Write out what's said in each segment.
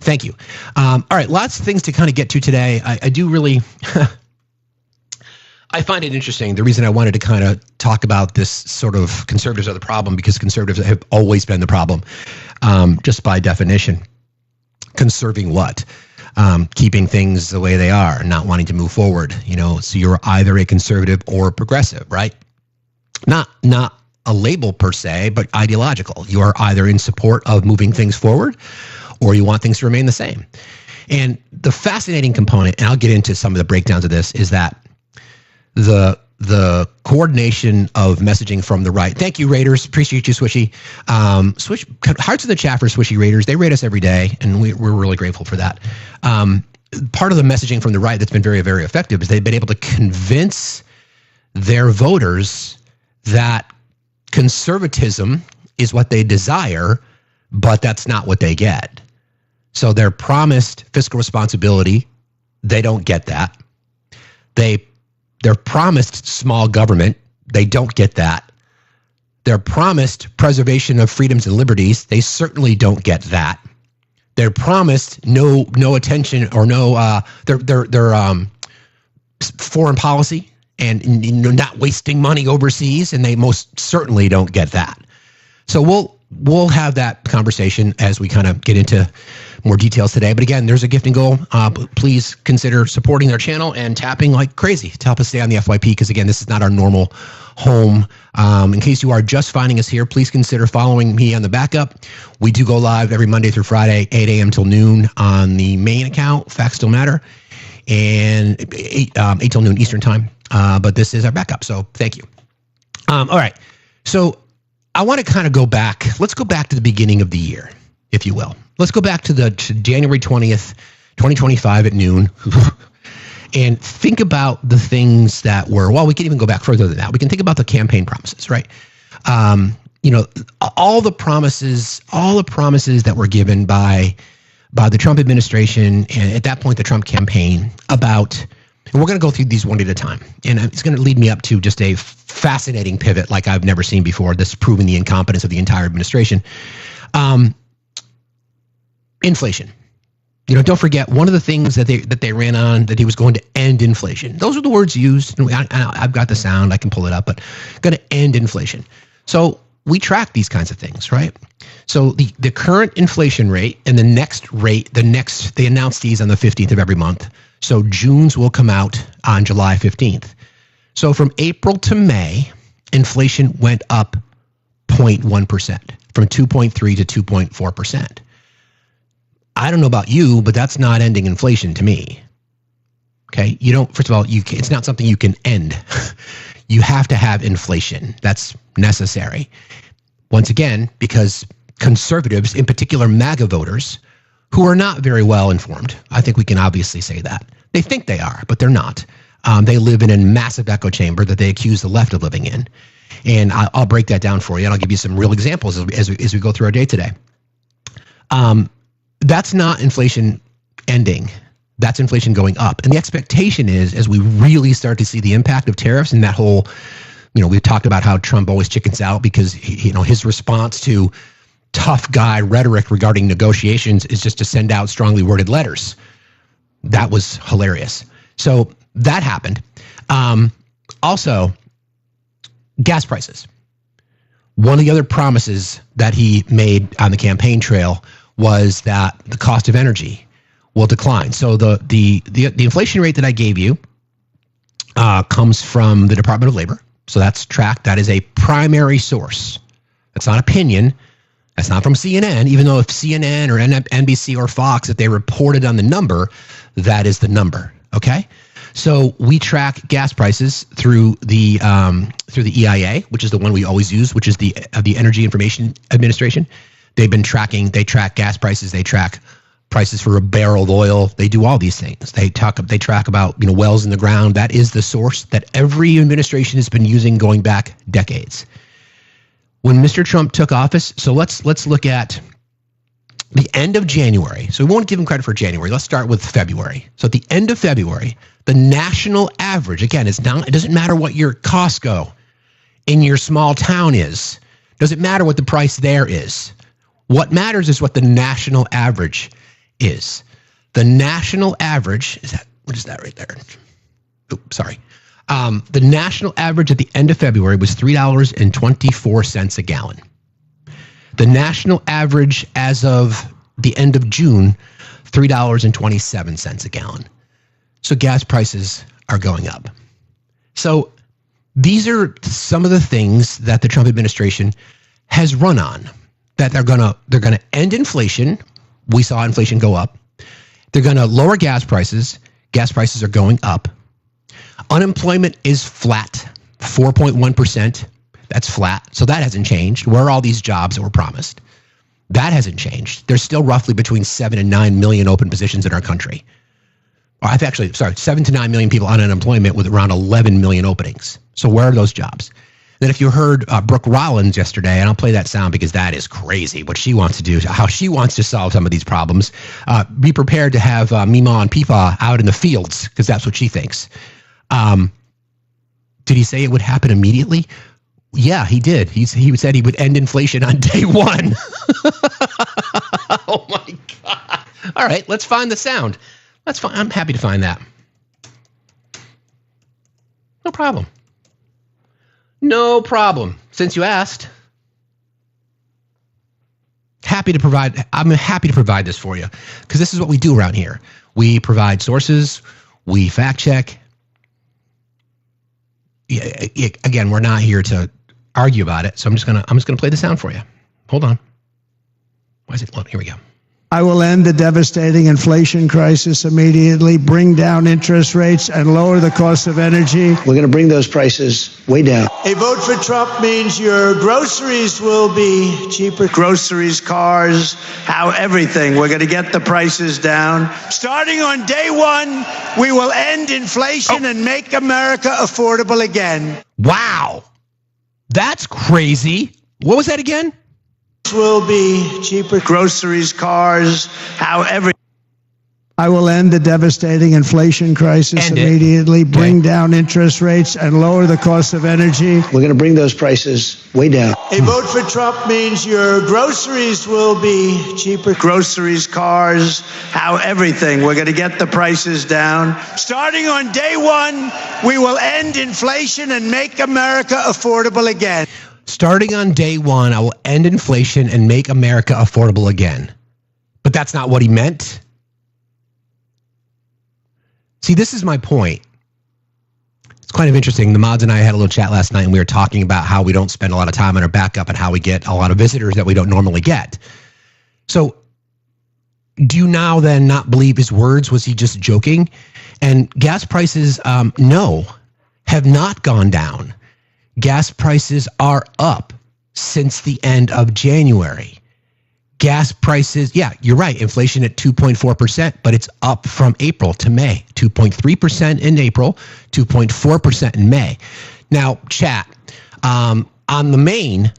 Thank you. All right, lots of things to kind of get to today. I do really, I find it interesting. The reason I wanted to kind of talk about this sort of conservatives are the problem, because conservatives have always been the problem, just by definition. Conserving what? Keeping things the way they are, not wanting to move forward. You know, so you're either a conservative or a progressive, right? Not a label per se, but ideological. You are either in support of moving things forward, or you want things to remain the same. And the fascinating component, and I'll get into some of the breakdowns of this, is that the coordination of messaging from the right. Thank you, Raiders. Appreciate you, Swishy. Hearts in the chat for Swishy Raiders. They rate us every day, and we're really grateful for that. Part of the messaging from the right that's been very, very effective is they've been able to convince their voters that conservatism is what they desire, but that's not what they get. So they're promised fiscal responsibility. They don't get that. They're promised small government. They don't get that. They're promised preservation of freedoms and liberties. They certainly don't get that. They're promised no attention or their foreign policy and not wasting money overseas, and they most certainly don't get that. So we'll have that conversation as we kind of get into more details today. But again, there's a gifting goal. Please consider supporting our channel and tapping like crazy to help us stay on the FYP, because again, this is not our normal home. In case you are just finding us here, please consider following me on the backup. We do go live every Monday through Friday, 8 a.m. till noon on the main account, Factsstillmatter, and 8 till noon Eastern time. But this is our backup, so thank you. All right, so I want to kind of go back. Let's go back to the beginning of the year, if you will. Let's go back to January 20th, 2025 at noon, and think about the things that were, well, we can even go back further than that. We can think about the campaign promises, right? All the promises that were given by the Trump administration, and at that point, the Trump campaign, about, and we're going to go through these one at a time, and it's going to lead me up to just a fascinating pivot like I've never seen before. This proving the incompetence of the entire administration. Inflation. Don't forget, one of the things that they ran on, that he was going to end inflation. Those are the words used. I've got the sound, I can pull it up, but going to end inflation. So we track these kinds of things, right? So the current inflation rate and the next rate, they announce these on the 15th of every month. So June's will come out on July 15th. So from April to May, inflation went up 0.1%, from 2.3 to 2.4%. I don't know about you, but that's not ending inflation to me. Okay, first of all, it's not something you can end. You have to have inflation. That's necessary. Once again, because conservatives, in particular MAGA voters, who are not very well informed, I think we can obviously say that. They think they are, but they're not. They live in a massive echo chamber that they accuse the left of living in. And I'll break that down for you, and I'll give you some real examples as we go through our day today. That's not inflation ending. That's inflation going up. And the expectation is, as we really start to see the impact of tariffs and that whole, we've talked about how Trump always chickens out because, his response to tough guy rhetoric regarding negotiations is just to send out strongly worded letters. That was hilarious. So that happened. Also, gas prices. One of the other promises that he made on the campaign trail was that the cost of energy will decline. So the inflation rate that I gave you comes from the Department of Labor. So that's tracked. That is a primary source. That's not opinion. That's not from CNN, even though if CNN or NBC or Fox, if they reported on the number, that is the number, okay? So we track gas prices through the EIA, which is the one we always use, which is the Energy Information Administration. They track gas prices, they track prices for a barrel of oil, they do all these things. They track about wells in the ground. That is the source that every administration has been using going back decades. When Mr. Trump took office, so let's look at the end of January. So we won't give him credit for January. Let's start with February. So at the end of February, the national average, again, it doesn't matter what your Costco in your small town is. Doesn't matter what the price there is. What matters is what the national average is the national average. What is that right there? Oops, sorry. The national average at the end of February was $3.24 a gallon. The national average as of the end of June, $3.27 a gallon. So gas prices are going up. So these are some of the things that the Trump administration has run on, that they're gonna end inflation. We saw inflation go up. They're gonna lower gas prices. Gas prices are going up. Unemployment is flat, 4.1%. That's flat. So that hasn't changed. Where are all these jobs that were promised? That hasn't changed. There's still roughly between 7 and 9 million open positions in our country. 7 to 9 million people on unemployment with around 11 million openings. So where are those jobs? Then if you heard Brooke Rollins yesterday, and I'll play that sound because that is crazy, what she wants to do, how she wants to solve some of these problems. Be prepared to have Mima and Peepaw out in the fields because that's what she thinks. Did he say it would happen immediately? Yeah, he did. He said he would end inflation on day one. Oh my God. All right, let's find the sound. That's fine. I'm happy to find that. No problem. No problem. Since you asked. I'm happy to provide this for you because this is what we do around here. We provide sources. We fact check. Again, we're not here to argue about it, so I'm just gonna play the sound for you. Hold on. Why is it? Well, here we go. I will end the devastating inflation crisis immediately, bring down interest rates, and lower the cost of energy. We're going to bring those prices way down. A vote for Trump means your groceries will be cheaper. Groceries, cars, everything. We're going to get the prices down. Starting on day one, we will end inflation and make America affordable again. Wow. That's crazy. What was that again? Will be cheaper. Groceries, cars, everything. I will end the devastating inflation crisis immediately, bring down interest rates, and lower the cost of energy. We're going to bring those prices way down. A vote for Trump means your groceries will be cheaper. Groceries, cars, everything. We're going to get the prices down. Starting on day one, we will end inflation and make America affordable again. Starting on day one, I will end inflation and make America affordable again. But that's not what he meant. See, this is my point. It's kind of interesting. The mods and I had a little chat last night, and we were talking about how we don't spend a lot of time on our backup and how we get a lot of visitors that we don't normally get. So do you now then not believe his words? Was he just joking? And gas prices, no, have not gone down. Gas prices are up since the end of January. Gas prices, yeah, you're right. Inflation at 2.4%, but it's up from April to May. 2.3% in April, 2.4% in May. Now, chat, on the main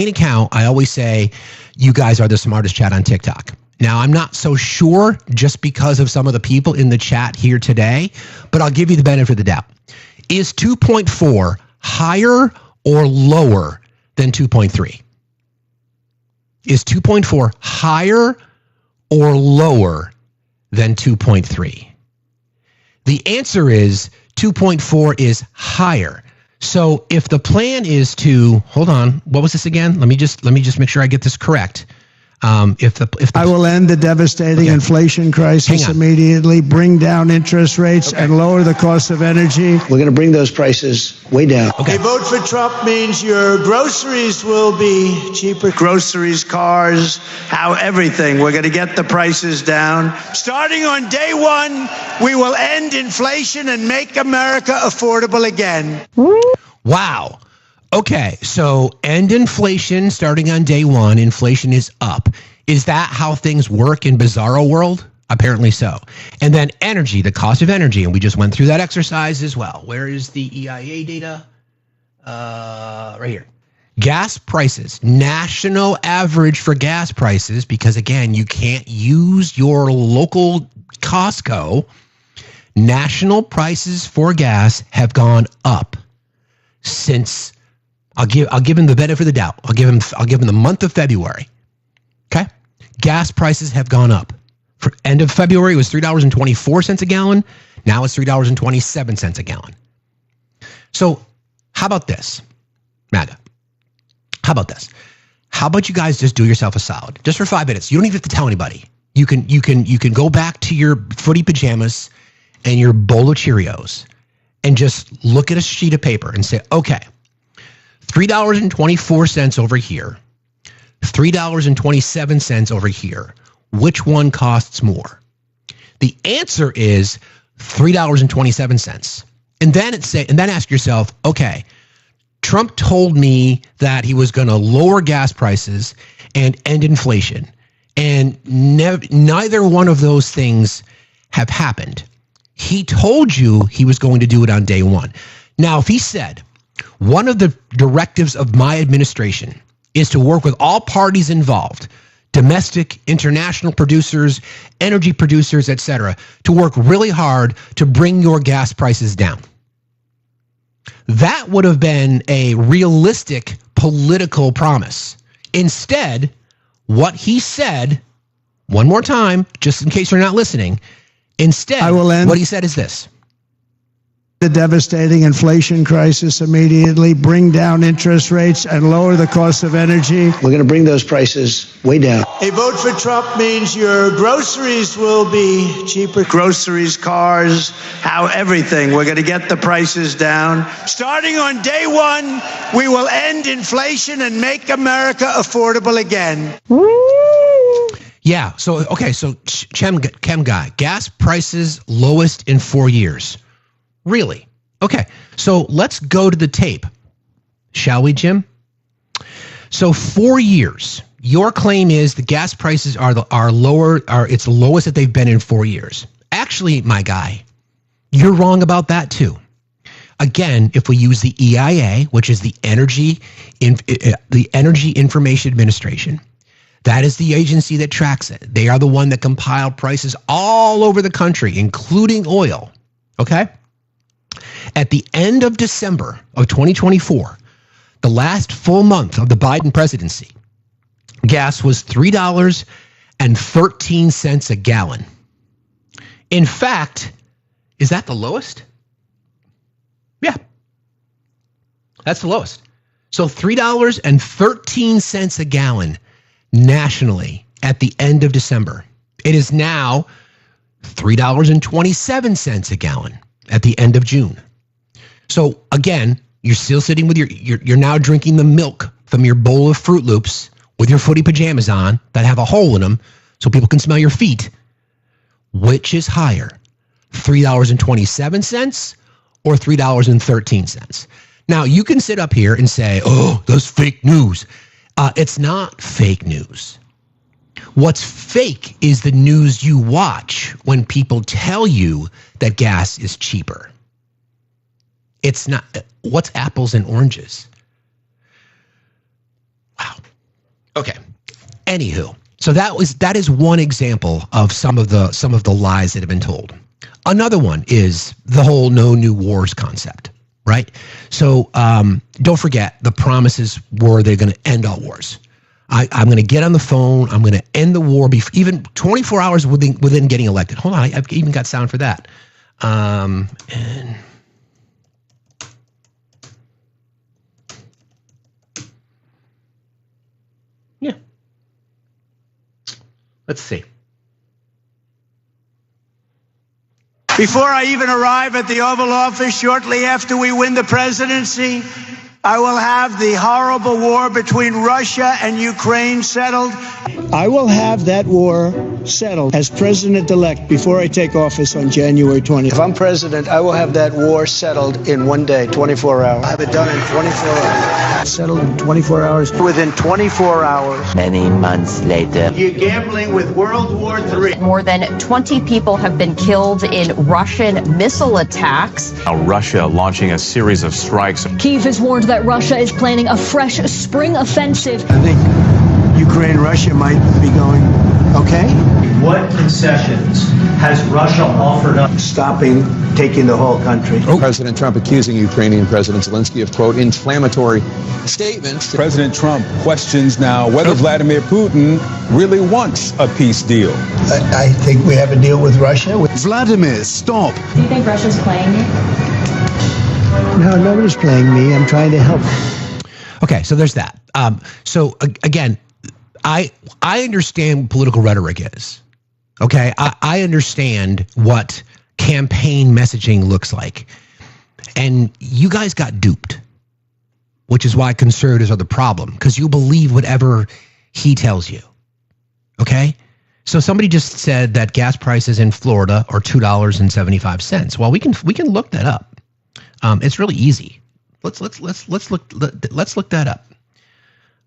account, I always say, you guys are the smartest chat on TikTok. Now, I'm not so sure just because of some of the people in the chat here today, but I'll give you the benefit of the doubt. Is 2.4 higher or lower than 2.3? Is 2.4 higher or lower than 2.3? The answer is 2.4 is higher. So if the plan is to, hold on, what was this again? Let me just make sure I get this correct. I will end the devastating inflation crisis immediately, bring down interest rates, and lower the cost of energy. We're going to bring those prices way down. Okay. A vote for Trump means your groceries will be cheaper. Groceries, cars, everything. We're going to get the prices down. Starting on day one, we will end inflation and make America affordable again. Wow. Okay, so end inflation starting on day one. Inflation is up. Is that how things work in Bizarro world? Apparently so. And then energy, the cost of energy, and we just went through that exercise as well. Where is the EIA data? Right here. Gas prices, national average for gas prices, because again, you can't give your local Costco. National prices for gas have gone up since. I'll give him the benefit of the doubt. I'll give him the month of February. Okay? Gas prices have gone up. End of February, it was $3.24 a gallon. Now it's $3.27 a gallon. So how about this, MAGA? How about this? How about you guys just do yourself a solid, just for 5 minutes? You don't even have to tell anybody. You can go back to your footy pajamas and your bowl of Cheerios and just look at a sheet of paper and say, okay, $3.24 over here, $3.27 over here. Which one costs more? The answer is $3.27. And then ask yourself, okay, Trump told me that he was going to lower gas prices and end inflation. And neither one of those things have happened. He told you he was going to do it on day one. Now, if he said, one of the directives of my administration is to work with all parties involved, domestic, international producers, energy producers, etc., to work really hard to bring your gas prices down. That would have been a realistic political promise. Instead, what he said, one more time, just in case you're not listening, instead, what he said is this. The devastating inflation crisis immediately, bring down interest rates and lower the cost of energy. We're going to bring those prices way down. A vote for Trump means your groceries will be cheaper. Groceries, cars, everything. We're going to get the prices down. Starting on day one, we will end inflation and make America affordable again. Yeah, so Chem Guy, gas prices lowest in 4 years. Really? Okay, so let's go to the tape, shall we, Jim? So 4 years. Your claim is the gas prices are lower, it's the lowest that they've been in 4 years. Actually, my guy, you're wrong about that too. Again, if we use the EIA, which is the Energy Information Administration, that is the agency that tracks it. They are the one that compile prices all over the country, including oil. Okay? At the end of December of 2024, the last full month of the Biden presidency, gas was $3.13 a gallon. In fact, is that the lowest? Yeah, that's the lowest. So $3.13 a gallon nationally at the end of December. It is now $3.27 a gallon at the end of June. So again, you're still sitting with you're now drinking the milk from your bowl of Fruit Loops with your footy pajamas on that have a hole in them so people can smell your feet. Which is higher, $3.27 or $3.13? Now, you can sit up here and say, oh, that's fake news. It's not fake news. What's fake is the news you watch when people tell you that gas is cheaper. It's not. What's apples and oranges? Wow. Okay. Anywho, so that is one example of some of the lies that have been told. Another one is the whole no new wars concept, right? So don't forget, the promises were they're going to end all wars. I'm going to get on the phone. I'm going to end the war even 24 hours within getting elected. Hold on, I've even got sound for that. And yeah, let's see. Before I even arrive at the Oval Office, shortly after we win the presidency, I will have the horrible war between Russia and Ukraine settled. I will have that war settled as president-elect before I take office on January 20th. If I'm president, I will have that war settled in one day, 24 hours. I'll have it done in 24 hours. Settled in 24 hours. Within 24 hours. Many months later. You're gambling with World War III. More than 20 people have been killed in Russian missile attacks. Russia launching a series of strikes. Kyiv has warned that Russia is planning a fresh spring offensive. I think Ukraine-Russia might be going okay. What concessions has Russia offered up? Stopping taking the whole country. President Trump accusing Ukrainian President Zelensky of, quote, inflammatory statements. President Trump questions now whether Vladimir Putin really wants a peace deal. I think we have a deal with Russia. Vladimir, stop. Do you think Russia's playing you? No, nobody's playing me. I'm trying to help. Okay, so there's that. Again, I understand what political rhetoric is. Okay, I understand what campaign messaging looks like. And you guys got duped, which is why conservatives are the problem, because you believe whatever he tells you. Okay? So somebody just said that gas prices in Florida are $2.75. Well, we can look that up. It's really easy. Let's look that up.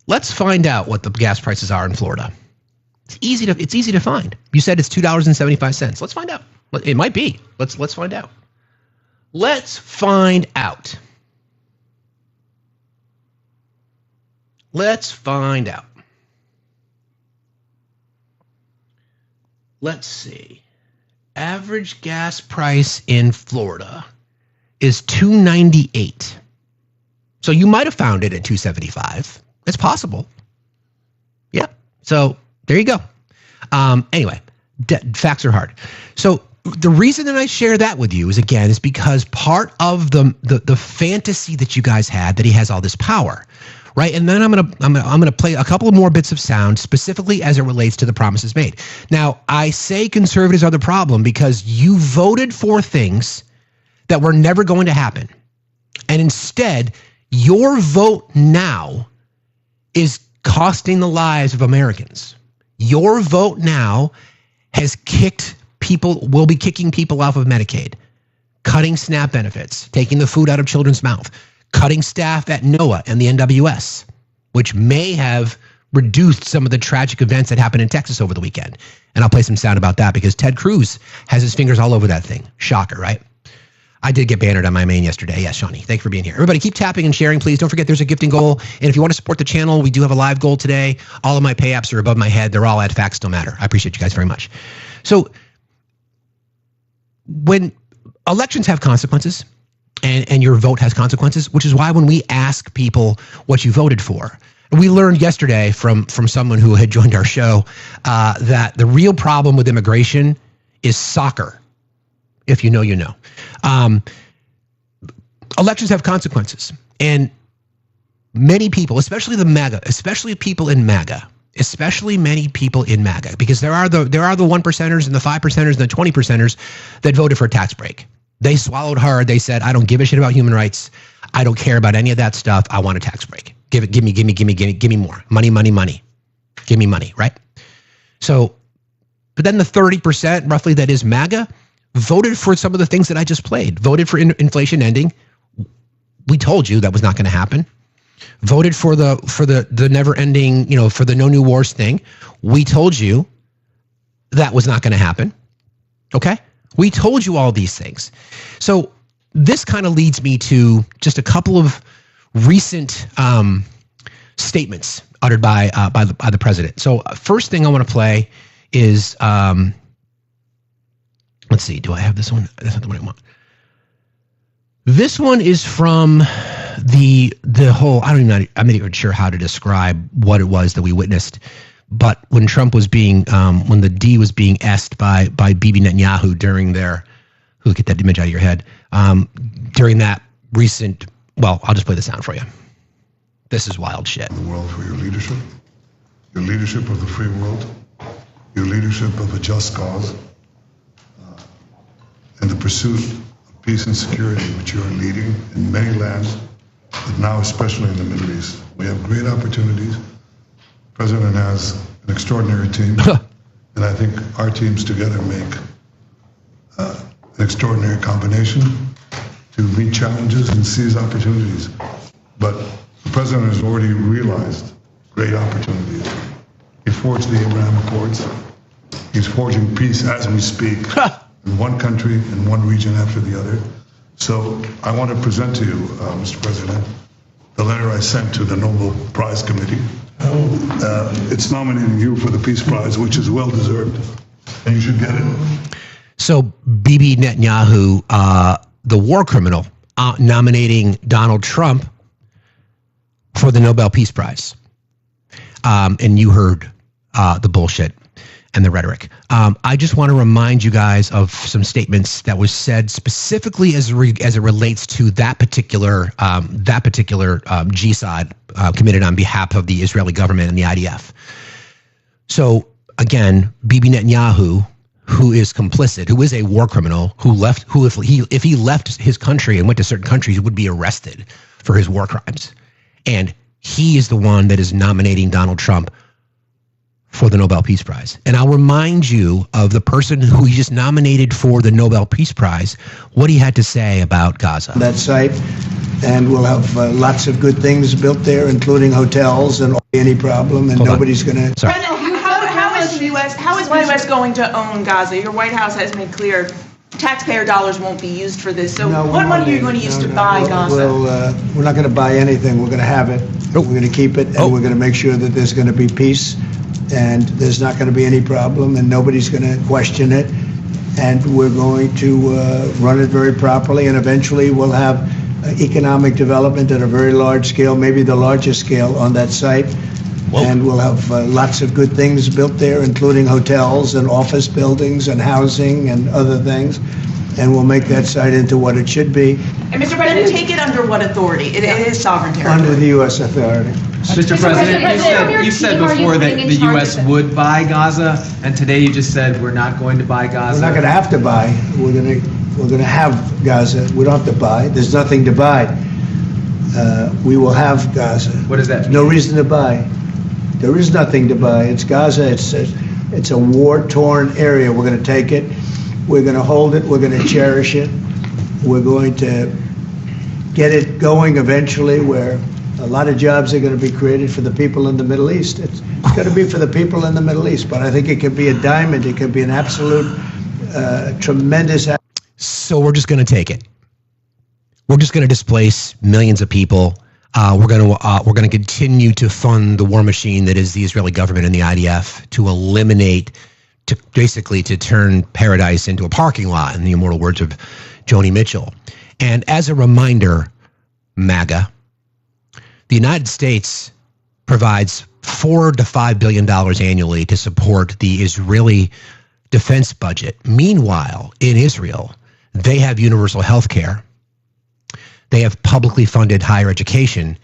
Let's find out what the gas prices are in Florida. It's easy to find. You said it's $2.75. Let's find out. It might be. Let's find out. Let's find out. Let's find out. Let's see. Average gas price in Florida is $2.98. So you might have found it at $2.75. It's possible. Yeah. So there you go. Anyway, facts are hard. So the reason that I share that with you is because part of the fantasy that you guys had that he has all this power, right? And then I'm gonna play a couple of more bits of sound specifically as it relates to the promises made. Now, I say conservatives are the problem because you voted for things that were never going to happen, and instead, your vote now is costing the lives of Americans. Your vote now has will be kicking people off of Medicaid, cutting SNAP benefits, taking the food out of children's mouth, cutting staff at NOAA and the NWS, which may have reduced some of the tragic events that happened in Texas over the weekend. And I'll play some sound about that because Ted Cruz has his fingers all over that thing. Shocker, right? I did get bannered on my main yesterday. Yes, Shawnee. Thank you for being here. Everybody keep tapping and sharing, please. Don't forget there's a gifting goal. And if you want to support the channel, we do have a live goal today. All of my pay apps are above my head. They're all at Factsstillmatter. I appreciate you guys very much. So when elections have consequences and your vote has consequences, which is why when we ask people what you voted for, we learned yesterday from someone who had joined our show that the real problem with immigration is soccer. If you know, you know. Elections have consequences, and many people, especially especially many people in MAGA, because there are the 1%ers and the 5%ers and the 20%ers that voted for a tax break. They swallowed hard. They said, I don't give a shit about human rights. I don't care about any of that stuff. I want a tax break. Give me more. Money. Give me money, right? So, but then the 30% roughly that is MAGA voted for some of the things that I just played. Voted for inflation ending. We told you that was not going to happen. Voted for the never ending, for the no new wars thing. We told you that was not going to happen. Okay? We told you all these things. So this kind of leads me to just a couple of recent statements uttered by the president. So first thing I want to play is let's see, do I have this one? That's not the one I want. This one is from the whole, I'm not even sure how to describe what it was that we witnessed, but when Trump was being, when the D was being asked by Bibi Netanyahu during their, get that image out of your head, during that recent, well, I'll just play the sound for you. This is wild shit. The world for your leadership of the free world, your leadership of a just cause, and the pursuit of peace and security, which you are leading in many lands, but now especially in the Middle East. We have great opportunities. The President has an extraordinary team, and I think our teams together make an extraordinary combination to meet challenges and seize opportunities. But the President has already realized great opportunities. He forged the Abraham Accords. He's forging peace as we speak. In one country, in one region after the other. So I want to present to you, Mr. President, the letter I sent to the Nobel Prize Committee. It's nominating you for the Peace Prize, which is well deserved, and you should get it. So Bibi Netanyahu, the war criminal, nominating Donald Trump for the Nobel Peace Prize. And you heard the bullshit and the rhetoric. I just want to remind you guys of some statements that was said specifically as it relates to that particular GSOD committed on behalf of the Israeli government and the IDF. So again, Bibi Netanyahu, who is complicit, who is a war criminal, if he left his country and went to certain countries, he would be arrested for his war crimes. And he is the one that is nominating Donald Trump for the Nobel Peace Prize. And I'll remind you of the person who he just nominated for the Nobel Peace Prize, what he had to say about Gaza. That site, and we'll have lots of good things built there, including hotels, and any problem, and nobody's going to... How is the U.S. going to own Gaza? Your White House has made clear taxpayer dollars won't be used for this. So what money are you going to use to buy Gaza? Well, we're not going to buy anything. We're going to have it. We're going to keep it, and we're going to make sure that there's going to be peace, and there's not going to be any problem, and nobody's going to question it. And we're going to run it very properly, and eventually we'll have economic development at a very large scale, maybe the largest scale on that site. Whoa. And we'll have lots of good things built there, including hotels and office buildings and housing and other things. And we'll make that site into what it should be. And Mr. President, take it under what authority? It is sovereign territory. Under the U.S. authority. Mr. President, you said before that the U.S. would buy Gaza, and today you just said we're not going to buy Gaza. We're not going to have to buy. We're going to have Gaza. We don't have to buy. There's nothing to buy. We will have Gaza. What does that mean? No reason to buy. There is nothing to buy. It's Gaza. It's a war-torn area. We're going to take it. We're going to hold it. We're going to cherish it. We're going to get it going eventually, where a lot of jobs are going to be created for the people in the Middle East. It's going to be for the people in the Middle East, but I think it could be a diamond. It could be an absolute tremendous. So we're just going to take it. We're just going to displace millions of people. We're going to continue to fund the war machine that is the Israeli government and the IDF to eliminate, to basically to turn paradise into a parking lot, in the immortal words of Joni Mitchell. And as a reminder, MAGA, the United States provides $4 to $5 billion annually to support the Israeli defense budget. Meanwhile, in Israel, they have universal health care. They have publicly funded higher education,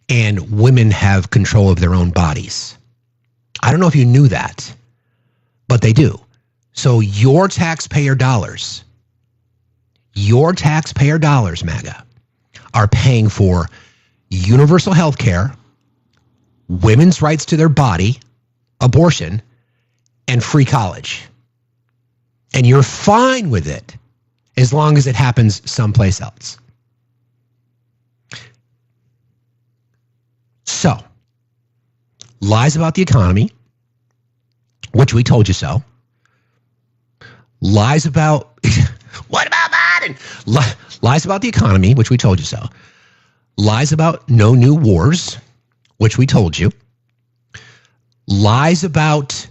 and women have control of their own bodies. I don't know if you knew that, but they do. So your taxpayer dollars, MAGA, are paying for universal health care, women's rights to their body, abortion, and free college. And you're fine with it as long as it happens someplace else. So, lies about the economy, which we told you so. Lies about, what about Biden? Lies about the economy, which we told you so. Lies about no new wars, which we told you. Lies about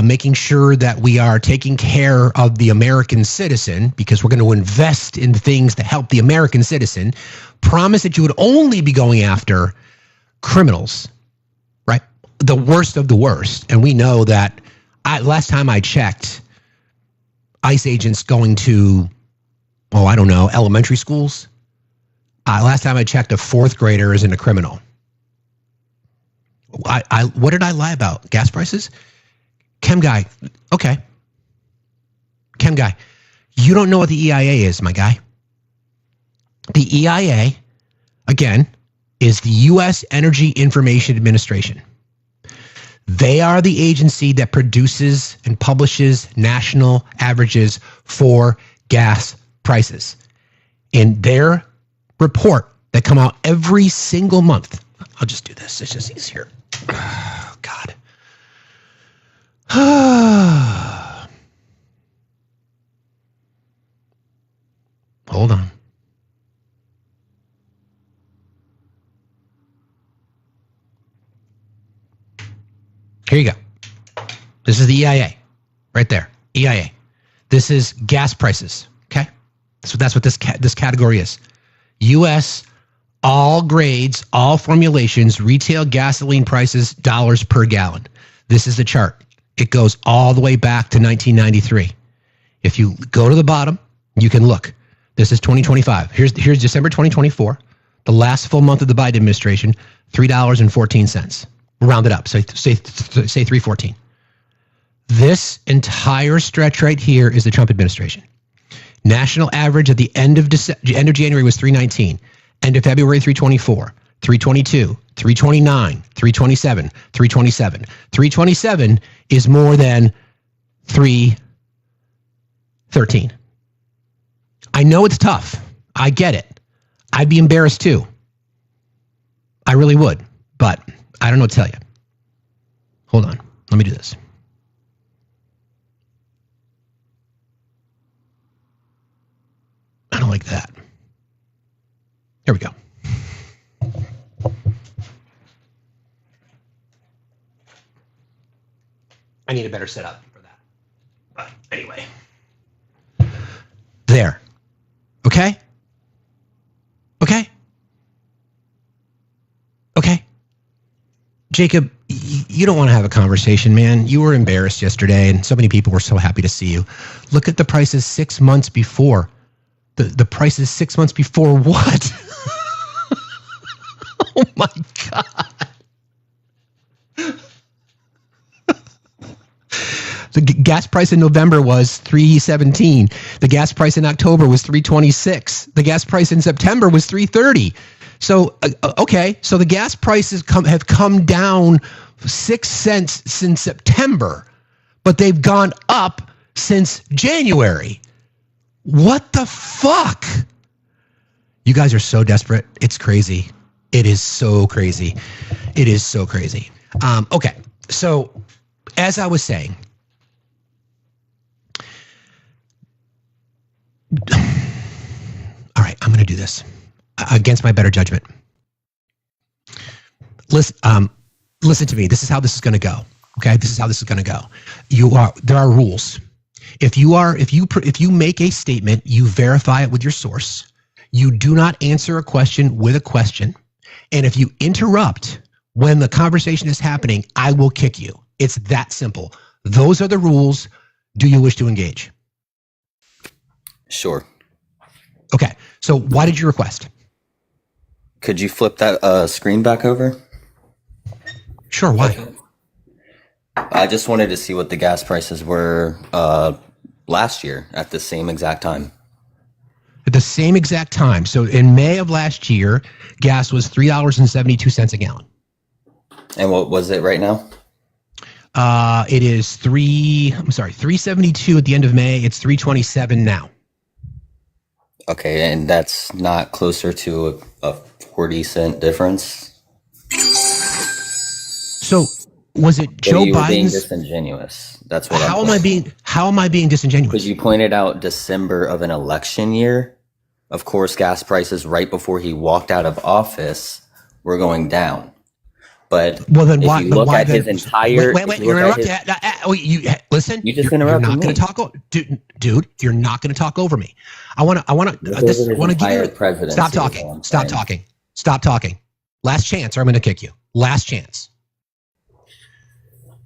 making sure that we are taking care of the American citizen because we're going to invest in things that help the American citizen. Promise that you would only be going after criminals, right? The worst of the worst. And we know that last time I checked, ICE agents going to, elementary schools. Last time I checked, a fourth grader isn't a criminal. What did I lie about? Gas prices? Chem guy. Okay. Chem guy. You don't know what the EIA is, my guy. The EIA, again, is the U.S. Energy Information Administration. They are the agency that produces and publishes national averages for gas prices. In their report that come out every single month, I'll just do this. It's just easier. Oh, God. Hold on. Here you go. This is the EIA, right there. EIA. This is gas prices, okay? So that's what this category is. U.S. all grades, all formulations, retail gasoline prices, dollars per gallon. This is the chart. It goes all the way back to 1993. If you go to the bottom, you can look. This is 2025. Here's December 2024, the last full month of the Biden administration, $3.14. Round it up, say 314. This entire stretch right here is the Trump administration. National average at the end of January was 319. End of February, 324, 322, 329, 327, 327. 327 is more than 313. I know it's tough. I get it. I'd be embarrassed too. I really would, but I don't know what to tell you. Hold on. Let me do this. I don't like that. There we go. I need a better setup for that. But anyway. There. Okay? Okay? Okay? Jacob, you don't want to have a conversation, man. You were embarrassed yesterday, and so many people were so happy to see you. Look at the prices 6 months before. The prices 6 months before what? Oh my God. The gas price in November was $3.17. The gas price in October was $3.26. The gas price in September was $3.30. So, okay, so the gas prices have come down 6 cents since September, but they've gone up since January. What the fuck? You guys are so desperate. It's crazy. It is so crazy. It is so crazy. Okay, so as I was saying, all right, I'm going to do this against my better judgment. Listen to me. This is how this is going to go. Okay, this is how this is going to go. There are rules. If you make a statement, you verify it with your source. You do not answer a question with a question. And if you interrupt when the conversation is happening, I will kick you. It's that simple. Those are the rules. Do you wish to engage? Sure. Okay. So why did you request? Could you flip that screen back over? Sure. Why? Okay. I just wanted to see what the gas prices were last year at the same exact time. At the same exact time. So in May of last year, gas was $3.72 a gallon. And what was it right now? It is $3.72 at the end of May. It's $3.27 now. Okay, and that's not closer to a 40-cent difference? So was it Joe Biden's? Being disingenuous. That's what. How am I being disingenuous? Because you pointed out December of an election year. Of course, gas prices right before he walked out of office were going down. But well, then if why? you look at his entire. Wait! You're interrupting. Listen. You just interrupted. You're not me. Going to talk, dude. You're not going to talk over me. I want to give you. Stop talking. Stop talking. Stop talking. Last chance, or I'm going to kick you. Last chance.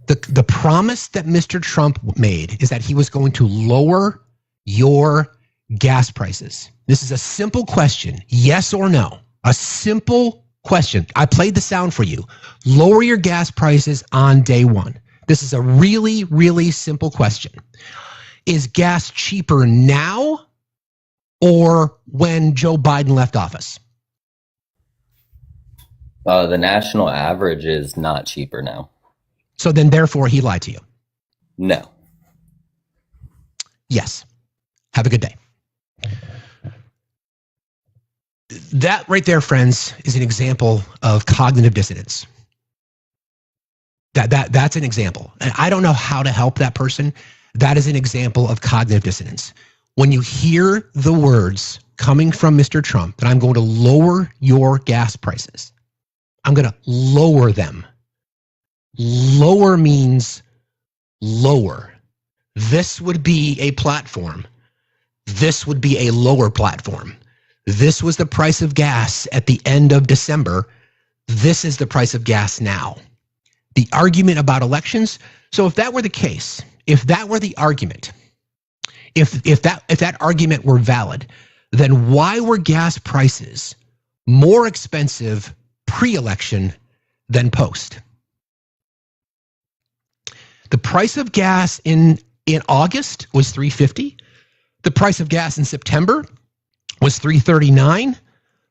The promise that Mr. Trump made is that he was going to lower your gas prices. This is a simple question, yes or no. A simple question. I played the sound for you. Lower your gas prices on day one. This is a really, really simple question. Is gas cheaper now or when Joe Biden left office? The national average is not cheaper now. So then, therefore, he lied to you? No. Yes. Have a good day. That right there, friends, is an example of cognitive dissonance. That's an example. And I don't know how to help that person. That is an example of cognitive dissonance. When you hear the words coming from Mr. Trump that I'm going to lower your gas prices, I'm going to lower them. Lower means lower. This would be a platform. This would be a lower platform. This was the price of gas at the end of December. This is the price of gas now. The argument about elections. So if that were the case, if that were the argument, if that argument were valid, then why were gas prices more expensive pre-election than post? The price of gas in August was $3.50. The price of gas in September was $3.39.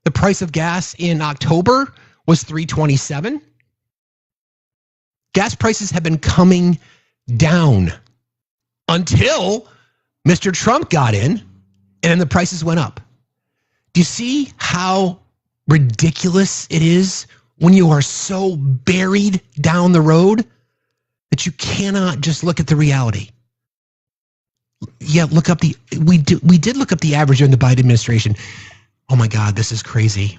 The price of gas in October was $3.27. Gas prices have been coming down until Mr. Trump got in, and then the prices went up. Do you see how ridiculous it is when you are so buried down the road that you cannot just look at the reality? Yeah, look up we did look up the average during the Biden administration. Oh my God, this is crazy.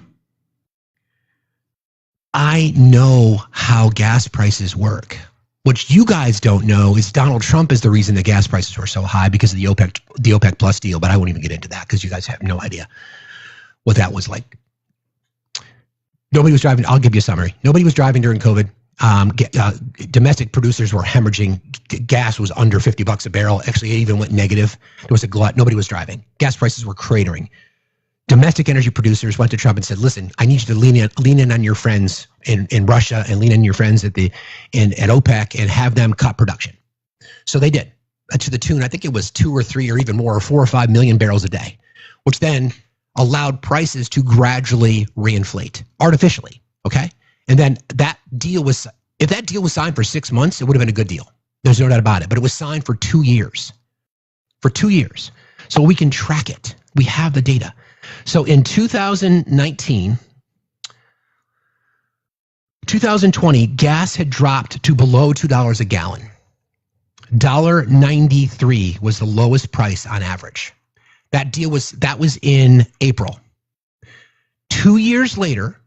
I know how gas prices work. What you guys don't know is Donald Trump is the reason the gas prices were so high because of the OPEC Plus deal, but I won't even get into that because you guys have no idea what that was like. Nobody was driving. I'll give you a summary. Nobody was driving during COVID. Domestic producers were hemorrhaging. Gas was under $50 a barrel. Actually, it even went negative. There was a glut. Nobody was driving. Gas prices were cratering. Domestic energy producers went to Trump and said, listen, I need you to lean in on your friends in Russia and lean in your friends at OPEC and have them cut production. So they did, to the tune, I think it was 2 or 3 or even more, or 4 or 5 million barrels a day, which then allowed prices to gradually reinflate artificially. Okay. And then if that deal was signed for 6 months, it would have been a good deal. There's no doubt about it. But it was signed for 2 years. For 2 years. So we can track it. We have the data. So in 2019, 2020, gas had dropped to below $2 a gallon. $1.93 was the lowest price on average. That was in April. 2 years later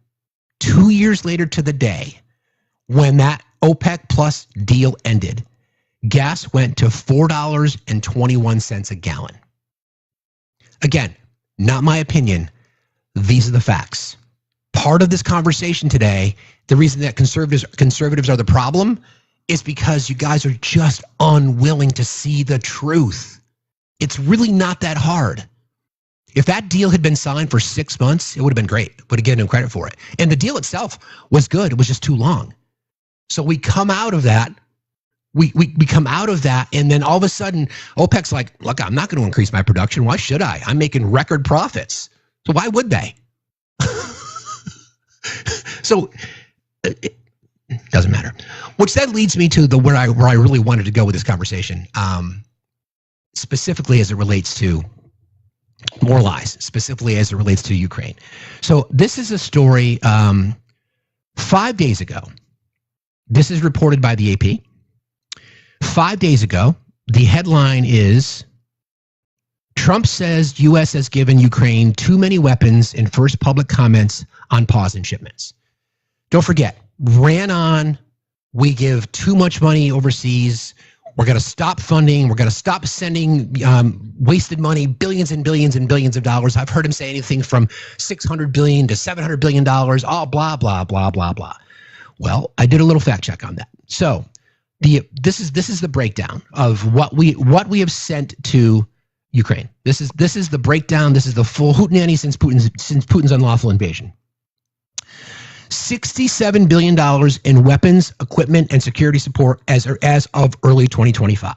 to the day when that OPEC Plus deal ended, gas went to $4.21 a gallon. Again, not my opinion. These are the facts. Part of this conversation today, the reason that conservatives are the problem is because you guys are just unwilling to see the truth. It's really not that hard. If that deal had been signed for 6 months, it would have been great. Would have given him credit for it. And the deal itself was good. It was just too long. So we come out of that. We come out of that, and then all of a sudden, OPEC's like, look, I'm not going to increase my production. Why should I? I'm making record profits. So why would they? So it doesn't matter. Which then leads me to where I really wanted to go with this conversation, specifically as it relates to more lies, specifically as it relates to Ukraine. So this is a story 5 days ago. This is reported by the AP. 5 days ago, the headline is, Trump says U.S. has given Ukraine too many weapons in first public comments on pause in shipments. Don't forget, ran on, we give too much money overseas. We're going to stop funding. We're going to stop sending wasted money, billions and billions and billions of dollars. I've heard him say anything from $600 billion to $700 billion, all blah, blah, blah, blah, blah. Well, I did a little fact check on that. So this is the breakdown of what we have sent to Ukraine. This is the breakdown. This is the full hootenanny since Putin's unlawful invasion. $67 billion in weapons, equipment, and security support as of early 2025.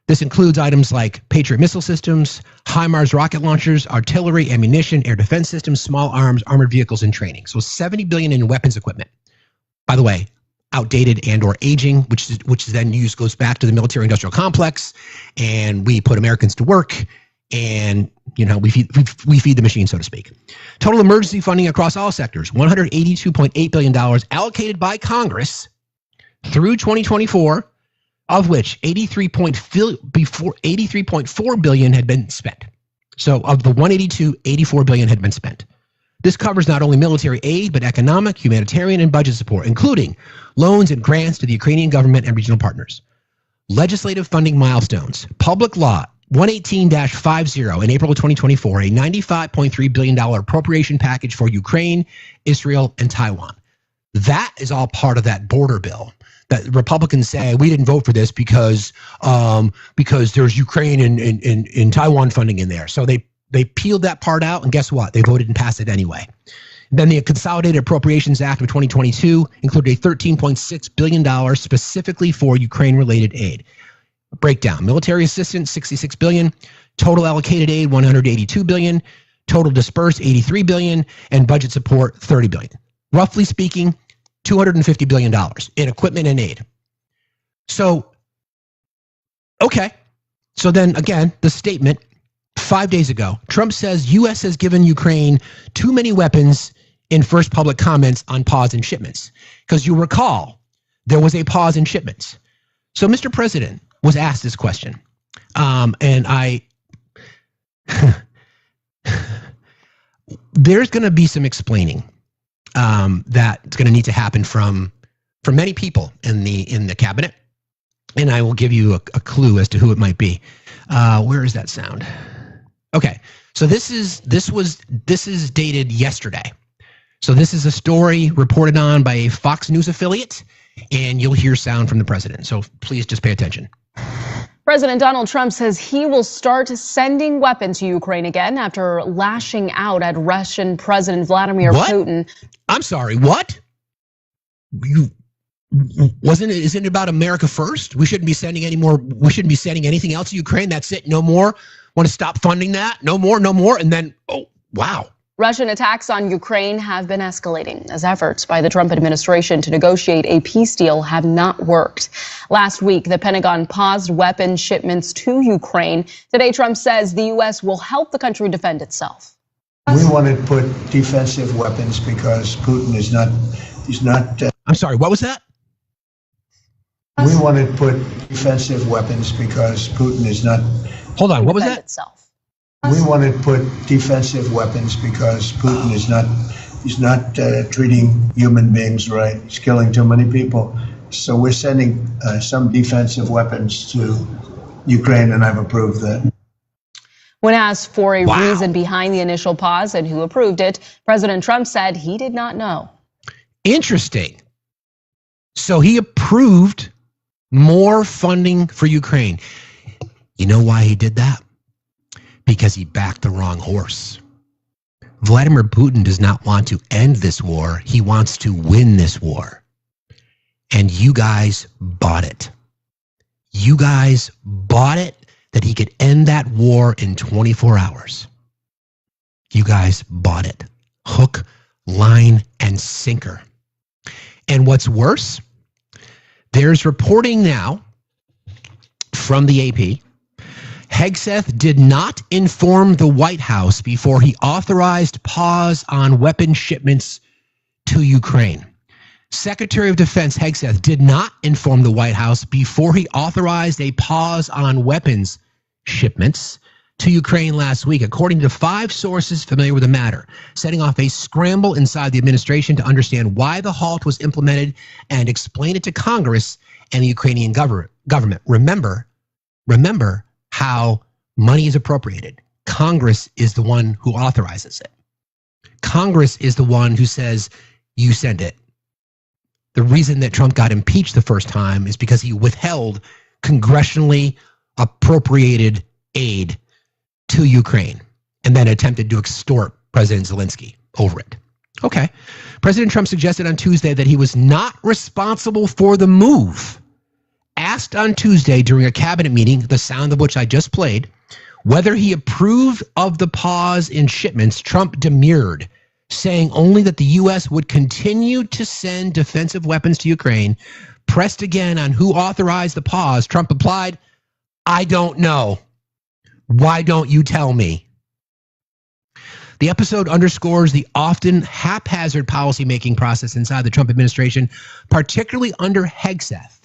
This includes items like Patriot missile systems, HIMARS rocket launchers, artillery, ammunition, air defense systems, small arms, armored vehicles, and training. So $70 billion in weapons equipment. By the way, outdated and or aging, which then goes back to the military-industrial complex, and we put Americans to work, and we feed the machine, so to speak. Total emergency funding across all sectors, $182.8 billion allocated by Congress through 2024, of which $83.4 billion had been spent. So of the 182, $84 billion had been spent. This covers not only military aid, but economic, humanitarian, and budget support, including loans and grants to the Ukrainian government and regional partners. legislative funding milestones. Public Law 118-50 in April of 2024, a $95.3 billion appropriation package for Ukraine, Israel, and Taiwan. That is all part of that border bill that Republicans say we didn't vote for this because there's Ukraine and Taiwan funding in there. So they peeled that part out, and guess what? They voted and passed it anyway. Then the Consolidated Appropriations Act of 2022 included a $13.6 billion specifically for Ukraine-related aid. Breakdown: military assistance, $66 billion, total allocated aid, $182 billion, total dispersed, $83 billion, and budget support, $30 billion. Roughly speaking, $250 billion in equipment and aid. So, okay. So then again, the statement 5 days ago, Trump says U.S. has given Ukraine too many weapons in first public comments on pause in shipments. Because you recall, there was a pause in shipments. So Mr. President was asked this question. There's going to be some explaining that's going to need to happen from many people in the cabinet, and I will give you a clue as to who it might be. Where is that sound? Okay, so this is dated yesterday. So this is a story reported on by a Fox News affiliate, and you'll hear sound from the president. So please just pay attention. President Donald Trump says he will start sending weapons to Ukraine again after lashing out at Russian President Vladimir Putin. I'm sorry, what? Isn't it about America first? We shouldn't be sending any more. We shouldn't be sending anything else to Ukraine. That's it. No more. Want to stop funding that? No more. And then, oh, wow. Russian attacks on Ukraine have been escalating as efforts by the Trump administration to negotiate a peace deal have not worked. Last week, the Pentagon paused weapon shipments to Ukraine. Today, Trump says the U.S. will help the country defend itself. We want to put defensive weapons because Putin is not, I'm sorry, what was that? We want to put defensive weapons because Putin is not. Hold on, what was that? Itself. We want to put defensive weapons because Putin is not, he's not treating human beings right. He's killing too many people. So we're sending some defensive weapons to Ukraine, and I've approved that. When asked for a reason behind the initial pause and who approved it, President Trump said he did not know. Interesting. So he approved more funding for Ukraine. You know why he did that? Because he backed the wrong horse. Vladimir Putin does not want to end this war. He wants to win this war. And you guys bought it. You guys bought it that he could end that war in 24 hours. You guys bought it. Hook, line, and sinker. And what's worse, there's reporting now from the AP. Hegseth did not inform the White House before he authorized pause on weapon shipments to Ukraine. Secretary of Defense Hegseth did not inform the White House before he authorized a pause on weapons shipments to Ukraine last week, according to 5 sources familiar with the matter, setting off a scramble inside the administration to understand why the halt was implemented and explain it to Congress and the Ukrainian government. Remember how money is appropriated. Congress is the one who authorizes it. Congress is the one who says, you send it. The reason that Trump got impeached the first time is because he withheld congressionally appropriated aid to Ukraine and then attempted to extort President Zelensky over it. Okay. President Trump suggested on Tuesday that he was not responsible for the move. Asked on Tuesday during a cabinet meeting, the sound of which I just played, whether he approved of the pause in shipments, Trump demurred, saying only that the U.S. would continue to send defensive weapons to Ukraine. Pressed again on who authorized the pause, Trump replied, I don't know. Why don't you tell me? The episode underscores the often haphazard policymaking process inside the Trump administration, particularly under Hegseth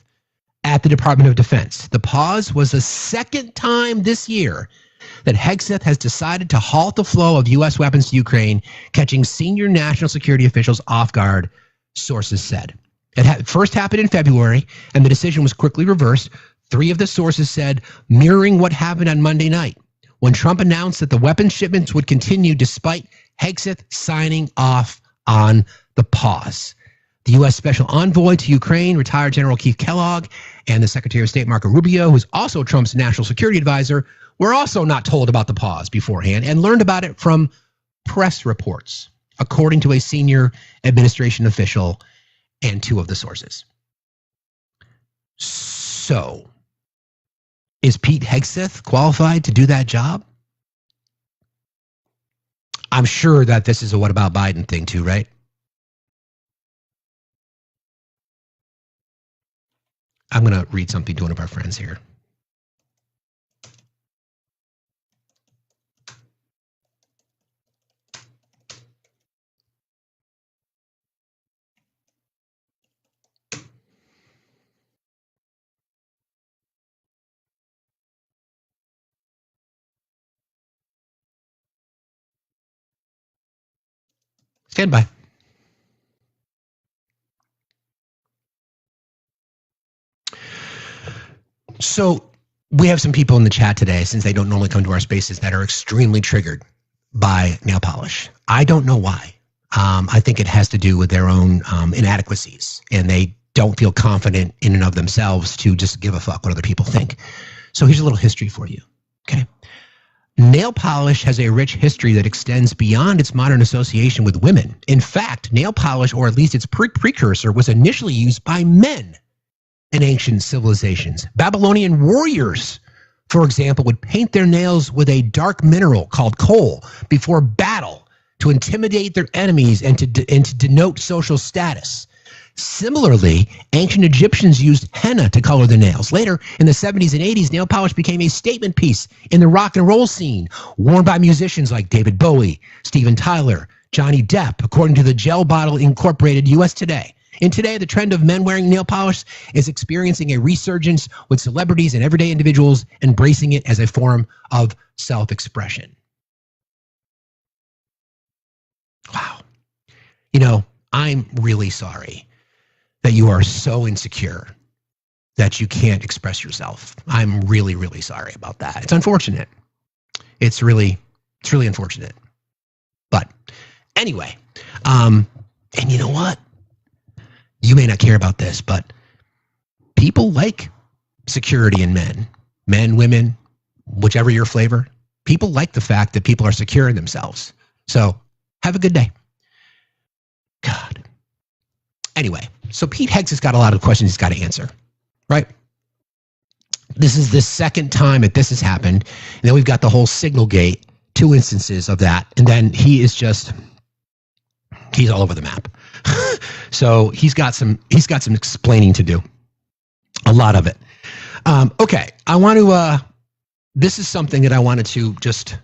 at the Department of Defense. The pause was the second time this year that Hegseth has decided to halt the flow of U.S. weapons to Ukraine, catching senior national security officials off guard, sources said. It first happened in February, and the decision was quickly reversed 3 of the sources said, mirroring what happened on Monday night when Trump announced that the weapons shipments would continue despite Hegseth signing off on the pause. The U.S. Special Envoy to Ukraine, retired General Keith Kellogg, and the Secretary of State Marco Rubio, who's also Trump's national security advisor, were also not told about the pause beforehand and learned about it from press reports, according to a senior administration official and 2 of the sources. So, is Pete Hegseth qualified to do that job? I'm sure that this is a what about Biden thing too, right? I'm going to read something to one of our friends here. Stand by. So we have some people in the chat today, since they don't normally come to our spaces, that are extremely triggered by nail polish. I don't know why. I think it has to do with their own inadequacies, and they don't feel confident in and of themselves to just give a fuck what other people think. So here's a little history for you, okay? Nail polish has a rich history that extends beyond its modern association with women. In fact, nail polish, or at least its precursor, was initially used by men in ancient civilizations. Babylonian warriors, for example, would paint their nails with a dark mineral called kohl before battle to intimidate their enemies and to denote social status. Similarly, ancient Egyptians used henna to color their nails. Later, in the 70s and 80s, nail polish became a statement piece in the rock and roll scene, worn by musicians like David Bowie, Steven Tyler, Johnny Depp, according to the Gel Bottle Incorporated US Today. And today, the trend of men wearing nail polish is experiencing a resurgence, with celebrities and everyday individuals embracing it as a form of self-expression. Wow. You know, I'm really sorry that you are so insecure that you can't express yourself. I'm really, really sorry about that. It's unfortunate. It's really unfortunate. But anyway, and you know what? You may not care about this, but people like security in men, women, whichever your flavor. People like the fact that people are secure in themselves. So have a good day. God. Anyway, so Pete Hegseth's got a lot of questions he's got to answer, right? This is the second time that this has happened. And then we've got the whole Signalgate, 2 instances of that. And then he's all over the map. So he's got some explaining to do. A lot of it. Okay, I want to, this is something that I wanted to just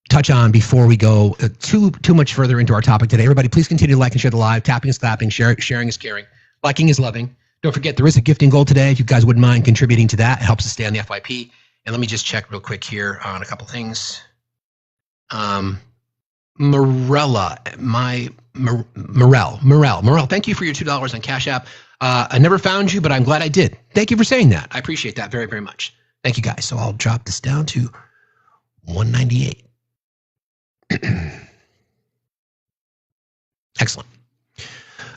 touch on before we go too much further into our topic today. Everybody, please continue to like and share the live. Tapping is clapping, sharing is caring. Liking is loving. Don't forget, there is a gifting goal today. If you guys wouldn't mind contributing to that, it helps us stay on the FYP. And let me just check real quick here on a couple things. Morella, Morel, thank you for your $2 on Cash App. I never found you, but I'm glad I did. Thank you for saying that. I appreciate that very, very much. Thank you, guys. So I'll drop this down to 198. Excellent.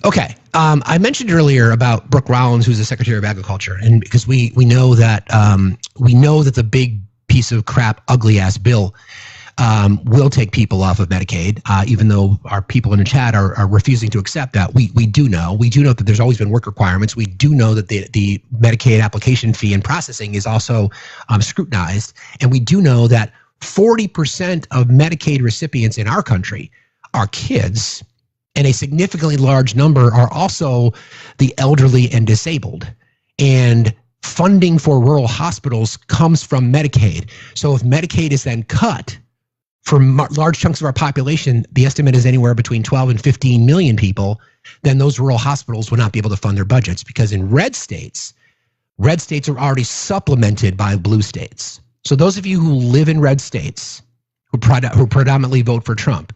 Okay. I mentioned earlier about Brooke Rollins, who's the Secretary of Agriculture, and because we know that the big piece of crap, ugly ass bill will take people off of Medicaid, even though our people in the chat are refusing to accept that. We do know that there's always been work requirements. We do know that the Medicaid application fee and processing is also scrutinized. And we do know that 40% of Medicaid recipients in our country are kids, and a significantly large number are also the elderly and disabled. And funding for rural hospitals comes from Medicaid. So if Medicaid is then cut for large chunks of our population, the estimate is anywhere between 12 and 15 million people, then those rural hospitals will not be able to fund their budgets, because in red states are already supplemented by blue states. So those of you who live in red states, who predominantly vote for Trump,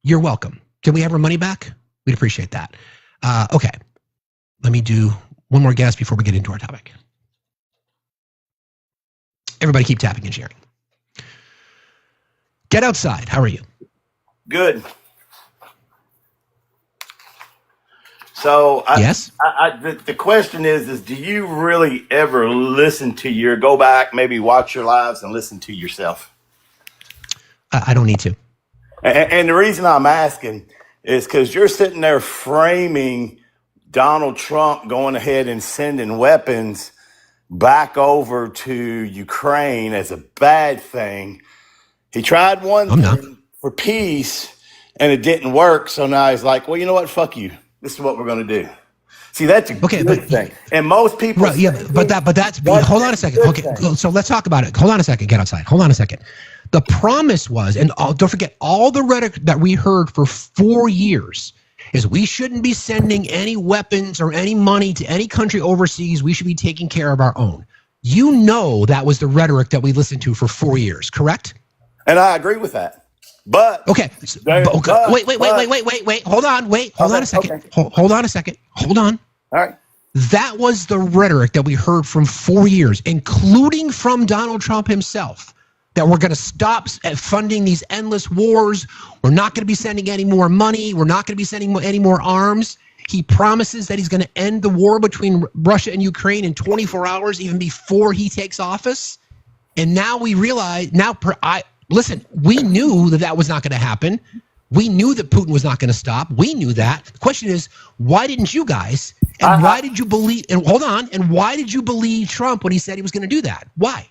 you're welcome. Can we have our money back? We'd appreciate that. Okay, let me do one more guess before we get into our topic. Everybody keep tapping and sharing. Get outside. How are you? Good. So yes, the question is do you really ever listen to go back, maybe watch your lives and listen to yourself? I don't need to. And the reason I'm asking is because you're sitting there framing Donald Trump going ahead and sending weapons back over to Ukraine as a bad thing. He tried one thing for peace and it didn't work. So now he's like, well, you know what? Fuck you. This is what we're going to do. See, that's a good thing. And most people. Right, yeah, but that's hold on a second. Okay, so let's talk about it. Hold on a second. Get outside. Hold on a second. The promise was, and don't forget, all the rhetoric that we heard for 4 years is we shouldn't be sending any weapons or any money to any country overseas. We should be taking care of our own. You know that was the rhetoric that we listened to for 4 years, correct? And I agree with that. But wait. Hold on a second. Hold on a second. Hold on. All right. That was the rhetoric that we heard from 4 years, including from Donald Trump himself, that we're going to stop funding these endless wars. We're not going to be sending any more money. We're not going to be sending any more arms. He promises that he's going to end the war between Russia and Ukraine in 24 hours, even before he takes office. And now we realize, listen, we knew that was not going to happen. We knew that Putin was not going to stop. We knew that. The question is, why didn't you guys? And why did you believe? And hold on. And why did you believe Trump when he said he was going to do that? Why?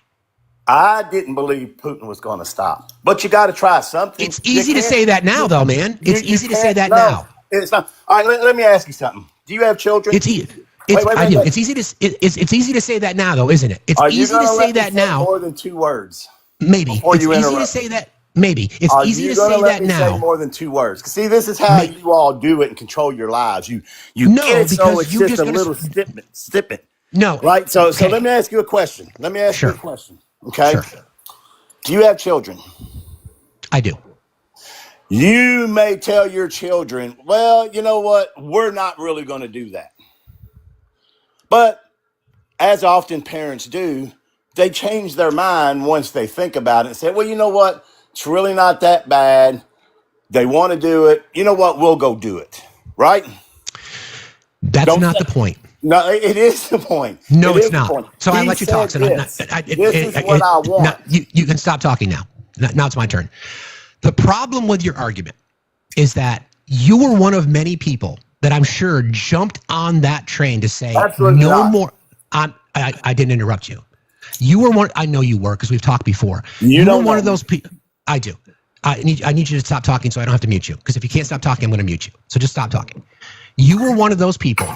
I didn't believe Putin was going to stop. But you got to try something. It's easy to say that now, though, man. It's easy to say that now. It's not. All right. Let me ask you something. Do you have children? It's easy. It's easy to say that now, though, isn't it? It's easy to say that now. More than 2 words. Maybe it's easy to say that. Maybe it's easy to say that now. Say more than 2 words. See, this is how you all do it and control your lives. You get it so it's just a little snippet. No, right. So let me ask you a question. Okay. Sure. Do you have children? I do. You may tell your children, well, you know what? We're not really going to do that. But as often parents do, they change their mind once they think about it and say, well, you know what? It's really not that bad. They want to do it. You know what? We'll go do it. Right? That's not the point. No, it is the point. No, it's not. So I let you talk. So this is what I want. You can stop talking now. Now it's my turn. The problem with your argument is that you were one of many people that I'm sure jumped on that train to say no more. I didn't interrupt you. You were one. I know you were because we've talked before. You were one of those people. I do. I need you to stop talking so I don't have to mute you. Because if you can't stop talking, I'm going to mute you. So just stop talking. You were one of those people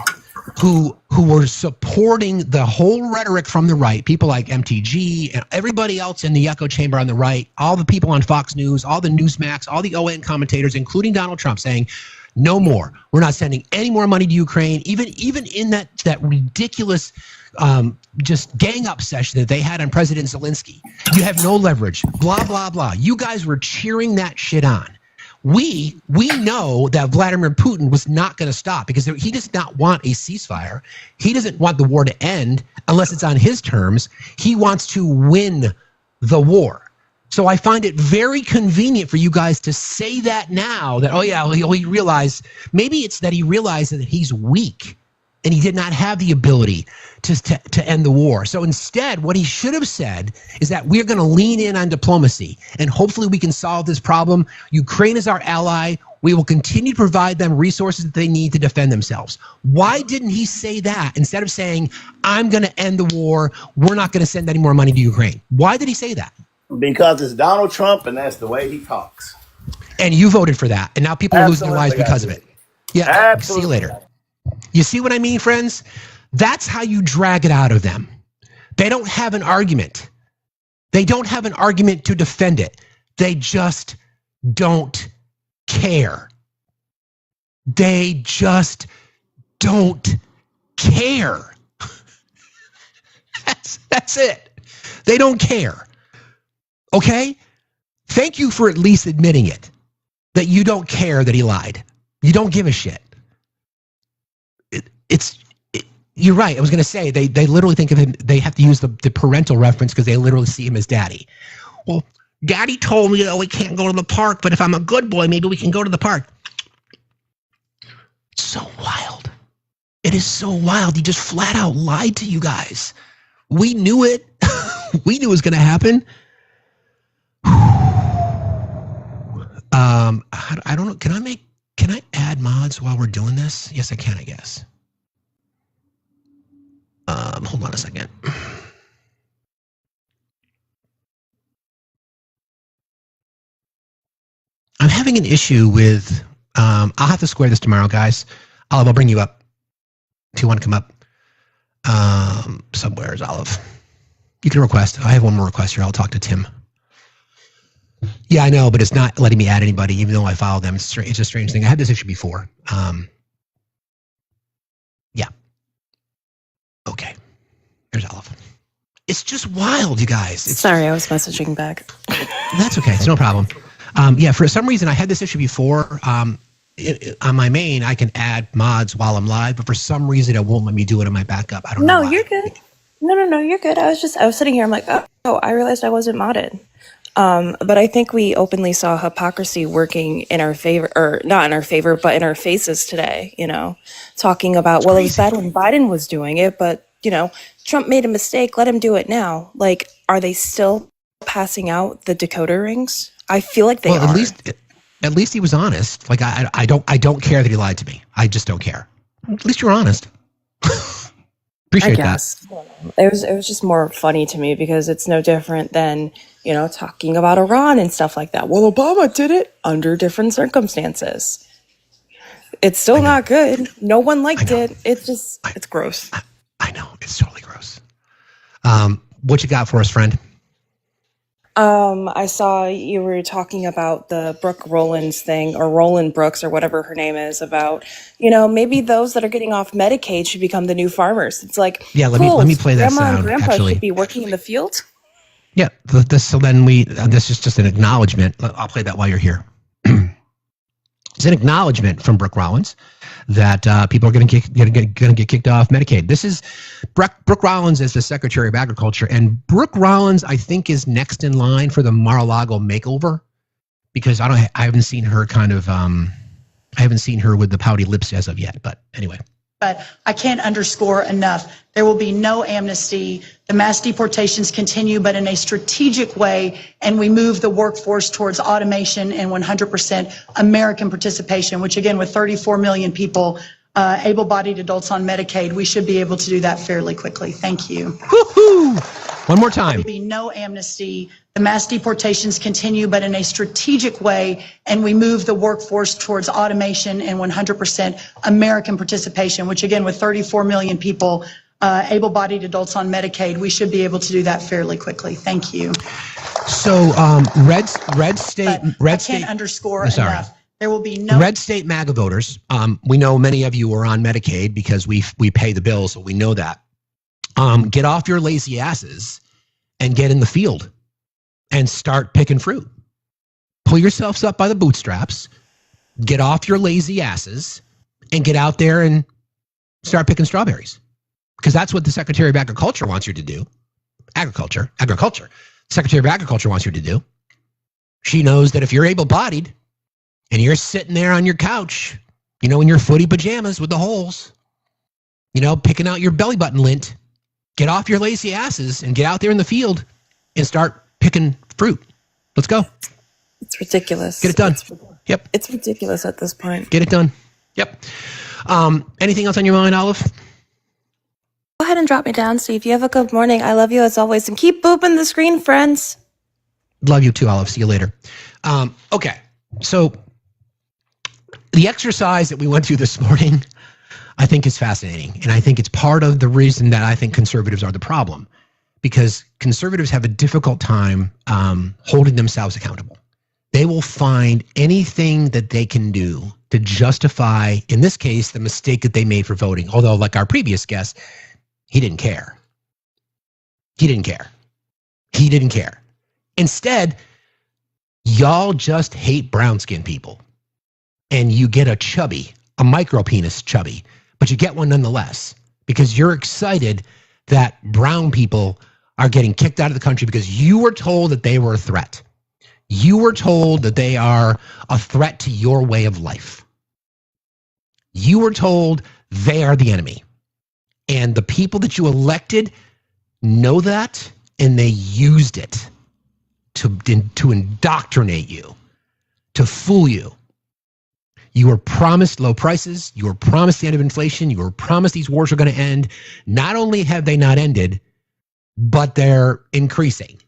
who were supporting the whole rhetoric from the right, people like MTG and everybody else in the echo chamber on the right, all the people on Fox News, all the Newsmax, all the OAN commentators, including Donald Trump, saying, no more. We're not sending any more money to Ukraine, even in that ridiculous just gang up session that they had on President Zelensky. You have no leverage, blah, blah, blah. You guys were cheering that shit on. We know that Vladimir Putin was not going to stop because he does not want a ceasefire. He doesn't want the war to end unless it's on his terms. He wants to win the war. So I find it very convenient for you guys to say that now, that, oh yeah, he realized, maybe it's that he realized that he's weak and he did not have the ability to end the war. So instead, what he should have said is that we're going to lean in on diplomacy and hopefully we can solve this problem. Ukraine is our ally. We will continue to provide them resources that they need to defend themselves. Why didn't he say that instead of saying, I'm going to end the war, we're not going to send any more money to Ukraine? Why did he say that? Because it's Donald Trump and that's the way he talks. And you voted for that. And now people are losing their lives because of it. Yeah, absolutely. See you later. You see what I mean, friends? That's how you drag it out of them. They don't have an argument. They don't have an argument to defend it. They just don't care. They just don't care. That's it. They don't care. Okay? Thank you for at least admitting it, that you don't care that he lied. You don't give a shit. You're right. I was going to say they literally think of him. They have to use the parental reference because they literally see him as daddy. Well, daddy told me we can't go to the park, but if I'm a good boy, maybe we can go to the park. It's so wild. It is so wild. He just flat out lied to you guys. We knew it. We knew it was going to happen. I don't know. Can I add mods while we're doing this? Yes, I can, I guess. Hold on a second. I'm having an issue with, I'll have to square this tomorrow, guys. Olive, I'll bring you up if you want to come up. Somewhere is Olive. You can request. I have one more request here. I'll talk to Tim. Yeah, I know, but it's not letting me add anybody, even though I follow them. It's a strange thing. I had this issue before. Yeah. Okay. There's Olive. It's just wild, you guys. Sorry, I was messaging back. That's okay. It's no problem. Yeah, for some reason, I had this issue before. On my main, I can add mods while I'm live, but for some reason, it won't let me do it on my backup. I don't know why. You're good. No, you're good. I was sitting here. I'm like, oh, I realized I wasn't modded. But I think we openly saw hypocrisy working in our favor, or not in our favor, but in our faces today, talking about, it was bad when Biden was doing it, but, Trump made a mistake. Let him do it now. Like, are they still passing out the decoder rings? I feel like they are. At least he was honest. Like, I don't care that he lied to me. I just don't care. At least you're honest. Appreciate that. It was just more funny to me because it's no different than, talking about Iran and stuff like that. Well, Obama did it under different circumstances. It's still not good. No one liked it. It's gross. I know. It's totally gross. What you got for us, friend? I saw you were talking about the Brooke Rollins thing, or Roland Brooks, or whatever her name is, about, maybe those that are getting off Medicaid should become the new farmers. It's like, yeah, let me play that Grandma sound. And Grandpa actually should be working in the field. Yeah, this is just an acknowledgement. I'll play that while you're here. It's an acknowledgement from Brooke Rollins that people are going to get kicked off Medicaid. This is Brooke Rollins is the Secretary of Agriculture, and Brooke Rollins, I think, is next in line for the Mar-a-Lago makeover, because I haven't seen her I haven't seen her with the pouty lips as of yet. But anyway. But I can't underscore enough. There will be no amnesty. The mass deportations continue, but in a strategic way, and we move the workforce towards automation and 100% American participation, which again, with 34 million people, able-bodied adults on Medicaid, we should be able to do that fairly quickly. Thank you. Woo-hoo! One more time. There will be no amnesty. The mass deportations continue, but in a strategic way, and we move the workforce towards automation and 100% American participation, which again, with 34 million people, able-bodied adults on Medicaid, we should be able to do that fairly quickly. Thank you. So, red state. I can't underscore enough. There will be no red state MAGA voters. We know many of you are on Medicaid because we pay the bills, so we know that. Get off your lazy asses and get in the field and start picking fruit. Pull yourselves up by the bootstraps, get off your lazy asses, and get out there and start picking strawberries. Because that's what the Secretary of Agriculture wants you to do. Agriculture. Secretary of Agriculture wants you to do. She knows that if you're able-bodied and you're sitting there on your couch, in your footy pajamas with the holes, picking out your belly button lint, get off your lazy asses and get out there in the field and start picking fruit. Let's go. It's ridiculous. Get it done. Yep. It's ridiculous at this point. Get it done. Yep. Anything else on your mind, Olive? Go ahead and drop me down, Steve. You have a good morning. I love you as always. And keep booping the screen, friends. Love you too, Olive. See you later. Okay. So the exercise that we went through this morning, I think is fascinating. And I think it's part of the reason that I think conservatives are the problem. Because conservatives have a difficult time holding themselves accountable. They will find anything that they can do to justify, in this case, the mistake that they made for voting. Although, like our previous guest, he didn't care. He didn't care. Instead, y'all just hate brown-skinned people. And you get a micro penis chubby, but you get one nonetheless because you're excited that brown people are getting kicked out of the country because you were told that they were a threat. You were told that they are a threat to your way of life. You were told they are the enemy. And the people that you elected know that, and they used it to indoctrinate you, to fool you. You were promised low prices. You were promised the end of inflation. You were promised these wars are going to end. Not only have they not ended, but they're increasing.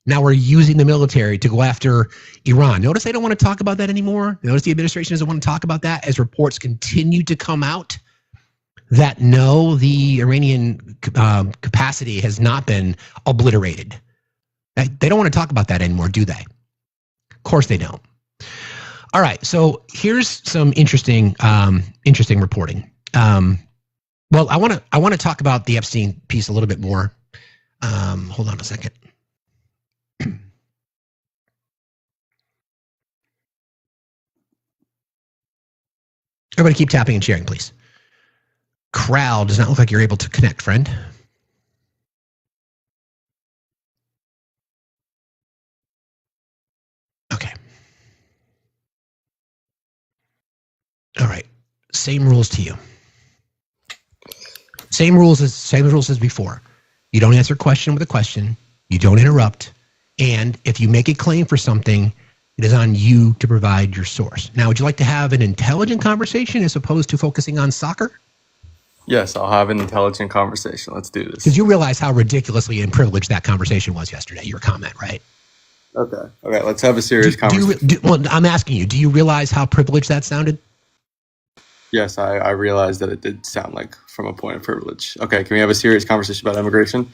Now we're using the military to go after Iran. Notice they don't want to talk about that anymore. Notice the administration doesn't want to talk about that as reports continue to come out that no, the Iranian capacity has not been obliterated. They don't want to talk about that anymore, do they? Of course they don't. All right, so here's some interesting reporting. Well, I want to talk about the Epstein piece a little bit more. Hold on a second. Everybody keep tapping and sharing, please. Crowd does not look like you're able to connect, friend. Okay. All right. Same rules to you. Same rules as before. You don't answer a question with a question. You don't interrupt. And if you make a claim for something, it is on you to provide your source. Now, would you like to have an intelligent conversation as opposed to focusing on soccer? Yes, I'll have an intelligent conversation. Let's do this. Because you realize how ridiculously privileged that conversation was yesterday, your comment, right? Okay, let's have a serious conversation. Well, I'm asking you, do you realize how privileged that sounded? Yes, I realized that it did sound like from a point of privilege. Okay, can we have a serious conversation about immigration?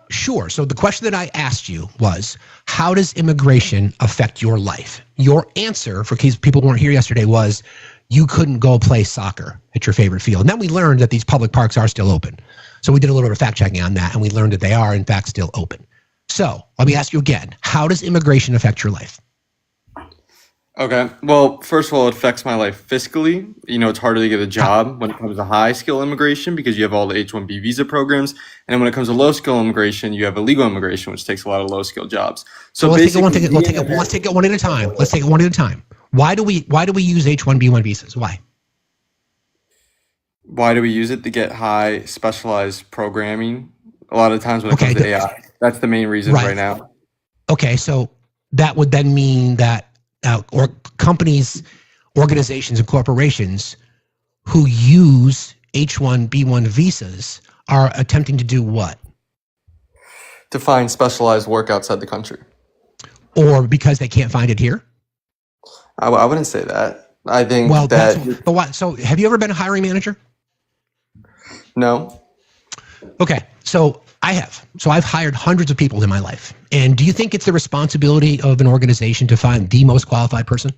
Sure. So the question that I asked you was, how does immigration affect your life? Your answer, for case people weren't here yesterday, was you couldn't go play soccer at your favorite field. And then we learned that these public parks are still open. So we did a little bit of fact checking on that, and we learned that they are, in fact, still open. So let me ask you again, how does immigration affect your life? Okay. Well, first of all, it affects my life fiscally. You know, it's harder to get a job when it comes to high-skill immigration because you have all the H-1B visa programs. And then when it comes to low-skill immigration, you have illegal immigration, which takes a lot of low-skill jobs. So let's take it one at a time. Let's take it one at a time. Why do we use H-1B1 visas? Why? Why do we use it? To get high specialized programming. A lot of times when it comes to AI, that's the main reason right now. Okay, so that would then mean that or companies, organizations, and corporations who use H-1B1 visas are attempting to do what? To find specialized work outside the country. Or because they can't find it here? I wouldn't say that. I think but what? So have you ever been a hiring manager? No. Okay, so I have. So I've hired hundreds of people in my life. And do you think it's the responsibility of an organization to find the most qualified person?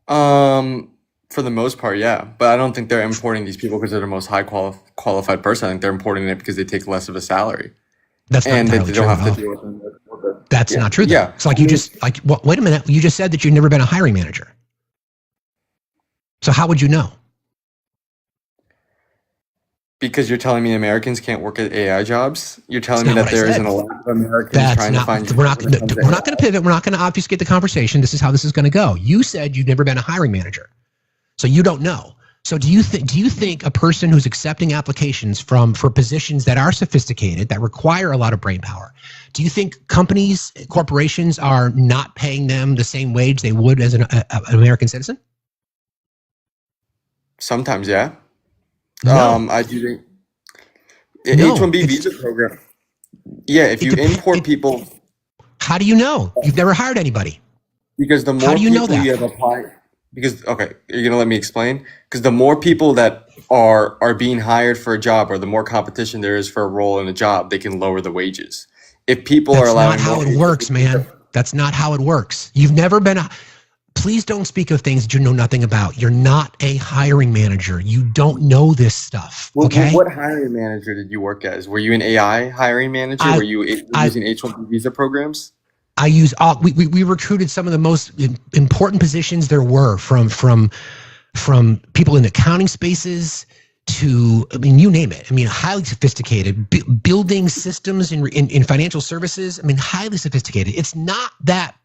For the most part, yeah. But I don't think they're importing these people because they're the most high qualified person. I think they're importing it because they take less of a salary. That's not entirely true at all. That's not true, though. Yeah. It's like you just, wait a minute. You just said that you've never been a hiring manager. So how would you know? Because you're telling me Americans can't work at AI jobs? You're telling me that there isn't a lot of Americans trying to find jobs? We're not going to pivot. We're not going to obfuscate the conversation. This is how this is going to go. You said you've never been a hiring manager. So you don't know. So do you think a person who's accepting applications for positions that are sophisticated, that require a lot of brain power, do you think companies, corporations are not paying them the same wage they would as an American citizen? Sometimes, yeah. No. I do think H-1B visa program. Yeah, if you import people. How do you know? You've never hired anybody. Because the more people you have applied. Because, okay, you're going to let me explain? Because the more people that are being hired for a job or the more competition there is for a role in a job, they can lower the wages. If people are allowing. That's not how it works, man. That's not how it works. You've never been Please don't speak of things that you know nothing about. You're not a hiring manager. You don't know this stuff. Okay. What hiring manager did you work as? Were you an AI hiring manager? Were you using H-1B visa programs? I use we recruited some of the most important positions there were from from people in accounting spaces to, I mean, you name it. I mean, highly sophisticated, building systems in financial services. I mean, highly sophisticated. It's not that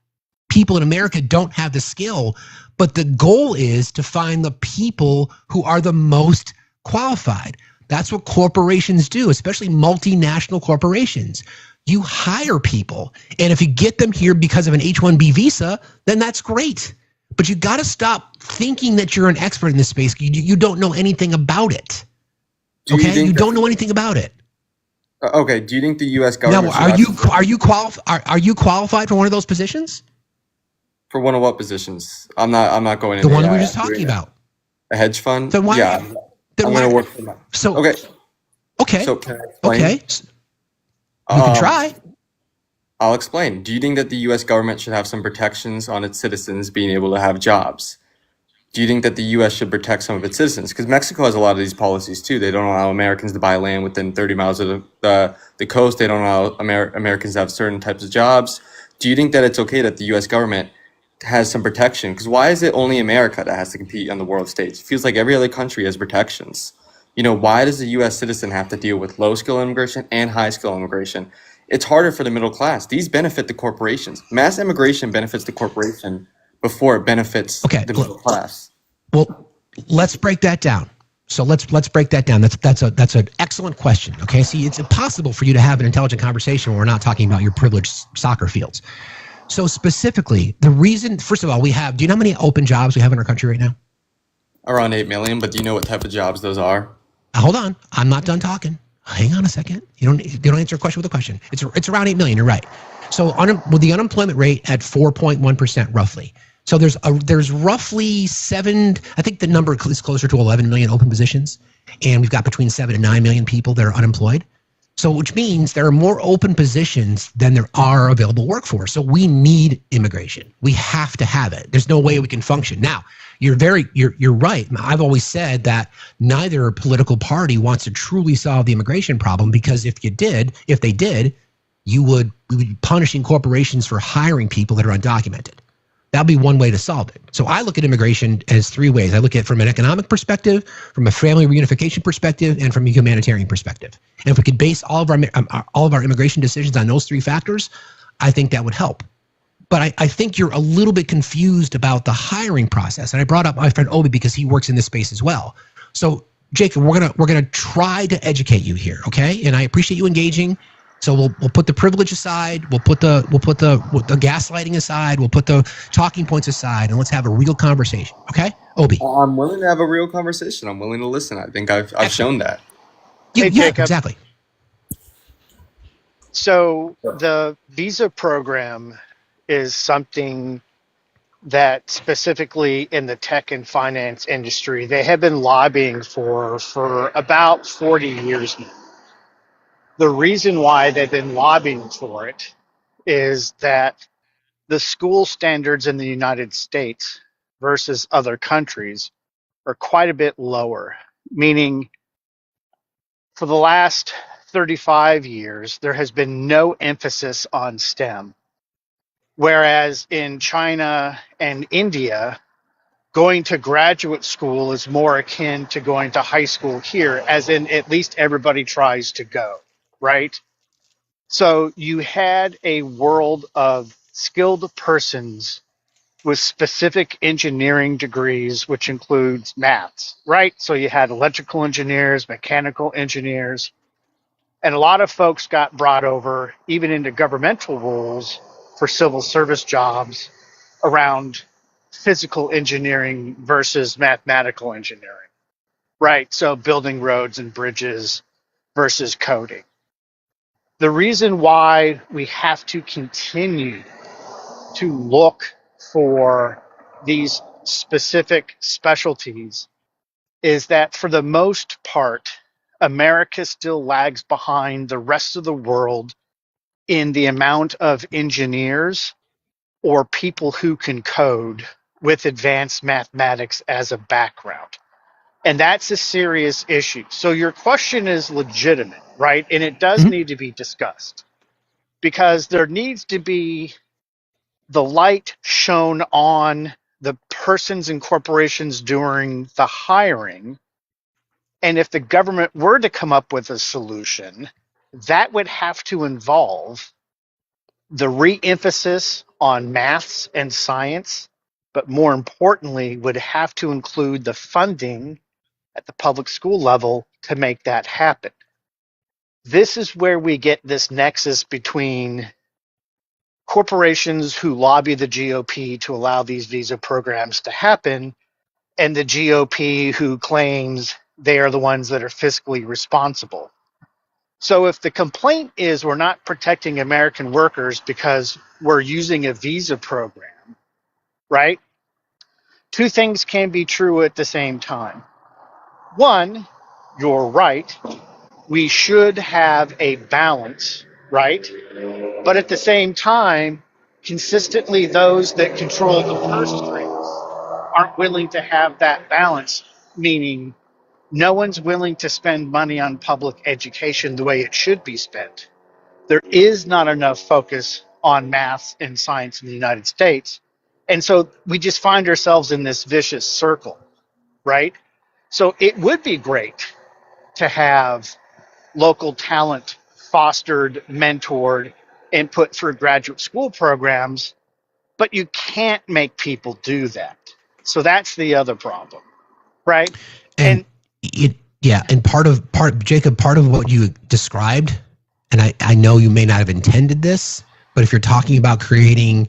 people in America don't have the skill, but the goal is to find the people who are the most qualified. That's what corporations do, especially multinational corporations. You hire people, and if you get them here because of an H-1B visa, then that's great. But you got to stop thinking that you're an expert in this space. You don't know anything about it. Okay, you don't know anything about it. Okay, do you think the U.S. government? Now, are you qualified for one of those positions? For one of what positions? I'm not going into the one we were just talking about. A hedge fund? Then why? Yeah, I'm going to work for that. So okay. So can I explain? Okay, you can try. I'll explain. Do you think that the U.S. government should have some protections on its citizens being able to have jobs? Do you think that the U.S. should protect some of its citizens? Because Mexico has a lot of these policies too. They don't allow Americans to buy land within 30 miles of the coast. They don't allow Americans to have certain types of jobs. Do you think that it's okay that the U.S. government has some protection? Because why is it only America that has to compete on the world stage? It feels like every other country has protections. Why does the U.S. citizen have to deal with low-skill immigration and high-skill immigration? It's harder for the middle class. These benefit the corporations. Mass immigration benefits the corporation before it benefits the middle class. Well, let's break that down. So let's break that down. That's an excellent question. Okay, see, it's impossible for you to have an intelligent conversation when we're not talking about your privileged soccer fields. So specifically, the reason, first of all, do you know how many open jobs we have in our country right now? Around 8 million, but do you know what type of jobs those are? Hold on, I'm not done talking. Hang on a second. You don't answer a question with a question. It's around 8 million. You're right. So with the unemployment rate at 4.1% roughly. So there's roughly I think the number is closer to 11 million open positions, and we've got between 7 and 9 million people that are unemployed. So which means there are more open positions than there are available workforce. So we need immigration. We have to have it. There's no way we can function. Now, you're right. I've always said that neither political party wants to truly solve the immigration problem, because if they did, we would be punishing corporations for hiring people that are undocumented. That'll be one way to solve it. So I look at immigration as three ways. I look at it from an economic perspective, from a family reunification perspective, and from a humanitarian perspective. And if we could base all of our immigration decisions on those three factors, I think that would help. But I think you're a little bit confused about the hiring process. And I brought up my friend Obi because he works in this space as well. So Jacob, we're gonna try to educate you here, okay? And I appreciate you engaging. So we'll put the privilege aside. We'll put the gaslighting aside. We'll put the talking points aside, and let's have a real conversation. Okay, Obi? I'm willing to have a real conversation. I'm willing to listen. I think I've shown that. Hey, Jacob. Exactly. So the visa program is something that specifically in the tech and finance industry, they have been lobbying for about 40 years now. The reason why they've been lobbying for it is that the school standards in the United States versus other countries are quite a bit lower, meaning for the last 35 years, there has been no emphasis on STEM. Whereas in China and India, going to graduate school is more akin to going to high school here, as in at least everybody tries to go, right? So you had a world of skilled persons with specific engineering degrees, which includes maths, right? So you had electrical engineers, mechanical engineers, and a lot of folks got brought over even into governmental roles for civil service jobs around physical engineering versus mathematical engineering, right? So building roads and bridges versus coding. The reason why we have to continue to look for these specific specialties is that for the most part, America still lags behind the rest of the world in the amount of engineers or people who can code with advanced mathematics as a background. And that's a serious issue. So your question is legitimate, right? And it does need to be discussed, because there needs to be the light shown on the persons and corporations doing the hiring. And if the government were to come up with a solution, that would have to involve the re-emphasis on maths and science, but more importantly, would have to include the funding at the public school level to make that happen. This is where we get this nexus between corporations who lobby the GOP to allow these visa programs to happen and the GOP who claims they are the ones that are fiscally responsible. So if the complaint is we're not protecting American workers because we're using a visa program, right? Two things can be true at the same time. One, you're right. We should have a balance, right? But at the same time, consistently those that control the purse strings aren't willing to have that balance, meaning no one's willing to spend money on public education the way it should be spent. There is not enough focus on math and science in the United States. And so we just find ourselves in this vicious circle, right? So it would be great to have local talent fostered, mentored, and put through graduate school programs, but you can't make people do that. So that's the other problem, right? And part of Jacob, part of what you described, and I know you may not have intended this, but if you're talking about creating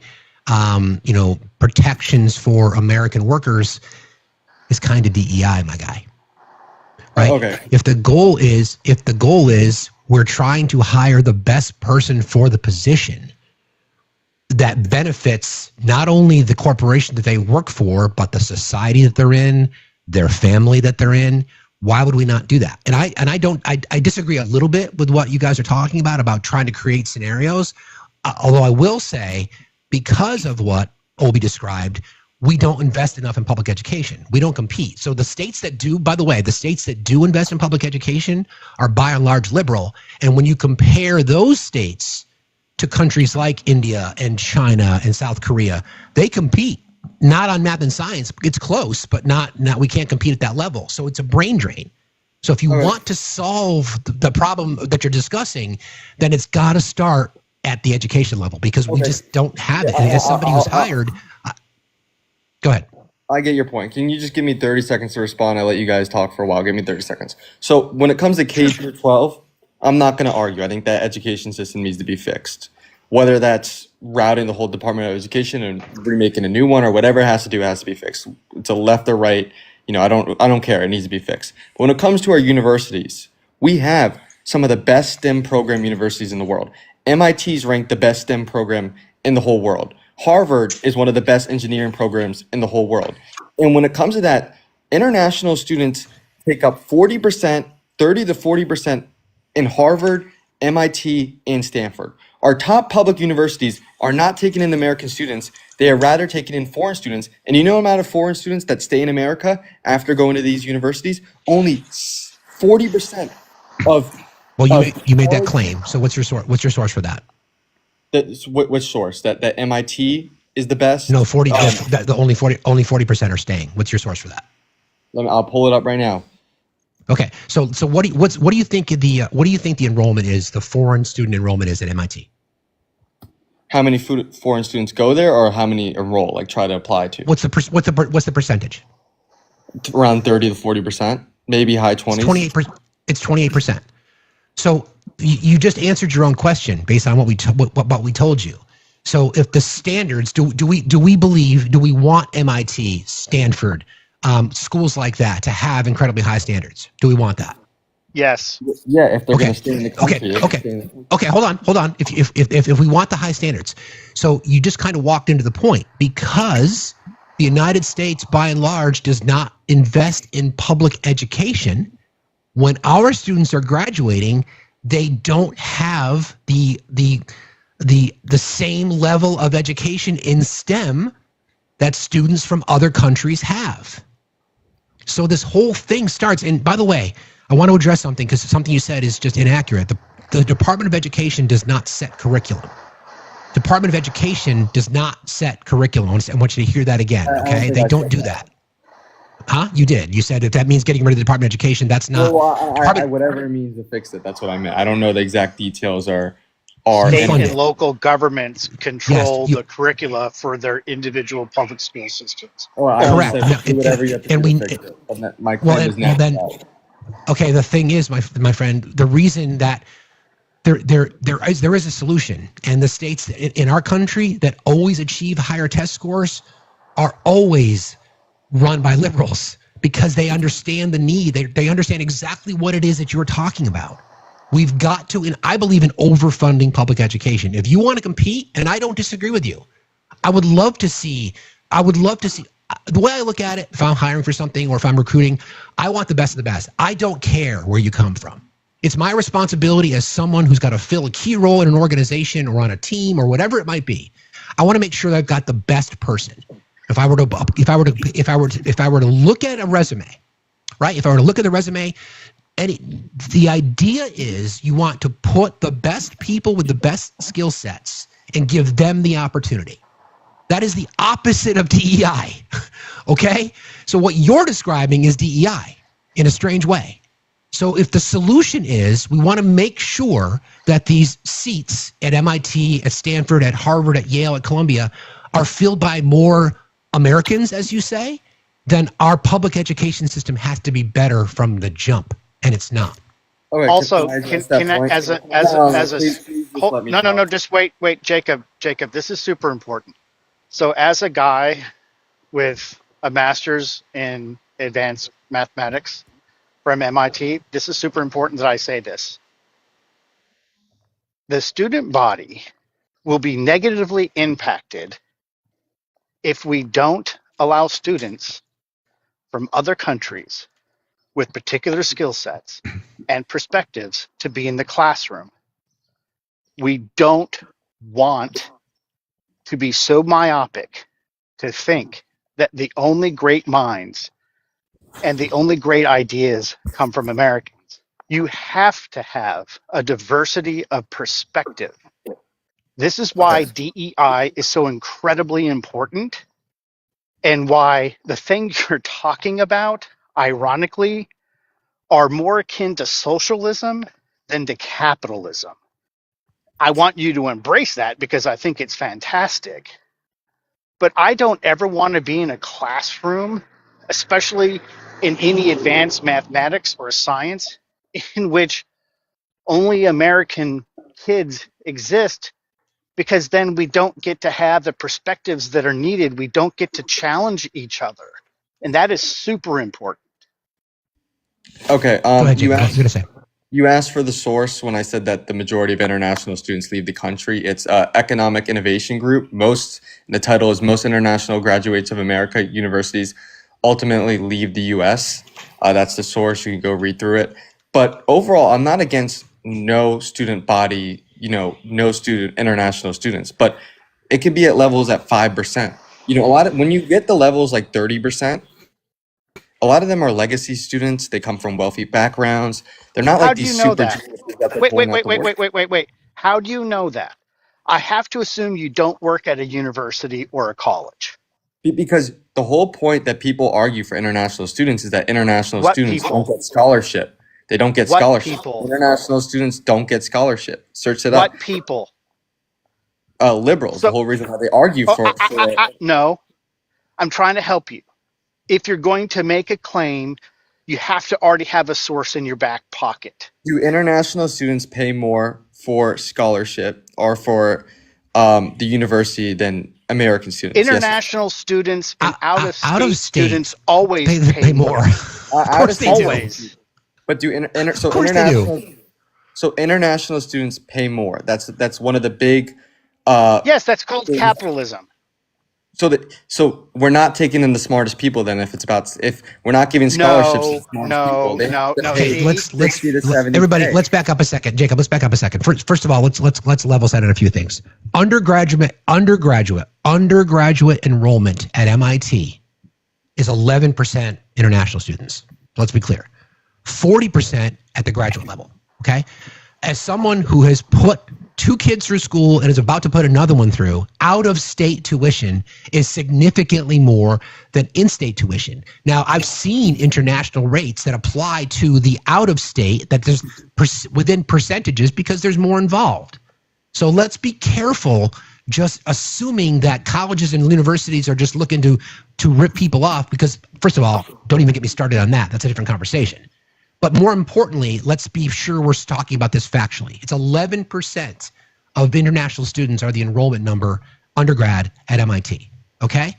protections for American workers, is kind of DEI, my guy. Right? Okay. If the goal is we're trying to hire the best person for the position that benefits not only the corporation that they work for, but the society that they're in, their family that they're in, why would we not do that? And I disagree a little bit with what you guys are talking about trying to create scenarios. Although I will say, because of what Obi described, we don't invest enough in public education. We don't compete. So the states that do, by the way, the states that do invest in public education are by and large liberal. And when you compare those states to countries like India and China and South Korea, they compete not on math and science. It's close, but not we can't compete at that level. So it's a brain drain. So if you want to solve the problem that you're discussing, then it's got to start at the education level because we just don't have it. And as somebody who's hired, go ahead. I get your point. Can you just give me 30 seconds to respond? I let you guys talk for a while. Give me 30 seconds. So when it comes to K through 12, I'm not going to argue. I think that education system needs to be fixed. Whether that's routing the whole Department of Education and remaking a new one or whatever it has to do, it has to be fixed. It's a left or right. I don't care. It needs to be fixed. But when it comes to our universities, we have some of the best STEM program universities in the world. MIT is ranked the best STEM program in the whole world. Harvard is one of the best engineering programs in the whole world. And when it comes to that, international students take up 40%, 30 to 40% in Harvard, MIT, and Stanford. Our top public universities are not taking in American students. They are rather taking in foreign students. And you know the amount of foreign students that stay in America after going to these universities? Only 40% of... Well, you made that claim. So what's your source for that? Which source? That MIT is the best? No, 40. Only 40% are staying. What's your source for that? I'll pull it up right now. Okay, so what do you think the enrollment is? The foreign student enrollment is at MIT. How many foreign students go there, or how many enroll? Like try to apply to? What's the percentage? Around 30 to 40%, maybe high 20s. It's 28%. So you just answered your own question based on what we told you. So if the standards, do we want MIT, Stanford, schools like that to have incredibly high standards? Do we want that? Yes. Yeah, if they're going to stay in the country. Okay. Hold on. If we want the high standards, so you just kind of walked into the point because the United States, by and large, does not invest in public education. When our students are graduating, they don't have the same level of education in STEM that students from other countries have. So this whole thing starts, and by the way, I want to address something because something you said is just inaccurate. The Department of Education does not set curriculum. Department of Education does not set curriculum. I want you to hear that again, okay? They don't do that. Huh? You did. You said that means getting rid of the Department of Education. That's not. Whatever it means to fix it. That's what I meant. I don't know the exact details are State and local governments control the curricula for their individual public school systems. Correct. Okay, the thing is, my friend, the reason that there is a solution, and the states in our country that always achieve higher test scores are always run by liberals, because they understand the need. They understand exactly what it is that you're talking about. We've got to, and I believe in overfunding public education. If you want to compete, and I don't disagree with you, I would love to see, the way I look at it, if I'm hiring for something or if I'm recruiting, I want the best of the best. I don't care where you come from. It's my responsibility as someone who's got to fill a key role in an organization or on a team or whatever it might be. I want to make sure that I've got the best person. If I were to look at a resume, right? If I were to look at the resume, the idea is you want to put the best people with the best skill sets and give them the opportunity. That is the opposite of DEI, okay? So what you're describing is DEI in a strange way. So if the solution is we want to make sure that these seats at MIT, at Stanford, at Harvard, at Yale, at Columbia are filled by more Americans, as you say, then our public education system has to be better from the jump. And it's not. Okay, also, just wait, Jacob, this is super important. So as a guy with a master's in advanced mathematics from MIT, this is super important that I say this. The student body will be negatively impacted if we don't allow students from other countries with particular skill sets and perspectives to be in the classroom. We don't want to be so myopic to think that the only great minds and the only great ideas come from Americans. You have to have a diversity of perspective. This is why DEI is so incredibly important, and why the things you're talking about, ironically, are more akin to socialism than to capitalism. I want you to embrace that because I think it's fantastic. But I don't ever want to be in a classroom, especially in any advanced mathematics or science, in which only American kids exist, because then we don't get to have the perspectives that are needed. We don't get to challenge each other. And that is super important. Okay. You asked for the source when I said that the majority of international students leave the country. It's Economic Innovation Group. The title is Most International Graduates of America Universities Ultimately Leave the U.S. That's the source. You can go read through it. But overall, I'm not against no student body, no international students, but it could be at levels at 5%. When you get the levels like 30%, a lot of them are legacy students. They come from wealthy backgrounds. They're not like these super. Wait. How do you know that? I have to assume you don't work at a university or a college. Because the whole point that people argue for international students is that international students don't get scholarship. They don't get scholarship. International students don't get scholarship. Search it up. What people? Liberals. The whole reason why they argue for it. No, I'm trying to help you. If you're going to make a claim, you have to already have a source in your back pocket. Do international students pay more for scholarship or for the university than American students? International students and out-of-state students always pay more. Of course they do. But international students pay more. That's one of the big. Yes, that's called capitalism. So we're not taking in the smartest people then if we're not giving scholarships to the smartest people. No. Hey, let's back up a second. Jacob, let's back up a second. First of all, let's level set on a few things. Undergraduate enrollment at MIT is 11% international students. Let's be clear. 40% at the graduate level, okay? As someone who has put 2 kids through school and is about to put another one through, out-of-state tuition is significantly more than in-state tuition. Now, I've seen international rates that apply to the out-of-state that there's within percentages because there's more involved. So let's be careful just assuming that colleges and universities are just looking to rip people off because, first of all, don't even get me started on that. That's a different conversation. But more importantly, let's be sure we're talking about this factually. It's 11% of international students are the enrollment number undergrad at MIT. Okay?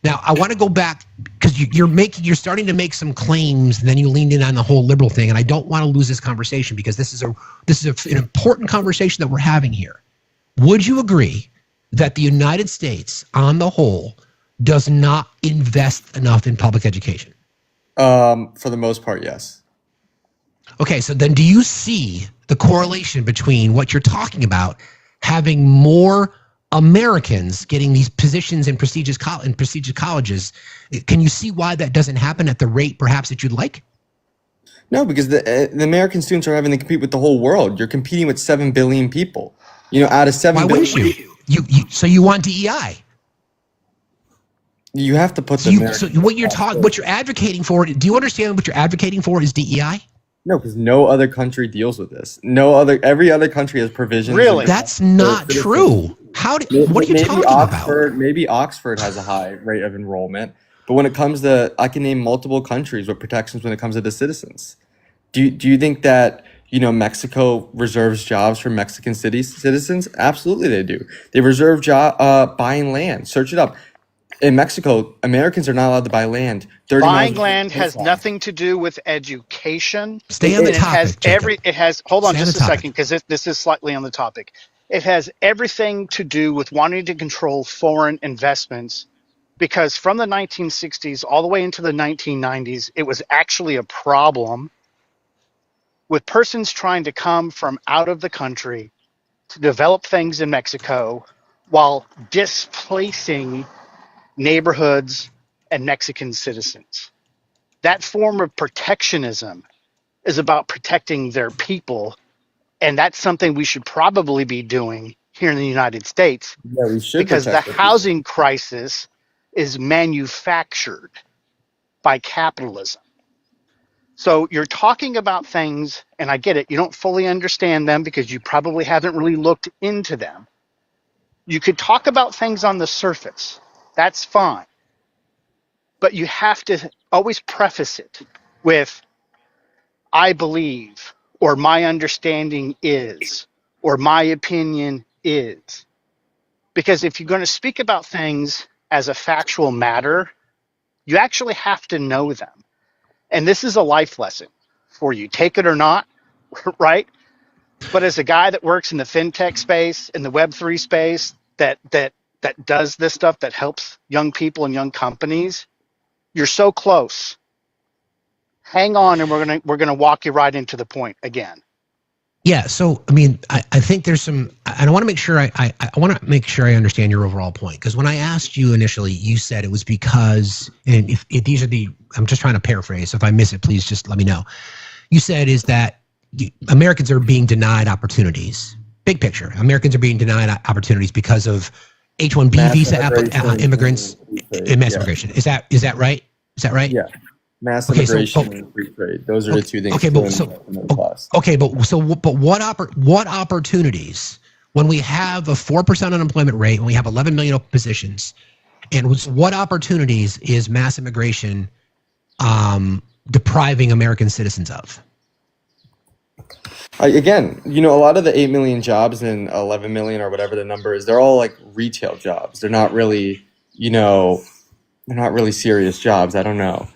Now, I want to go back because you're starting to make some claims, and then you leaned in on the whole liberal thing, and I don't want to lose this conversation because this is an important conversation that we're having here. Would you agree that the United States, on the whole, does not invest enough in public education? For the most part, yes. Okay, so then do you see the correlation between what you're talking about, having more Americans getting these positions in prestigious colleges? Can you see why that doesn't happen at the rate perhaps that you'd like? No, because the American students are having to compete with the whole world. You're competing with 7 billion people. Out of 7 billion. Why wouldn't you? So you want DEI? You have to put so what you're advocating for? Do you understand what you're advocating for is DEI? No, because no other country deals with this. Every other country has provisions. Really? That's not true. What are you talking about? Maybe Oxford has a high rate of enrollment, but when it comes to, I can name multiple countries with protections when it comes to the citizens. Do you think that Mexico reserves jobs for Mexican citizens? Absolutely, they do. They reserve buying land. Search it up. In Mexico, Americans are not allowed to buy land. Buying land has nothing to do with education. Stay on the topic. Hold on just a second, because this is slightly on the topic. It has everything to do with wanting to control foreign investments, because from the 1960s all the way into the 1990s, it was actually a problem with persons trying to come from out of the country to develop things in Mexico while displacing neighborhoods and Mexican citizens. That form of protectionism is about protecting their people, and that's something we should probably be doing here in the United States. Yeah, we should, because the housing crisis is manufactured by capitalism. So you're talking about things, and I get it, you don't fully understand them because you probably haven't really looked into them. You could talk about things on the surface. That's fine. But you have to always preface it with, I believe, or my understanding is, or my opinion is. Because if you're going to speak about things as a factual matter, you actually have to know them. And this is a life lesson for you. Take it or not, right? But as a guy that works in the fintech space, in the Web3 space, that does this stuff, that helps young people and young companies, you're so close. Hang on, and we're gonna walk you right into the point again. Yeah. So I mean, I think there's some. I want to make sure I want to make sure I understand your overall point, because when I asked you initially, you said it was because, and if these are I'm just trying to paraphrase. So if I miss it, please just let me know. You said is that Americans are being denied opportunities. Big picture, Americans are being denied opportunities because of H-1B visa immigrants and mass immigration. Is that right? Is that right? Yeah. Mass immigration and free trade. Those are the two things. But what opportunities when we have a 4% unemployment rate, when we have 11 million open positions, and what opportunities is mass immigration depriving American citizens of? Again, a lot of the 8 million jobs and 11 million or whatever the number is, they're all like retail jobs. They're not really, serious jobs. I don't know.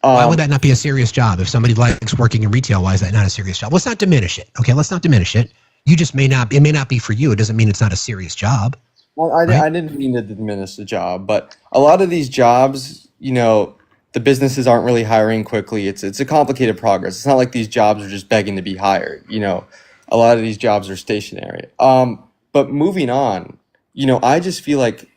Why would that not be a serious job? If somebody likes working in retail, why is that not a serious job? Let's not diminish it. Okay, let's not diminish it. It may not be for you. It doesn't mean it's not a serious job. Well, I didn't mean to diminish the job, but a lot of these jobs, the businesses aren't really hiring quickly. It's a complicated progress. It's not like these jobs are just begging to be hired. A lot of these jobs are stationary. But moving on, I just feel like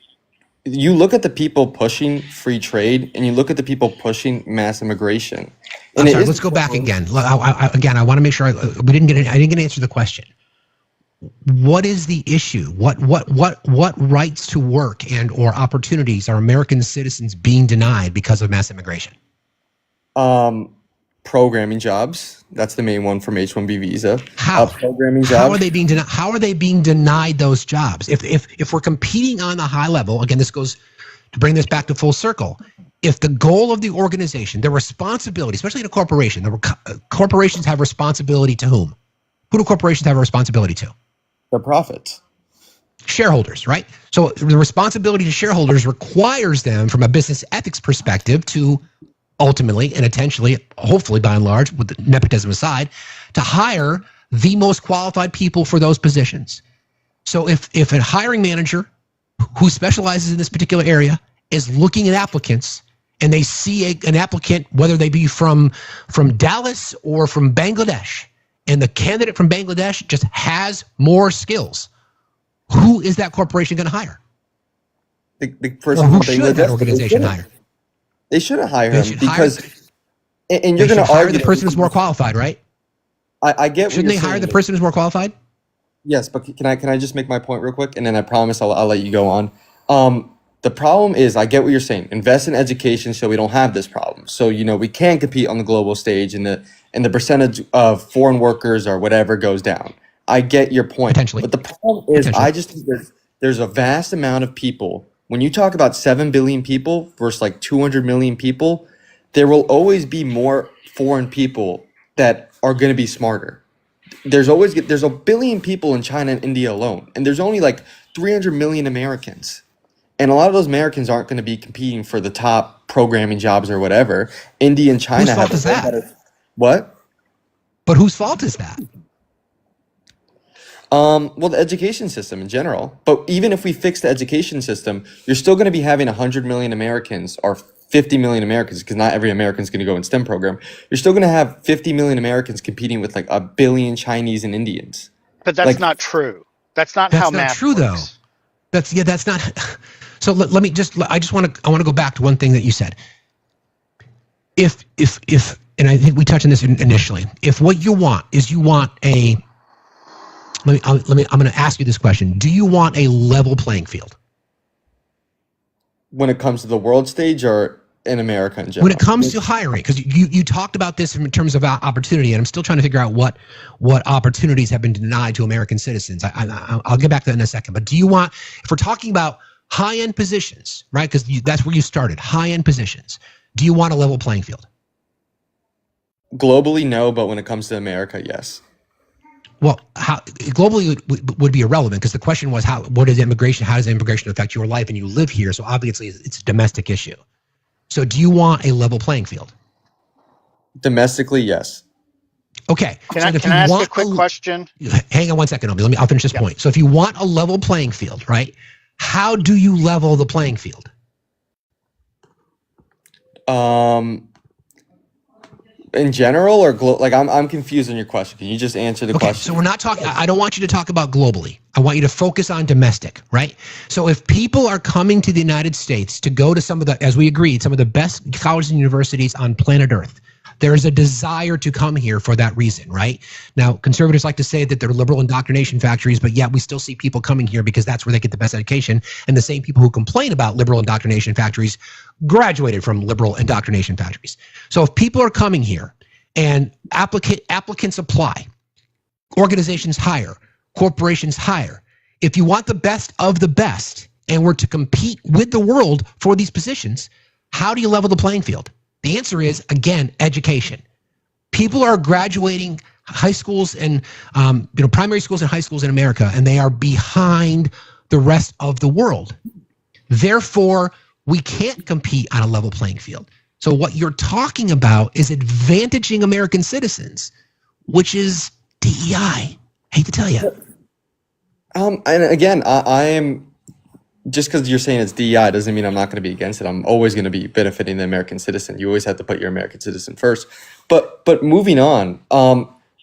you look at the people pushing free trade and you look at the people pushing mass immigration. I'm sorry, let's go back again. I want to make sure I didn't get an answer to the question. what is the issue? What rights to work and or opportunities are American citizens being denied because of mass immigration? Programming jobs. That's the main one from H-1B visa. How? Programming jobs. How are they being denied? How are they being denied those jobs? If we're competing on the high level, again, this goes to bring this back to full circle. If the goal of the organization, the responsibility, especially in a corporation, corporations have responsibility to whom? Who do corporations have a responsibility to? The profits. Shareholders, right? So the responsibility to shareholders requires them, from a business ethics perspective, to ultimately and intentionally, hopefully by and large, with the nepotism aside, to hire the most qualified people for those positions. So if a hiring manager who specializes in this particular area is looking at applicants and they see an applicant, whether they be from Dallas or from Bangladesh, and the candidate from Bangladesh just has more skills, who is that corporation going to hire? The person or who from should Bangladesh, that organization hire? They shouldn't hire him because and you're going to argue the person who's more qualified, right? I get. Shouldn't they hire the person who's more qualified? Yes, but can I just make my point real quick, and then I promise I'll let you go on. The problem is, I get what you're saying. Invest in education so we don't have this problem. So we can compete on the global stage, and the percentage of foreign workers or whatever goes down. I get your point. Potentially. But the problem is, I just think there's a vast amount of people. When you talk about 7 billion people versus like 200 million people, there will always be more foreign people that are going to be smarter. There's a billion people in China and India alone, and there's only like 300 million Americans. And a lot of those Americans aren't going to be competing for the top programming jobs or whatever. India and China have whose fault is that? What? But whose fault is that? Well, the education system in general. But even if we fix the education system, you're still going to be having 100 million Americans or 50 million Americans, because not every American is going to go in STEM program. You're still going to have 50 million Americans competing with like a billion Chinese and Indians. But that's not true. That's not how math true, works. Though. That's not. So let me just. I want to go back to one thing that you said. If and I think we touched on this initially. If what you want is a. I'm going to ask you this question. Do you want a level playing field? When it comes to the world stage or in America in general? When it comes to hiring, because you talked about this in terms of opportunity, and I'm still trying to figure out what opportunities have been denied to American citizens. I'll get back to that in a second. But do you want, if we're talking about high-end positions, right, because that's where you started, high-end positions, do you want a level playing field? Globally, no, but when it comes to America, yes. Well, how globally would be irrelevant, because the question was how does immigration affect your life, and you live here, so obviously it's a domestic issue. So do you want a level playing field? Domestically, yes. Okay. Can I ask a quick question? Hang on one second, Obi. I'll finish this point. So if you want a level playing field, right, how do you level the playing field? In general or like I'm confused on your question. Can you just answer the question? So we're not talking. I don't want you to talk about globally. I want you to focus on domestic, right? So if people are coming to the United States to go to some of the, as we agreed, some of the best colleges and universities on planet Earth, there is a desire to come here for that reason, right? Now, conservatives like to say that they're liberal indoctrination factories, but yet we still see people coming here because that's where they get the best education. And the same people who complain about liberal indoctrination factories graduated from liberal indoctrination factories. So if people are coming here and applicants apply, organizations hire, corporations hire, if you want the best of the best and we're to compete with the world for these positions, how do you level the playing field? The answer is, again, education. People are graduating high schools and primary schools and high schools in America, and they are behind the rest of the world. Therefore, we can't compete on a level playing field. So what you're talking about is advantaging American citizens, which is DEI. I hate to tell you. And again, I am. Just because you're saying it's DEI doesn't mean I'm not going to be against it. I'm always going to be benefiting the American citizen. You always have to put your American citizen first. But moving on,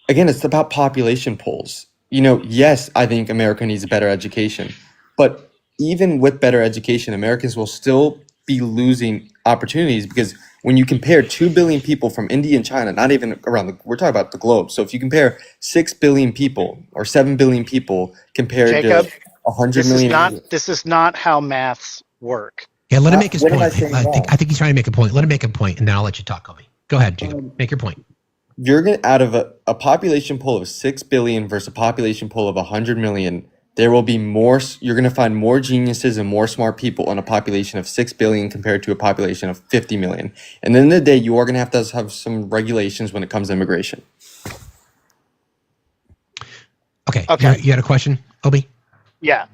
again, it's about population polls. Yes, I think America needs a better education. But even with better education, Americans will still be losing opportunities, because when you compare 2 billion people from India and China, not even we're talking about the globe. So if you compare 6 billion people or 7 billion people compared Jacob, to 100 million. this is not how maths work. Yeah, let him make his What am point. I saying I think he's trying to make a point. Let him make a point, and then I'll let you talk, Kobe. Go ahead, Jacob. Make your point. You're going to, out of a population pool of 6 billion versus a population pool of 100 million, there will be more, you're going to find more geniuses and more smart people in a population of 6 billion compared to a population of 50 million. And then in the day, you are going to have some regulations when it comes to immigration. Okay. You had a question, Obi? Yeah.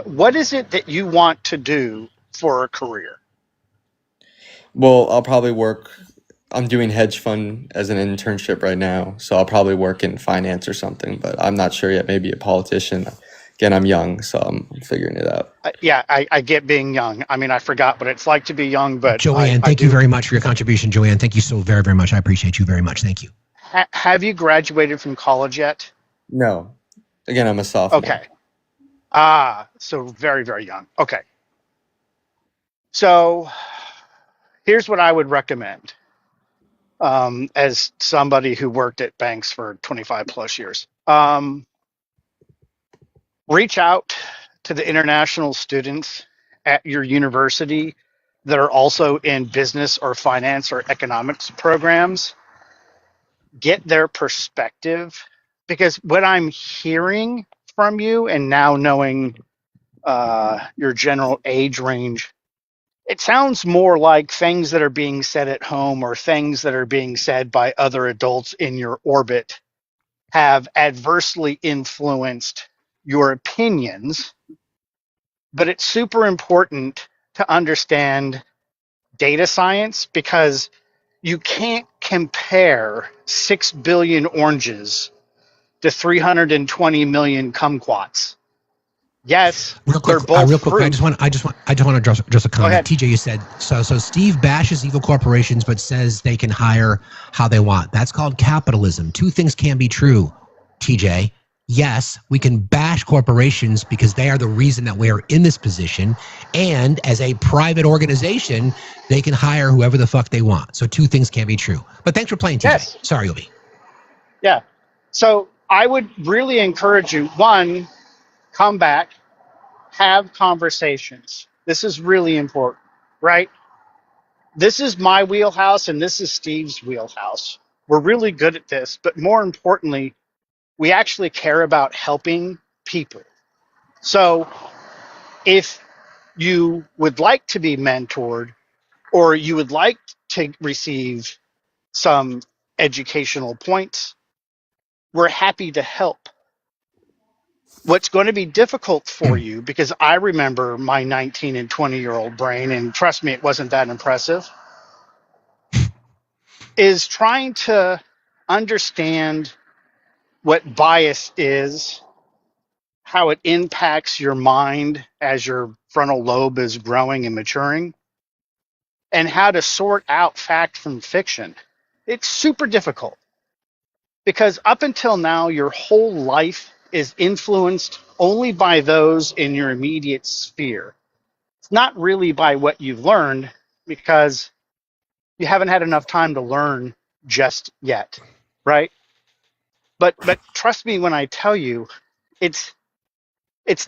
What is it that you want to do for a career? Well, I'll probably work. I'm doing hedge fund as an internship right now, so I'll probably work in finance or something, but I'm not sure yet. Maybe a politician. Again, I'm young, so I'm figuring it out. I get being young. I mean, I forgot what it's like to be young, but Joanne, thank you very much for your contribution. Joanne, thank you so very, very much. I appreciate you very much. Thank you. Have you graduated from college yet? No. Again, I'm a sophomore. Okay. So very, very young. Okay. So here's what I would recommend as somebody who worked at banks for 25 plus years. Reach out to the international students at your university that are also in business or finance or economics programs. Get their perspective, because what I'm hearing from you, and now knowing your general age range, it sounds more like things that are being said at home or things that are being said by other adults in your orbit have adversely influenced your opinions. But it's super important to understand data science, because you can't compare 6 billion oranges to 320 million kumquats. Yes, real quick, they're both real quick. fruit. I just want to address a comment. TJ, you said so. Steve bashes evil corporations, but says they can hire how they want. That's called capitalism. Two things can be true, TJ. Yes, we can bash corporations because they are the reason that we are in this position. And as a private organization, they can hire whoever the fuck they want. So two things can be true. But thanks for playing, TJ. Yes. Sorry, Obi. Yeah. So I would really encourage you, one, come back, have conversations. This is really important, right? This is my wheelhouse and this is Steve's wheelhouse. We're really good at this, but more importantly, we actually care about helping people. So if you would like to be mentored, or you would like to receive some educational points, we're happy to help. What's going to be difficult for you, because I remember my 19 and 20-year-old brain, and trust me, it wasn't that impressive, is trying to understand what bias is, how it impacts your mind as your frontal lobe is growing and maturing, and how to sort out fact from fiction. It's super difficult, because up until now, your whole life is influenced only by those in your immediate sphere. It's not really by what you've learned, because you haven't had enough time to learn just yet, right? But trust me when I tell you, it's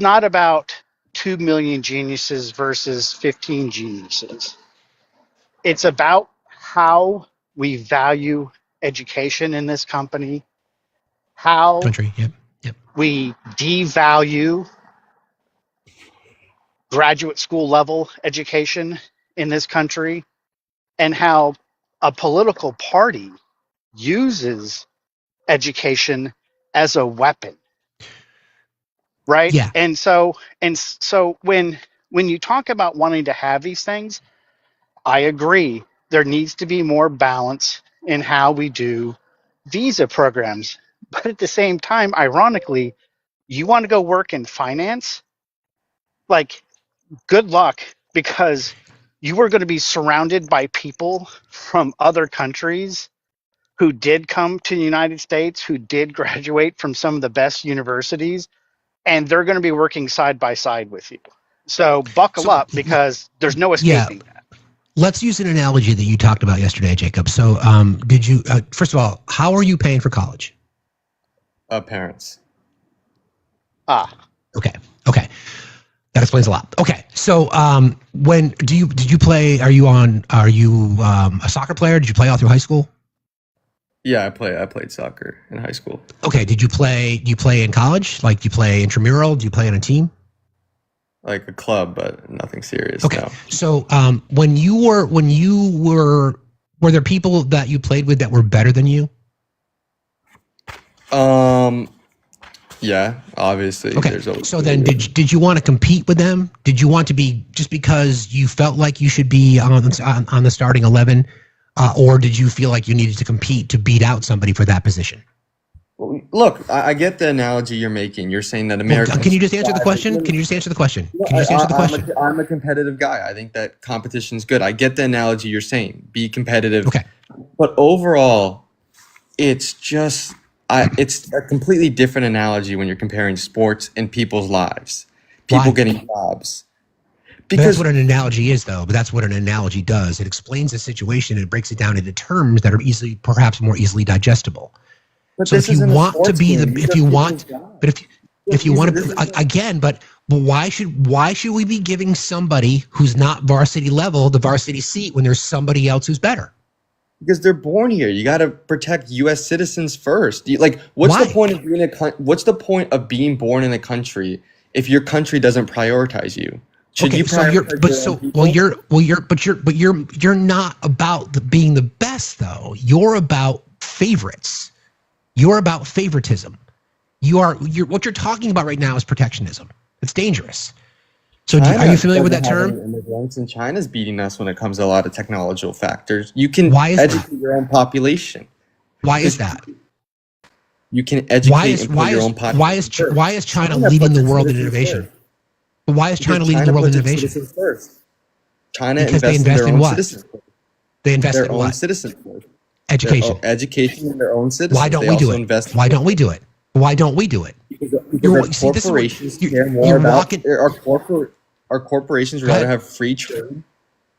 not about 2 million geniuses versus 15 geniuses. It's about how we value education in this company, how we devalue graduate school level education in this country, and how a political party uses education as a weapon, right? Yeah. And so when you talk about wanting to have these things, I agree. There needs to be more balance in how we do visa programs. But at the same time, ironically, you want to go work in finance? Like, good luck, because you are going to be surrounded by people from other countries who did come to the United States, who did graduate from some of the best universities, and they're going to be working side by side with you. So buckle up, because there's no escaping that. let's use an analogy that you talked about yesterday, Jacob. So did you, first of all, how are you paying for college? Parents. Okay. That explains a lot. Okay. So when did you play, are you a soccer player? Did you play all through high school? Yeah, I played soccer in high school. Okay. Do you play in college? Like, do you play intramural? Do you play on a team? Like a club, but nothing serious. Okay. No. So when you were there people that you played with that were better than you? Yeah, obviously. Okay. So then did you want to compete with them? Did you want to be, just because you felt like you should be on the starting 11, or did you feel like you needed to compete to beat out somebody for that position? Look, I get the analogy you're making. You're saying that America. Can you just answer the question? I'm a competitive guy. I think that competition is good. I get the analogy you're saying. Be competitive. Okay. But overall, it's just it's a completely different analogy when you're comparing sports and people's lives. People getting jobs. Because that's what an analogy is, though. But that's what an analogy does. It explains the situation and it breaks it down into terms that are perhaps more easily digestible. But so if you want to be but why should we be giving somebody who's not varsity level the varsity seat when there's somebody else who's better? Because they're born here. You got to protect U.S. citizens first. What's the point of being born in a country if your country doesn't prioritize you? You're not about being the best, though. You're about favorites. You're about favoritism. What you're talking about right now is protectionism. It's dangerous. So are you familiar with that term? Immigrants in China's beating us when it comes to a lot of technological factors. You can educate your own population. Why is that? You can educate your own population. Why is China leading the world in innovation? Why is China leading the world in innovation? China because they invest in what? They invest in what? Their own citizens. Education. Education in their own citizens. Why don't we do it? Why don't we do it? Why don't we do it? Our corporations would rather have free trade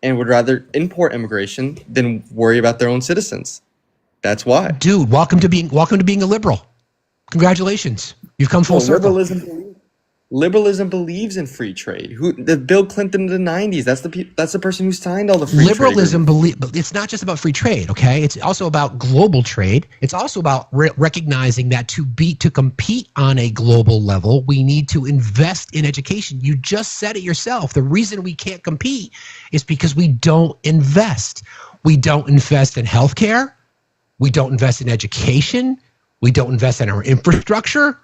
and would rather import immigration than worry about their own citizens. That's why. Dude, welcome to being a liberal. Congratulations. You've come full circle. Liberalism believes in free trade. Bill Clinton in the 90s, that's the person who signed all the free liberalism trade. But it's not just about free trade, okay? It's also about global trade. It's also about recognizing that to compete on a global level, we need to invest in education. You just said it yourself. The reason we can't compete is because we don't invest. We don't invest in healthcare. We don't invest in education. We don't invest in our infrastructure.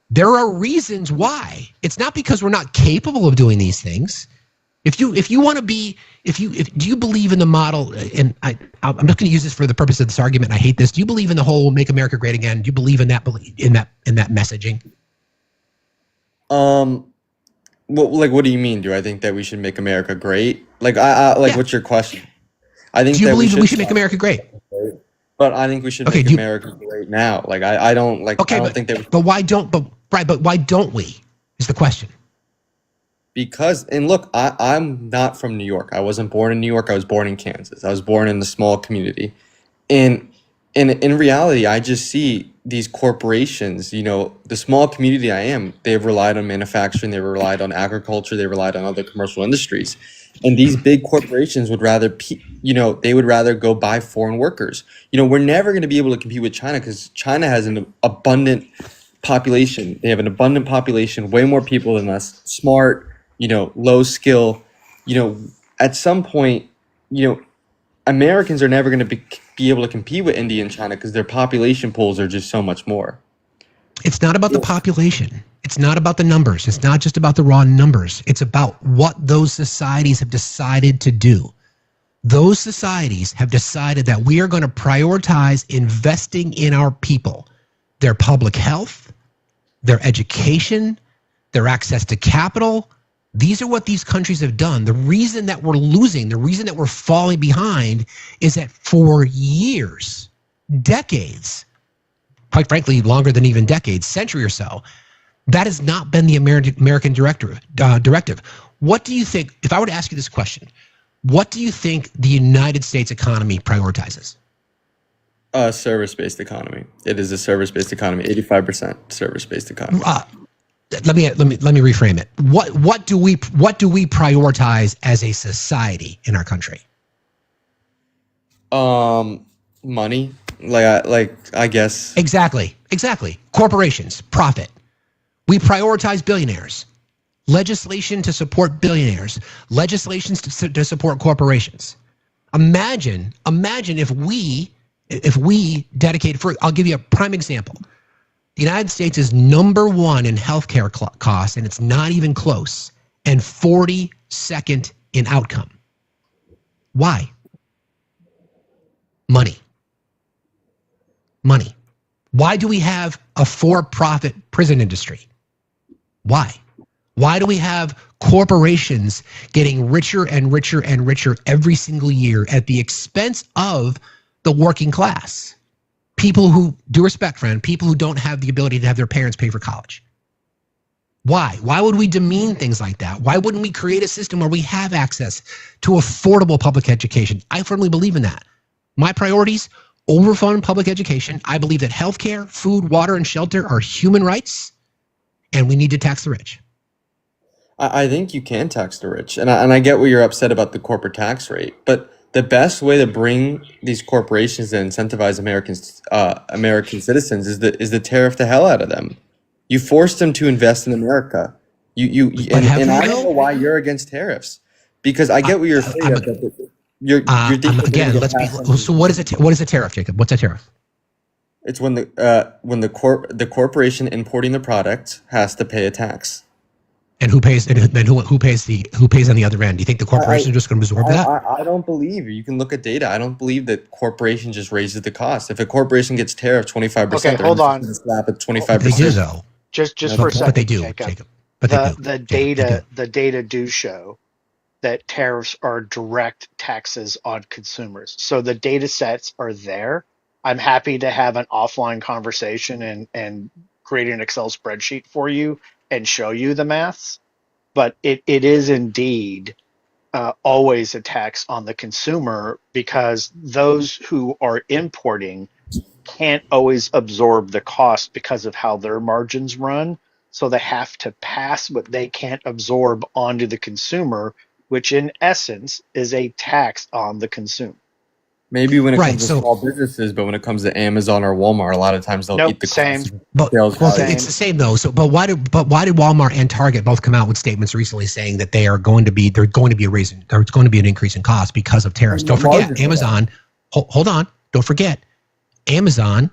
There are reasons why. It's not because we're not capable of doing these things. Do you believe in the model? And I'm just going to use this for the purpose of this argument. I hate this. Do you believe in the whole "Make America Great Again"? Do you believe in that messaging? Well, what do you mean? Do I think that we should make America great? What's your question? I think. Do you believe that we should make America great? But I think we should make America great now. I don't think that. But why don't? But why don't we? Is the question. Because, and look, I'm not from New York. I wasn't born in New York. I was born in Kansas. I was born in a small community, and in reality, I just see these corporations. The small community I am, they've relied on manufacturing. They relied on agriculture. They relied on other commercial industries. And these big corporations would rather, they would rather go buy foreign workers. We're never going to be able to compete with China because China has an abundant population. They have an abundant population, way more people than us, smart, low skill. At some point, Americans are never going to be able to compete with India and China because their population pools are just so much more. It's not about the population. It's not about the numbers. It's not just about the raw numbers. It's about what those societies have decided to do. Those societies have decided that we are going to prioritize investing in our people, their public health, their education, their access to capital. These are what these countries have done. The reason that we're losing, the reason that we're falling behind is that for years, decades, quite frankly, longer than even decades, century or so, that has not been the American directive. What do you think, if I were to ask you this question, what do you think the United States economy prioritizes? Service-based economy. It is a service-based economy. 85% service-based economy. Let me reframe it. What do we prioritize as a society in our country? Money. I guess. Exactly. Corporations, profit. We prioritize billionaires. Legislation to support billionaires. Legislations to support corporations. Imagine if we dedicated I'll give you a prime example. The United States is #1 in healthcare costs, and it's not even close, and 42nd in outcome. Why? Money. Why do we have a for-profit prison industry? Why? Why do we have corporations getting richer and richer and richer every single year at the expense of the working class? People who, due respect, friend, people who don't have the ability to have their parents pay for college. Why? Why would we demean things like that? Why wouldn't we create a system where we have access to affordable public education? I firmly believe in that. My priorities: overfund public education. I believe that healthcare, food, water, and shelter are human rights, and we need to tax the rich. I think you can tax the rich, and I get what you're upset about the corporate tax rate, but the best way to bring these corporations and incentivize American citizens is to tariff the hell out of them. You force them to invest in America. And I don't know why you're against tariffs, because I get what you're saying. You're again. So what is it? What is a tariff, Jacob? What's a tariff? It's when the corporation importing the product has to pay a tax. And who pays? And then who pays on the other end? Do you think the corporation is just going to absorb that? I don't believe you can look at data. I don't believe that corporation just raises the cost. If a corporation gets tariffed 25%, okay, hold on. Slap at 25%. They do though. Just for a second. But they do, Jacob. But the data do show that tariffs are direct taxes on consumers. So the data sets are there. I'm happy to have an offline conversation and create an Excel spreadsheet for you and show you the maths, but it is indeed always a tax on the consumer, because those who are importing can't always absorb the cost because of how their margins run. So they have to pass what they can't absorb onto the consumer, which in essence is a tax on the consumer. Maybe when it comes to small businesses, but when it comes to Amazon or Walmart, a lot of times they'll eat the cost. It's the same though. So, but why did Walmart and Target both come out with statements recently saying that there's going to be an increase in cost because of tariffs? Don't forget, Amazon. Hold on. Don't forget, Amazon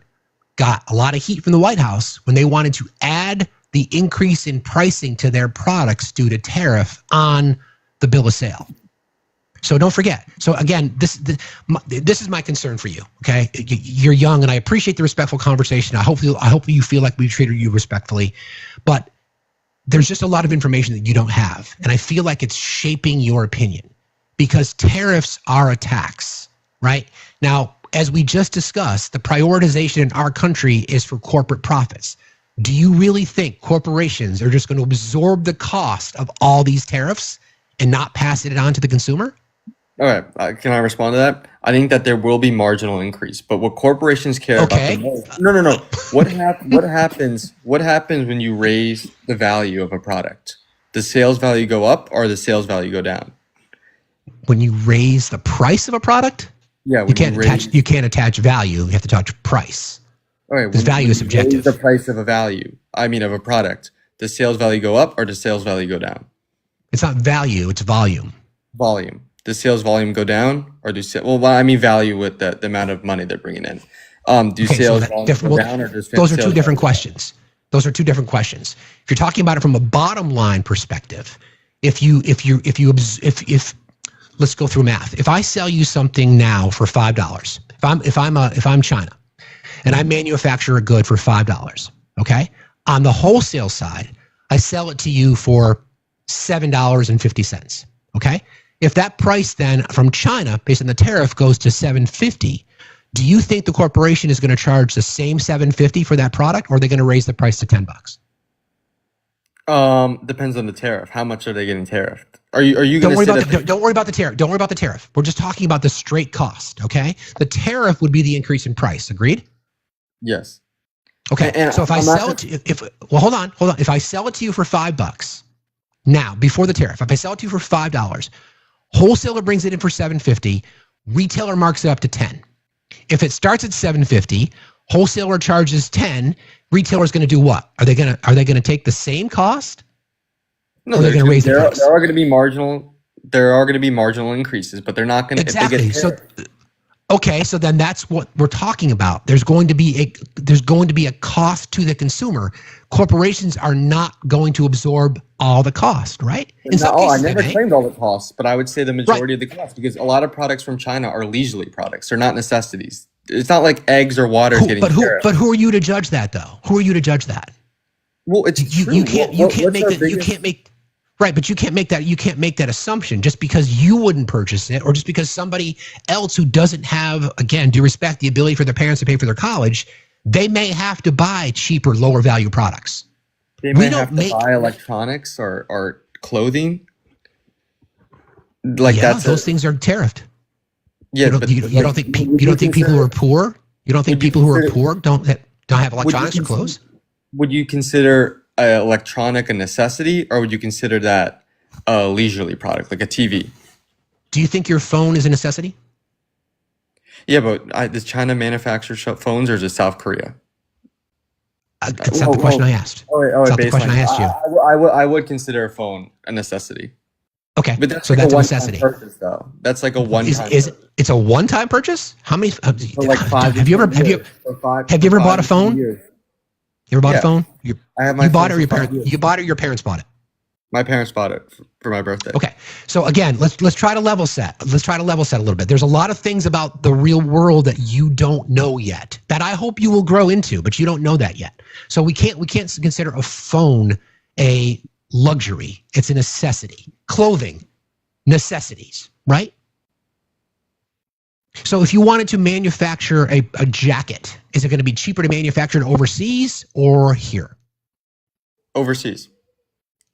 got a lot of heat from the White House when they wanted to add the increase in pricing to their products due to tariff on the bill of sale. So don't forget. So again, this is my concern for you. Okay, you're young, and I appreciate the respectful conversation. I hope you feel like we treated you respectfully, but there's just a lot of information that you don't have, and I feel like it's shaping your opinion, because tariffs are a tax, right? Now, as we just discussed, the prioritization in our country is for corporate profits. Do you really think corporations are just going to absorb the cost of all these tariffs and not pass it on to the consumer? All right, can I respond to that? I think that there will be marginal increase, but what corporations care about the most. No. What happens when you raise the value of a product? Does sales value go up or does sales value go down? When you raise the price of a product? Yeah, you can't attach value. You have to attach price. All right, because value is subjective. The price of a product. Does sales value go up or does sales value go down? It's not value, it's volume. Volume. Does sales volume go down, or value with the amount of money they're bringing in? Sales volume go down, or does those are two different questions. Those are two different questions. If you're talking about it from a bottom line perspective, if let's go through math. If I sell you something now for $5, if I'm China, and I manufacture a good for $5, okay? On the wholesale side, I sell it to you for $7.50, okay? If that price then from China, based on the tariff, goes to $7.50, do you think the corporation is going to charge the same $7.50 for that product, or are they going to raise the price to $10? Depends on the tariff. How much are they getting tariffed? Are you Don't going worry to say about don't worry about the tariff. Don't worry about the tariff. We're just talking about the straight cost. Okay, the tariff would be the increase in price. Agreed? Yes. Okay. And so if I sell it, hold on. If I sell it to you for $5 now, before the tariff, if I sell it to you for $5, wholesaler brings it in for $7.50, retailer marks it up to $10. If it starts at $7.50, wholesaler charges $10, retailer is going to do what? Are they going to take the same cost? No, or are they going to raise the price? There are going to be marginal. There are going to be marginal increases, but they're not going to exactly. So then that's what we're talking about. There's going to be a cost to the consumer. Corporations are not going to absorb all the cost, right? I never claimed all the costs, but I would say the majority of the cost, because a lot of products from China are leisurely products. They're not necessities. It's not like eggs or water getting tariffed. But who are you to judge that, though? Who are you to judge that? Well, it's true. You can't make right, but you can't make that assumption just because you wouldn't purchase it, or just because somebody else who doesn't have, again, due respect, the ability for their parents to pay for their college, they may have to buy cheaper, lower value products. They may have to buy electronics or clothing. Those things are tariffed. Yeah, you don't think people who are poor? You don't think people who are poor don't have electronics or clothes? Would you consider electronic a necessity, or would you consider that a leisurely product, like a TV? Do you think your phone is a necessity? Yeah, but does China manufacture phones, or is it South Korea? That's not the question I asked. That's not the question I asked you. I would consider a phone a necessity. Okay, but that's so that's a necessity. Purchase, though. That's like a one-time. It's a one-time purchase? How many? Like have you ever bought a phone? You ever bought a phone? You bought it, or your parents? You bought it, or your parents bought it? My parents bought it for my birthday. Okay, so again, let's try to level set. Let's try to level set a little bit. There's a lot of things about the real world that you don't know yet, that I hope you will grow into, but you don't know that yet. So we can't consider a phone a luxury. It's a necessity. Clothing, necessities, right? So if you wanted to manufacture a jacket, is it going to be cheaper to manufacture it overseas or here? Overseas.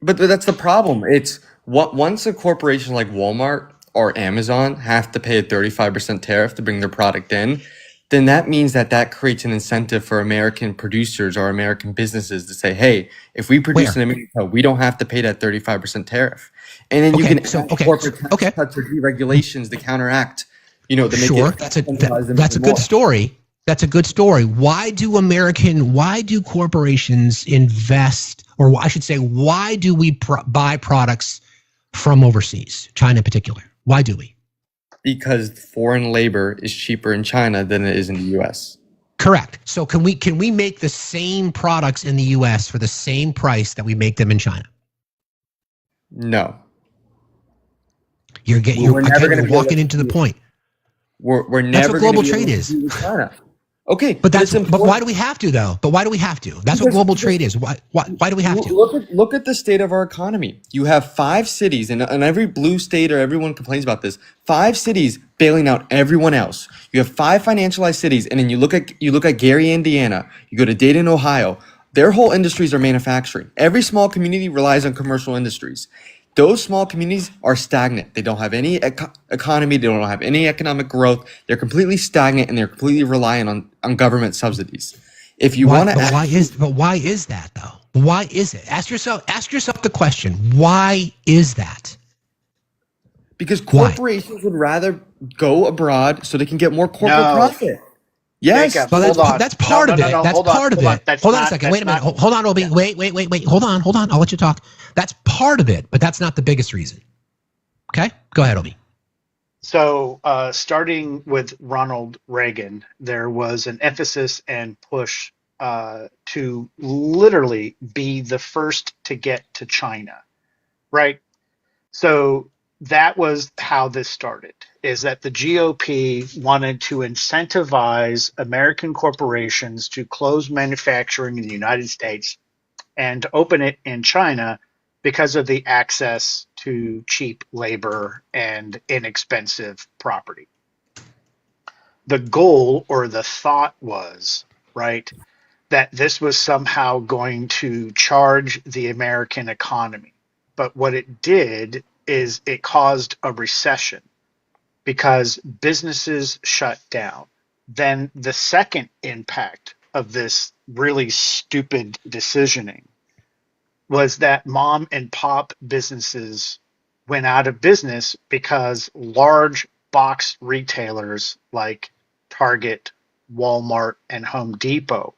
But that's the problem. It's once a corporation like Walmart or Amazon have to pay a 35% tariff to bring their product in, then that means that creates an incentive for American producers or American businesses to say, hey, if we produce in America, we don't have to pay that 35% tariff. And then you can add corporate tax cuts or deregulations to counteract, to make it. That's a good story. That's a good story. Why do corporations invest, or I should say, why do we buy products from overseas, China in particular? Why do we? Because foreign labor is cheaper in China than it is in the U.S. Correct. So can we make the same products in the U.S. for the same price that we make them in China? No. You're walking into the point. We're never. That's what global trade is. China. Okay, but why do we have to though? But why do we have to? That's what global trade is. Why do we have to? Look at the state of our economy. You have 5 cities, and every blue state, or everyone complains about this. 5 cities bailing out everyone else. You have 5 financialized cities, and then you look at Gary, Indiana. You go to Dayton, Ohio. Their whole industries are manufacturing. Every small community relies on commercial industries. Those small communities are stagnant. They don't have any economy. They don't have any economic growth. They're completely stagnant, and they're completely reliant on government subsidies. If you want to, why is that though? Why is it? Ask yourself the question. Why is that? Because corporations would rather go abroad so they can get more corporate profit. Yes, that's part of it. That's part of it. Hold on a second. Wait a minute. Hold on, Obi. Wait. Hold on. I'll let you talk. That's part of it, but that's not the biggest reason. Okay? Go ahead, Obi. So starting with Ronald Reagan, there was an emphasis and push to literally be the first to get to China, right? So that was how this started, is that the GOP wanted to incentivize American corporations to close manufacturing in the United States and open it in China because of the access to cheap labor and inexpensive property. The goal or the thought was, right, that this was somehow going to charge the American economy. But what it did is it caused a recession because businesses shut down. Then the second impact of this really stupid decisioning was that mom and pop businesses went out of business because large box retailers like Target, Walmart, and Home Depot,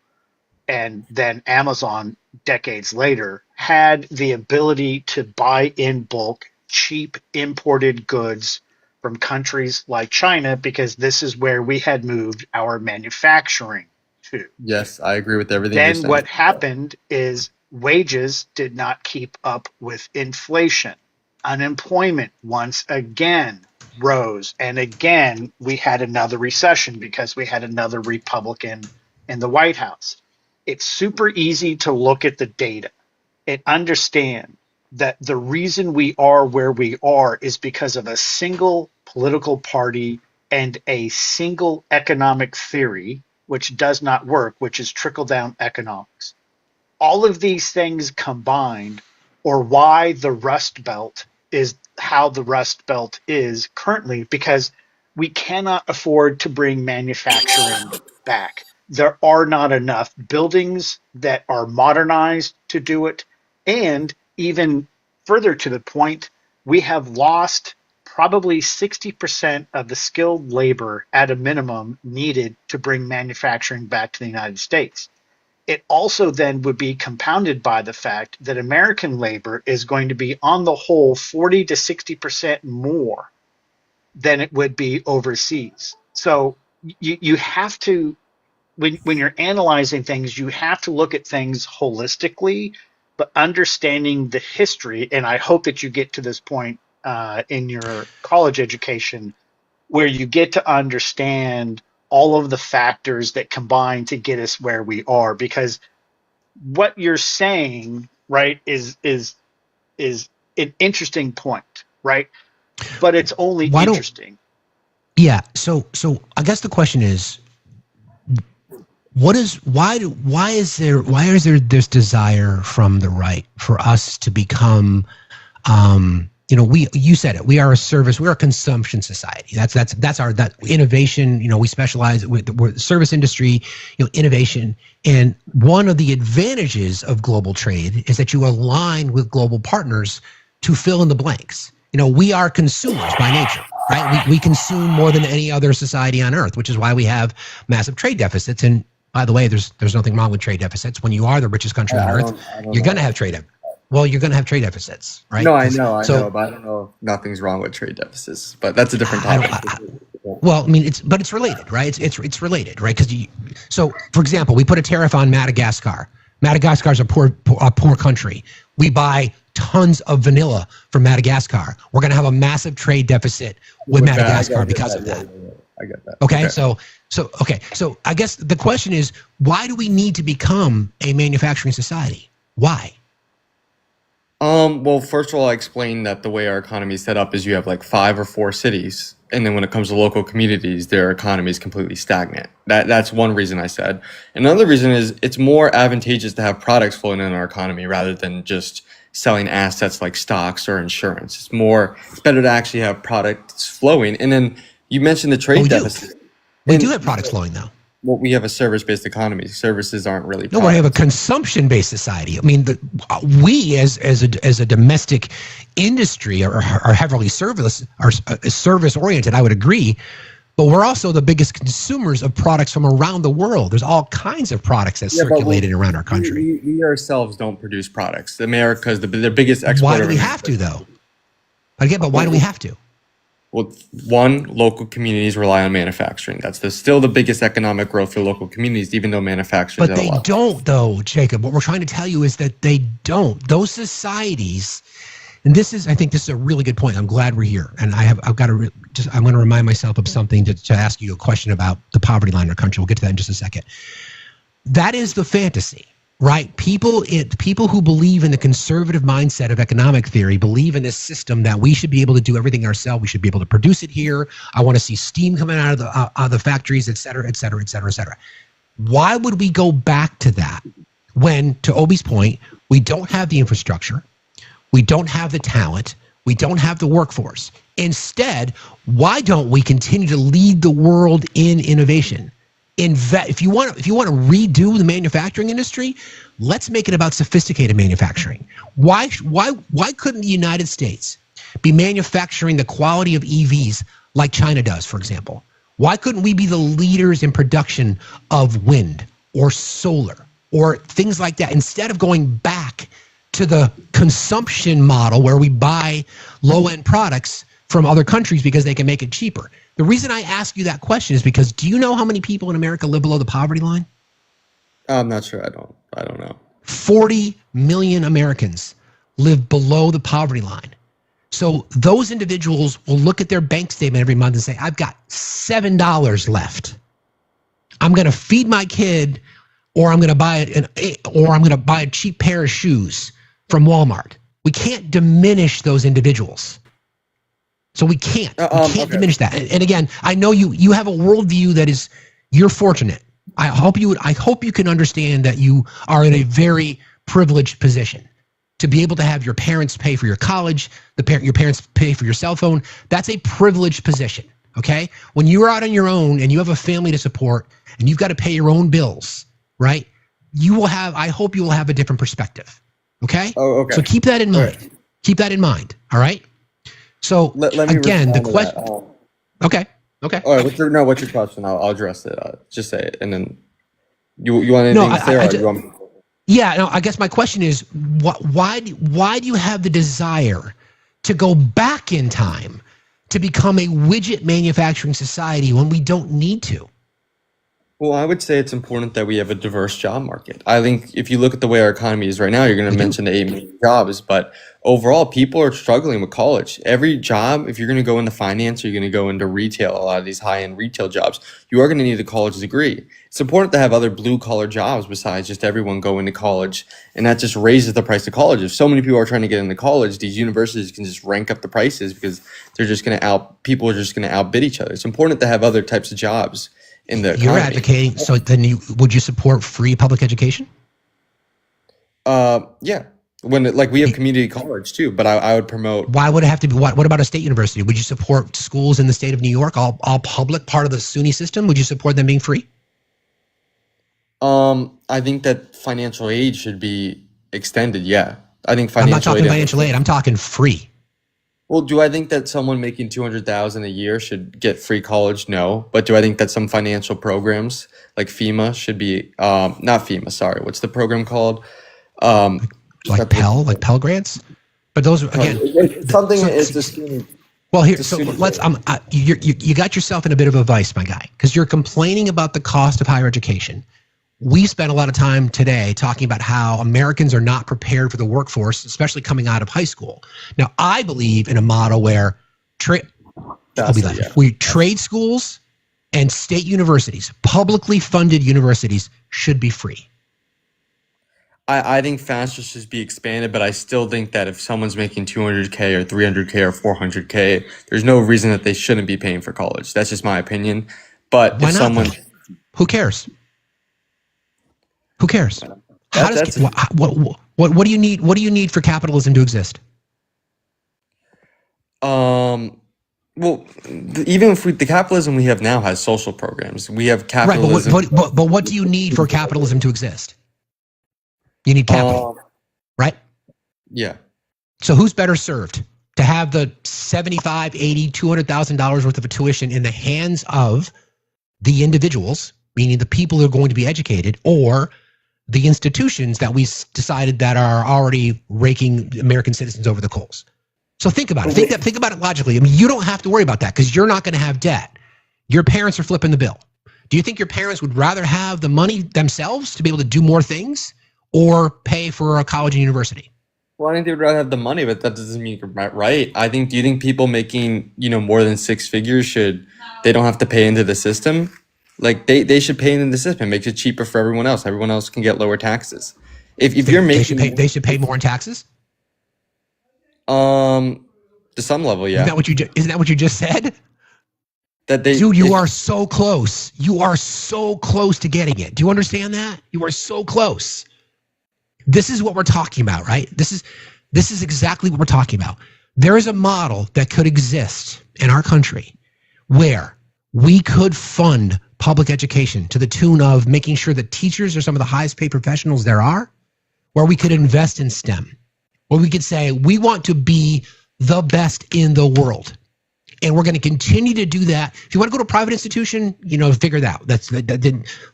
and then Amazon decades later, had the ability to buy in bulk cheap imported goods from countries like China because this is where we had moved our manufacturing to. Yes, I agree with everything you're Then saying. what happened is wages did not keep up with inflation. Unemployment once again rose. And again, we had another recession because we had another Republican in the White House. It's super easy to look at the data and understand that the reason we are where we are is because of a single political party and a single economic theory, which does not work, which is trickle-down economics. All of these things combined, or why the Rust Belt is how the Rust Belt is currently, because we cannot afford to bring manufacturing back. There are not enough buildings that are modernized to do it. And even further to the point, we have lost probably 60% of the skilled labor at a minimum needed to bring manufacturing back to the United States. It also then would be compounded by the fact that American labor is going to be on the whole 40 to 60% more than it would be overseas. So you have to, when you're analyzing things, you have to look at things holistically, but understanding the history. And I hope that you get to this point in your college education where you get to understand all of the factors that combine to get us where we are, because what you're saying, right, is an interesting point, right? But it's only interesting. Yeah. So I guess the question is, why is there this desire from the right for us to become, you said it, we are a consumption society. That's our innovation. We specialize with the service industry, innovation. And one of the advantages of global trade is that you align with global partners to fill in the blanks. We are consumers by nature, right? We consume more than any other society on earth, which is why we have massive trade deficits. And by the way, there's nothing wrong with trade deficits. When you are the richest country on earth, you're going to have trade deficits. Well, you're going to have trade deficits, right? No, I know, but I don't know. Nothing's wrong with trade deficits, but that's a different topic. It's related, right? It's related, right? So, for example, we put a tariff on Madagascar. Madagascar is a poor country. We buy tons of vanilla from Madagascar. We're going to have a massive trade deficit with Madagascar because of that. I get that. Okay, so I guess the question is, why do we need to become a manufacturing society? Why? Well, first of all, I explained that the way our economy is set up is you have like 5 or 4 cities, and then when it comes to local communities, their economy is completely stagnant. That's one reason I said. Another reason is it's more advantageous to have products flowing in our economy rather than just selling assets like stocks or insurance. It's better to actually have products flowing. And then you mentioned the trade deficit. We do have products flowing, though. Well, we have a service-based economy. Services aren't really products. No, we have a consumption-based society. I mean, we as a domestic industry are heavily service-oriented. I would agree, but we're also the biggest consumers of products from around the world. There's all kinds of products that circulated around our country. We ourselves don't produce products. America is the biggest exporter. Why do we have to, though? Again, but why do we have to? Well, one, local communities rely on manufacturing. That's still the biggest economic growth for local communities, even though manufacturing. But they don't, though, Jacob. What we're trying to tell you is that they don't. Those societies, and I think this is a really good point. I'm glad we're here, and I'm going to remind myself of something to ask you a question about the poverty line in our country. We'll get to that in just a second. That is the fantasy. Right? People who believe in the conservative mindset of economic theory believe in this system that we should be able to do everything ourselves. We should be able to produce it here. I want to see steam coming out of the factories, et cetera, et cetera, et cetera, et cetera. Why would we go back to that when, to Obi's point, we don't have the infrastructure, we don't have the talent, we don't have the workforce? Instead, why don't we continue to lead the world in innovation? If you want to redo the manufacturing industry, let's make it about sophisticated manufacturing. Why couldn't the United States be manufacturing the quality of EVs like China does, for example? Why couldn't we be the leaders in production of wind or solar or things like that, instead of going back to the consumption model where we buy low-end products from other countries because they can make it cheaper? The reason I ask you that question is because, do you know how many people in America live below the poverty line? I'm not sure. I don't know. 40 million Americans live below the poverty line. So those individuals will look at their bank statement every month and say, I've got $7 left. I'm going to feed my kid, or I'm going to buy a cheap pair of shoes from Walmart. We can't diminish those individuals. So we can't diminish that. And again, I know you have a worldview that is, you're fortunate. I hope you can understand that you are in a very privileged position to be able to have your parents pay for your college, your parents pay for your cell phone. That's a privileged position, okay? When you're out on your own and you have a family to support and you've got to pay your own bills, right? I hope you will have a different perspective, okay? Oh, okay. So keep that in mind. Right. Keep that in mind, all right? So let me again, the question. Okay. All right. What's your question? I'll address it. Just say it, and then you want anything to say, or do you want me? Yeah. No. I guess my question is, why do you have the desire to go back in time to become a widget manufacturing society when we don't need to? Well, I would say it's important that we have a diverse job market. I think if you look at the way our economy is right now, you're going to mention 8 million jobs, but overall, people are struggling with college. Every job, if you're going to go into finance, you're going to go into retail, a lot of these high-end retail jobs, you are going to need a college degree. It's important to have other blue-collar jobs besides just everyone going to college, and that just raises the price of college. If so many people are trying to get into college, these universities can just rank up the prices because people are just going to outbid each other. It's important to have other types of jobs in the economy. You're advocating, so then would you support free public education? Yeah. We have community college too, but I would promote. Why would it have to be? What about a state university? Would you support schools in the state of New York, all public, part of the SUNY system? Would you support them being free? I think that financial aid should be extended. Yeah, I think financial. I'm not talking financial aid. I'm talking free. Well, do I think that someone making $200,000 a year should get free college? No, but do I think that some financial programs like FEMA should be not FEMA? Sorry, what's the program called? Like Pell grants, but those again something is the student. Well, here, so let's. You got yourself in a bit of a vice, my guy, because you're complaining about the cost of higher education. We spent a lot of time today talking about how Americans are not prepared for the workforce, especially coming out of high school. Now, I believe in a model where trade schools and state universities, publicly funded universities, should be free. I think FAFSA should be expanded, but I still think that if someone's making $200K or $300K or $400K, there's no reason that they shouldn't be paying for college. That's just my opinion. But why not? Who cares? Who cares? What do you need? What do you need for capitalism to exist? Well, even if the capitalism we have now has social programs, we have capitalism. Right, but what do you need for capitalism to exist? You need capital, right? Yeah. So who's better served to have the $75,000, $80,000, $200,000 worth of a tuition in the hands of the individuals, meaning the people who are going to be educated, or the institutions that we decided that are already raking American citizens over the coals? So think about it. Think about it logically. I mean, you don't have to worry about that because you're not going to have debt. Your parents are flipping the bill. Do you think your parents would rather have the money themselves to be able to do more things, or pay for a college and university? Well, I think they would rather have the money, but that doesn't mean you're right. Do you think people making, more than 6 figures they don't have to pay into the system? Like they should pay into the system. It makes it cheaper for everyone else. Everyone else can get lower taxes. If you're making, they should pay more in taxes. To some level, yeah. Isn't that what you just said? Dude, you are so close. You are so close to getting it. Do you understand that? You are so close. This is what we're talking about, right? This is exactly what we're talking about. There is a model that could exist in our country where we could fund public education to the tune of making sure that teachers are some of the highest paid professionals there are, where we could invest in STEM, where we could say we want to be the best in the world. And we're going to continue to do that. If you want to go to a private institution, figure it out.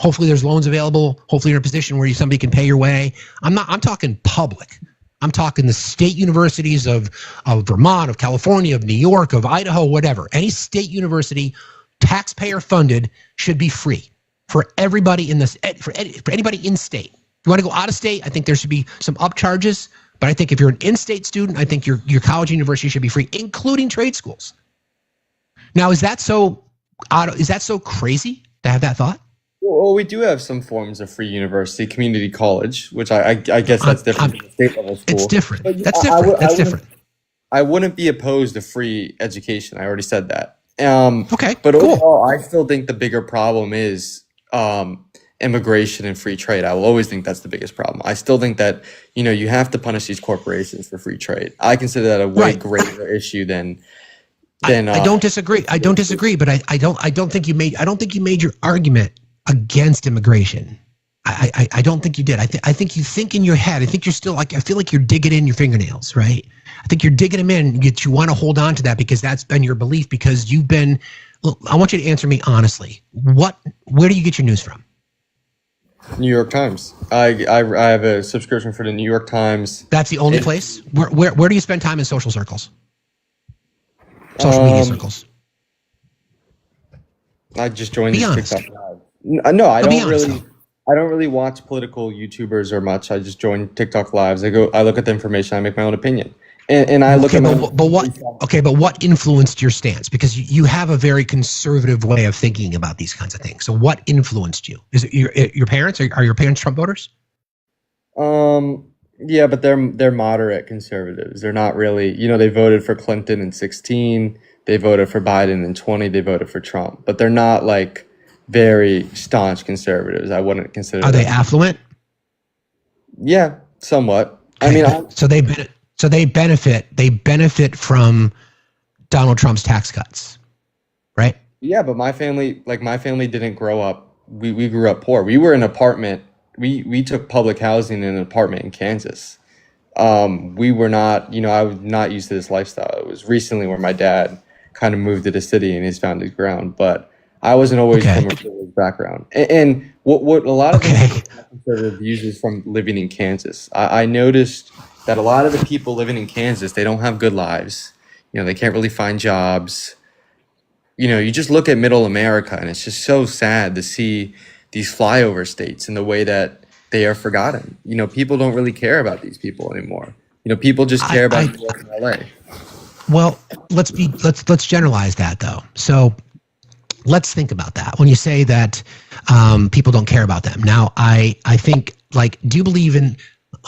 Hopefully there's loans available. Hopefully you're in a position where somebody can pay your way. I'm talking public. I'm talking the state universities of Vermont, of California, of New York, of Idaho, whatever. Any state university, taxpayer funded, should be free for everybody in this, for anybody in state. If you want to go out of state, I think there should be some upcharges. But I think if you're an in-state student, I think your college and university should be free, including trade schools. Now, is that so crazy to have that thought? Well, we do have some forms of free university, community college, which I guess that's different from state level school. It's different. That's different. That's different. I wouldn't be opposed to free education. I already said that. Okay, but cool. Overall, I still think the bigger problem is immigration and free trade. I will always think that's the biggest problem. I still think that you have to punish these corporations for free trade. I consider that a way greater issue than. I don't disagree. I don't disagree, but I don't think you made your argument against immigration. I don't think you did. I think you think in your head. I think you're still I feel like you're digging in your fingernails, right? I think you're digging them in. You want to hold on to that because that's been your belief. Because you've been. Look, I want you to answer me honestly. Where do you get your news from? New York Times. I have a subscription for the New York Times. That's the only place. Where do you spend time in social circles? Social media circles. I just joined these TikTok lives. No, I don't really watch political YouTubers or much. I just join TikTok lives. I look at the information. I make my own opinion, and I look at. But what influenced your stance? Because you have a very conservative way of thinking about these kinds of things. So what influenced you? Is it your parents? Are your parents Trump voters? Yeah, but they're moderate conservatives. They're not really, they voted for Clinton in 2016. They voted for Biden in 2020. They voted for Trump, but they're not like very staunch conservatives. I wouldn't consider. Are they affluent? Yeah, somewhat. Okay. I mean, so they benefit from Donald Trump's tax cuts, right? Yeah, but my family didn't grow up. We grew up poor. We were in an apartment. We took public housing in an apartment in Kansas. We were not, I was not used to this lifestyle. It was recently where my dad kind of moved to the city and he's found his ground. But I wasn't always from a privileged background. And what a lot of conservative uses from living in Kansas, I noticed that a lot of the people living in Kansas, they don't have good lives. They can't really find jobs. You just look at middle America and it's just so sad to see these flyover states and the way that they are forgotten. People don't really care about these people anymore. People just care about New York and LA. Well, let's generalize that though. So let's think about that. When you say that people don't care about them. Now, I think, do you believe in,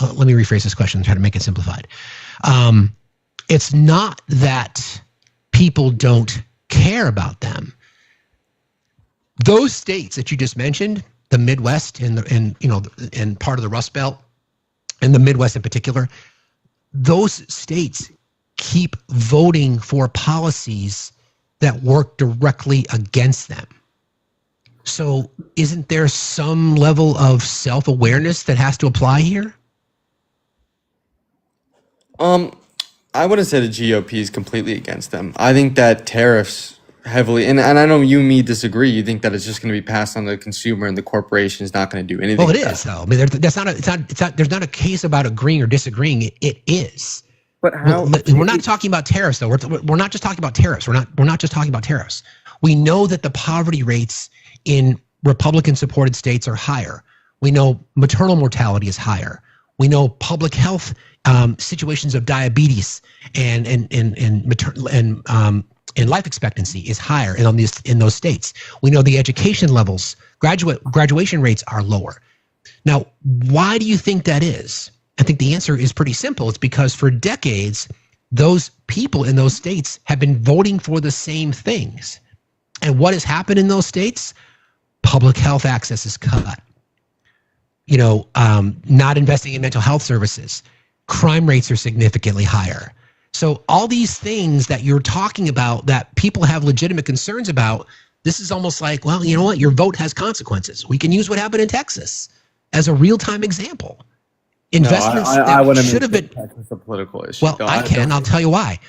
let me rephrase this question and try to make it simplified. It's not that people don't care about them. Those states that you just mentioned, the Midwest and part of the Rust Belt, and the Midwest in particular, those states keep voting for policies that work directly against them. So isn't there some level of self-awareness that has to apply here? I wouldn't say the GOP is completely against them. I think that tariffs heavily, and I know you and me disagree. You think that it's just going to be passed on to the consumer and the corporation is not going to do anything. Well, it is though. I mean, there's not a case about agreeing or disagreeing. It is. But how? We're not talking about tariffs though. We're not just talking about tariffs. We're not just talking about tariffs. We know that the poverty rates in Republican-supported states are higher. We know maternal mortality is higher. We know public health situations of diabetes and life expectancy is higher in those states. We know the education levels, graduation rates are lower. Now, why do you think that is? I think the answer is pretty simple. It's because for decades, those people in those states have been voting for the same things. And what has happened in those states? Public health access is cut. Not investing in mental health services. Crime rates are significantly higher. So all these things that you're talking about that people have legitimate concerns about, this is almost like, well, you know what? Your vote has consequences. We can use what happened in Texas as a real-time example. Investments that should have been Texas a political issue. Well, I'll tell you why.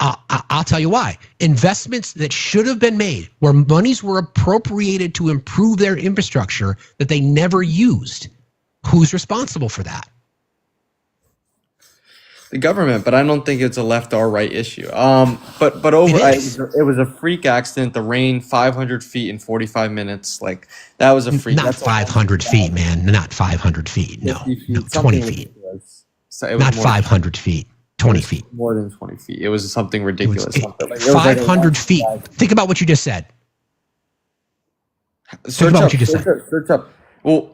I'll tell you why. Investments that should have been made, where monies were appropriated to improve their infrastructure that they never used. Who's responsible for that? The government, but I don't think it's a left or right issue. But it was a freak accident. The rain, 500 feet in 45 minutes. Like, that was a freak. Not 500 feet, man. Not 500 feet. No, 20 feet. Not 500 feet. 20 feet. More than 20 feet. It was something ridiculous. 500 feet. Think about what you just said. Search up. Well,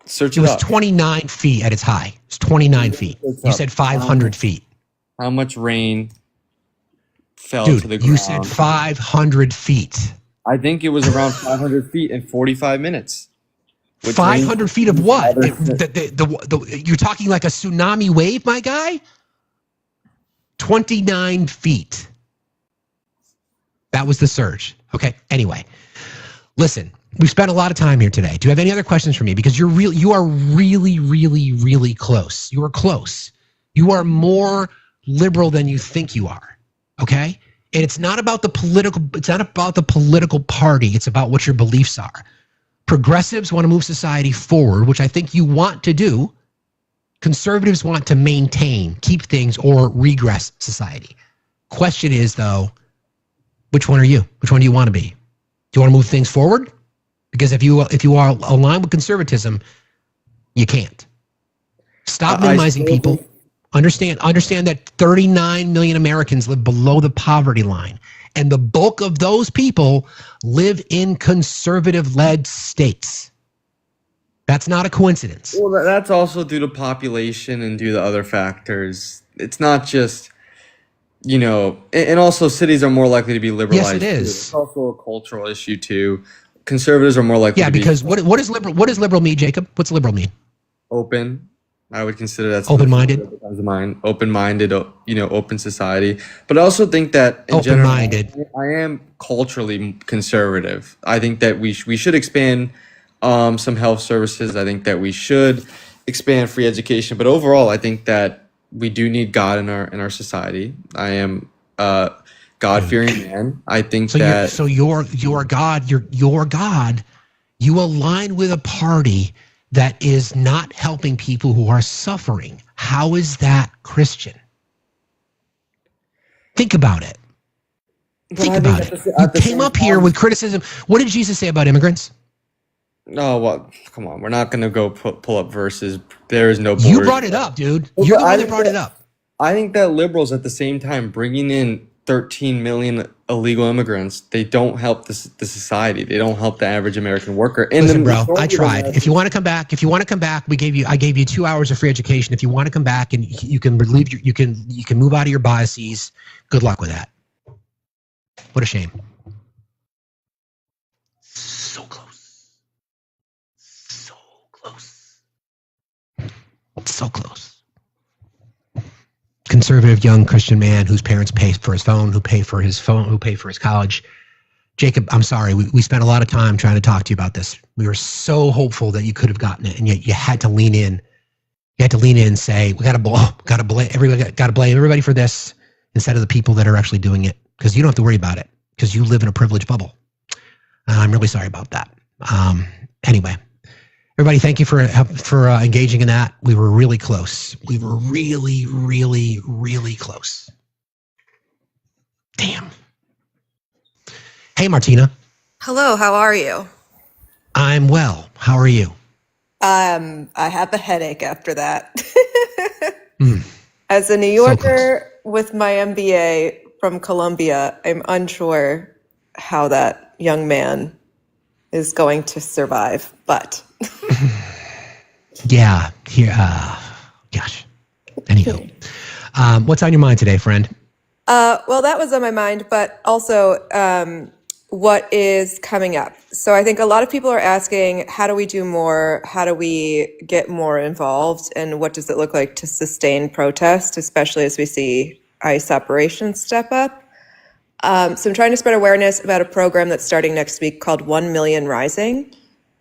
search it up. It was 29 feet at its high. It's 29 feet. You said 500 feet. How much rain fell to the ground? You said 500 feet. I think it was around 500 feet in 45 minutes. 500 feet of what? You're talking like a tsunami wave, my guy? 29 feet. That was the surge. Okay. Anyway, listen, we've spent a lot of time here today. Do you have any other questions for me? Because you are really, really, really close. You are close. You are more liberal than you think you are. Okay. And it's not about the political party. It's about what your beliefs are. Progressives want to move society forward, which I think you want to do. Conservatives want to maintain, keep things, or regress society. Question is, though, which one are you? Which one do you want to be? Do you want to move things forward? Because if you are aligned with conservatism, you can't. Stop minimizing people. Understand that 39 million Americans live below the poverty line, and the bulk of those people live in conservative-led states. That's not a coincidence. Well, that's also due to population and due to other factors. It's not just, and also cities are more likely to be liberalized. Yes, it is. It's also a cultural issue too. Conservatives are more likely to be. Yeah, because what does liberal mean, Jacob? What's liberal mean? Open. I would consider that open-minded. Open-minded, open society. But I also think that in open-minded. general, I am culturally conservative. I think that we should expand some health services. I think that we should expand free education. But overall, I think that we do need God in our society. I am a God-fearing man. I think your God. You align with a party that is not helping people who are suffering. How is that Christian? Think about it. Think about it. You came up here with criticism. What did Jesus say about immigrants? No, well, come on. We're not going to go pull up verses. There is no border. You brought it up, dude. You're the one that brought it up. I think that liberals at the same time bringing in 13 million illegal immigrants, they don't help the society. They don't help the average American worker. And listen, bro, I tried. If you want to come back, I gave you 2 hours of free education. If you want to come back and you can you can move out of your biases, good luck with that. What a shame. So close. So close. So close. Conservative young Christian man whose parents pay for his phone, who pay for his college. Jacob, I'm sorry. We spent a lot of time trying to talk to you about this. We were so hopeful that you could have gotten it, and yet you had to lean in. You had to lean in and say, we got to blame everybody for this instead of the people that are actually doing it, because you don't have to worry about it because you live in a privileged bubble. I'm really sorry about that. Anyway. Everybody, thank you for engaging in that. We were really close. We were really, really, really close. Damn. Hey, Martina. Hello, how are you? I'm well. How are you? I have a headache after that. As a New Yorker with my MBA from Columbia, I'm unsure how that young man is going to survive, but yeah, here. Gosh. Anywho, what's on your mind today, friend? Well, that was on my mind, but also what is coming up. So I think a lot of people are asking, how do we do more? How do we get more involved? And what does it look like to sustain protest, especially as we see ICE operations step up? So I'm trying to spread awareness about a program that's starting next week called 1 Million Rising.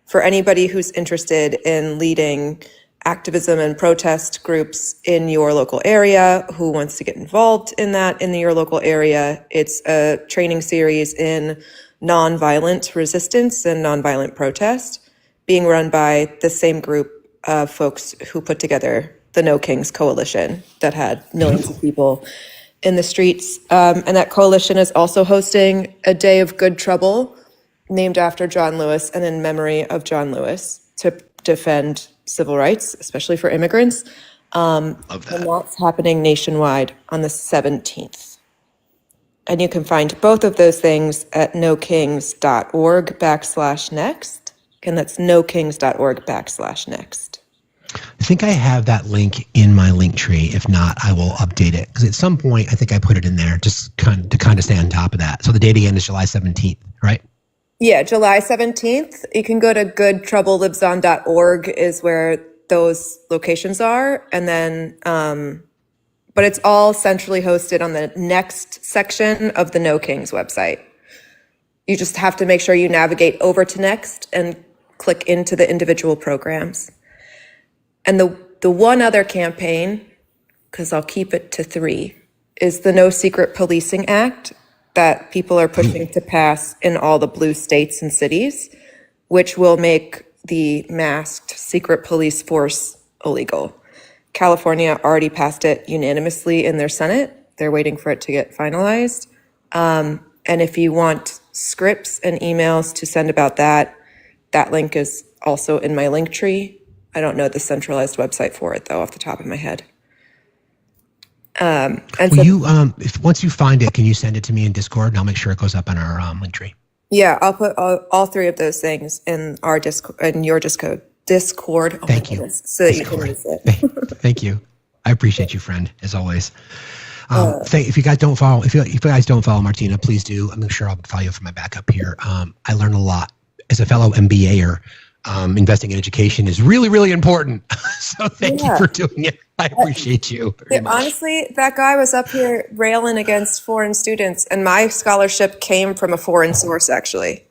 For anybody who's interested in leading activism and protest groups in your local area, who wants to get involved in that in your local area, it's a training series in nonviolent resistance and nonviolent protest being run by the same group of folks who put together the No Kings Coalition that had millions of people in the streets. And that coalition is also hosting a Day of Good Trouble named after John Lewis and in memory of John Lewis to defend civil rights, especially for immigrants. And that's happening nationwide on the 17th. And you can find both of those things at nokings.org/next. And that's nokings.org/next. I think I have that link in my link tree. If not, I will update it. Because at some point, I think I put it in there just to kind of stay on top of that. So the date again is July 17th, right? Yeah, July 17th. You can go to goodtroubleliveson.org is where those locations are. And then, but it's all centrally hosted on the next section of the No Kings website. You just have to make sure you navigate over to Next and click into the individual programs. And the one other campaign, because I'll keep it to 3, is the No Secret Policing Act that people are pushing to pass in all the blue states and cities, which will make the masked secret police force illegal. California already passed it unanimously in their Senate. They're waiting for it to get finalized. And if you want scripts and emails to send about that, that link is also in my link tree. I don't know the centralized website for it, though, off the top of my head. And Will you, if once you find it, can you send it to me in Discord, and I'll make sure it goes up on our link tree. Yeah, I'll put all 3 of those things in our your Discord. Oh, thank you. So that you can use it. Thank you. I appreciate you, friend, as always. If you guys don't follow, if you guys don't follow Martina, please do. I'm sure I'll follow you for my backup here. I learned a lot as a fellow MBAer. Investing in education is really, really important. So thank you for doing it. I appreciate you very much. Honestly, that guy was up here railing against foreign students, and my scholarship came from a foreign source, actually,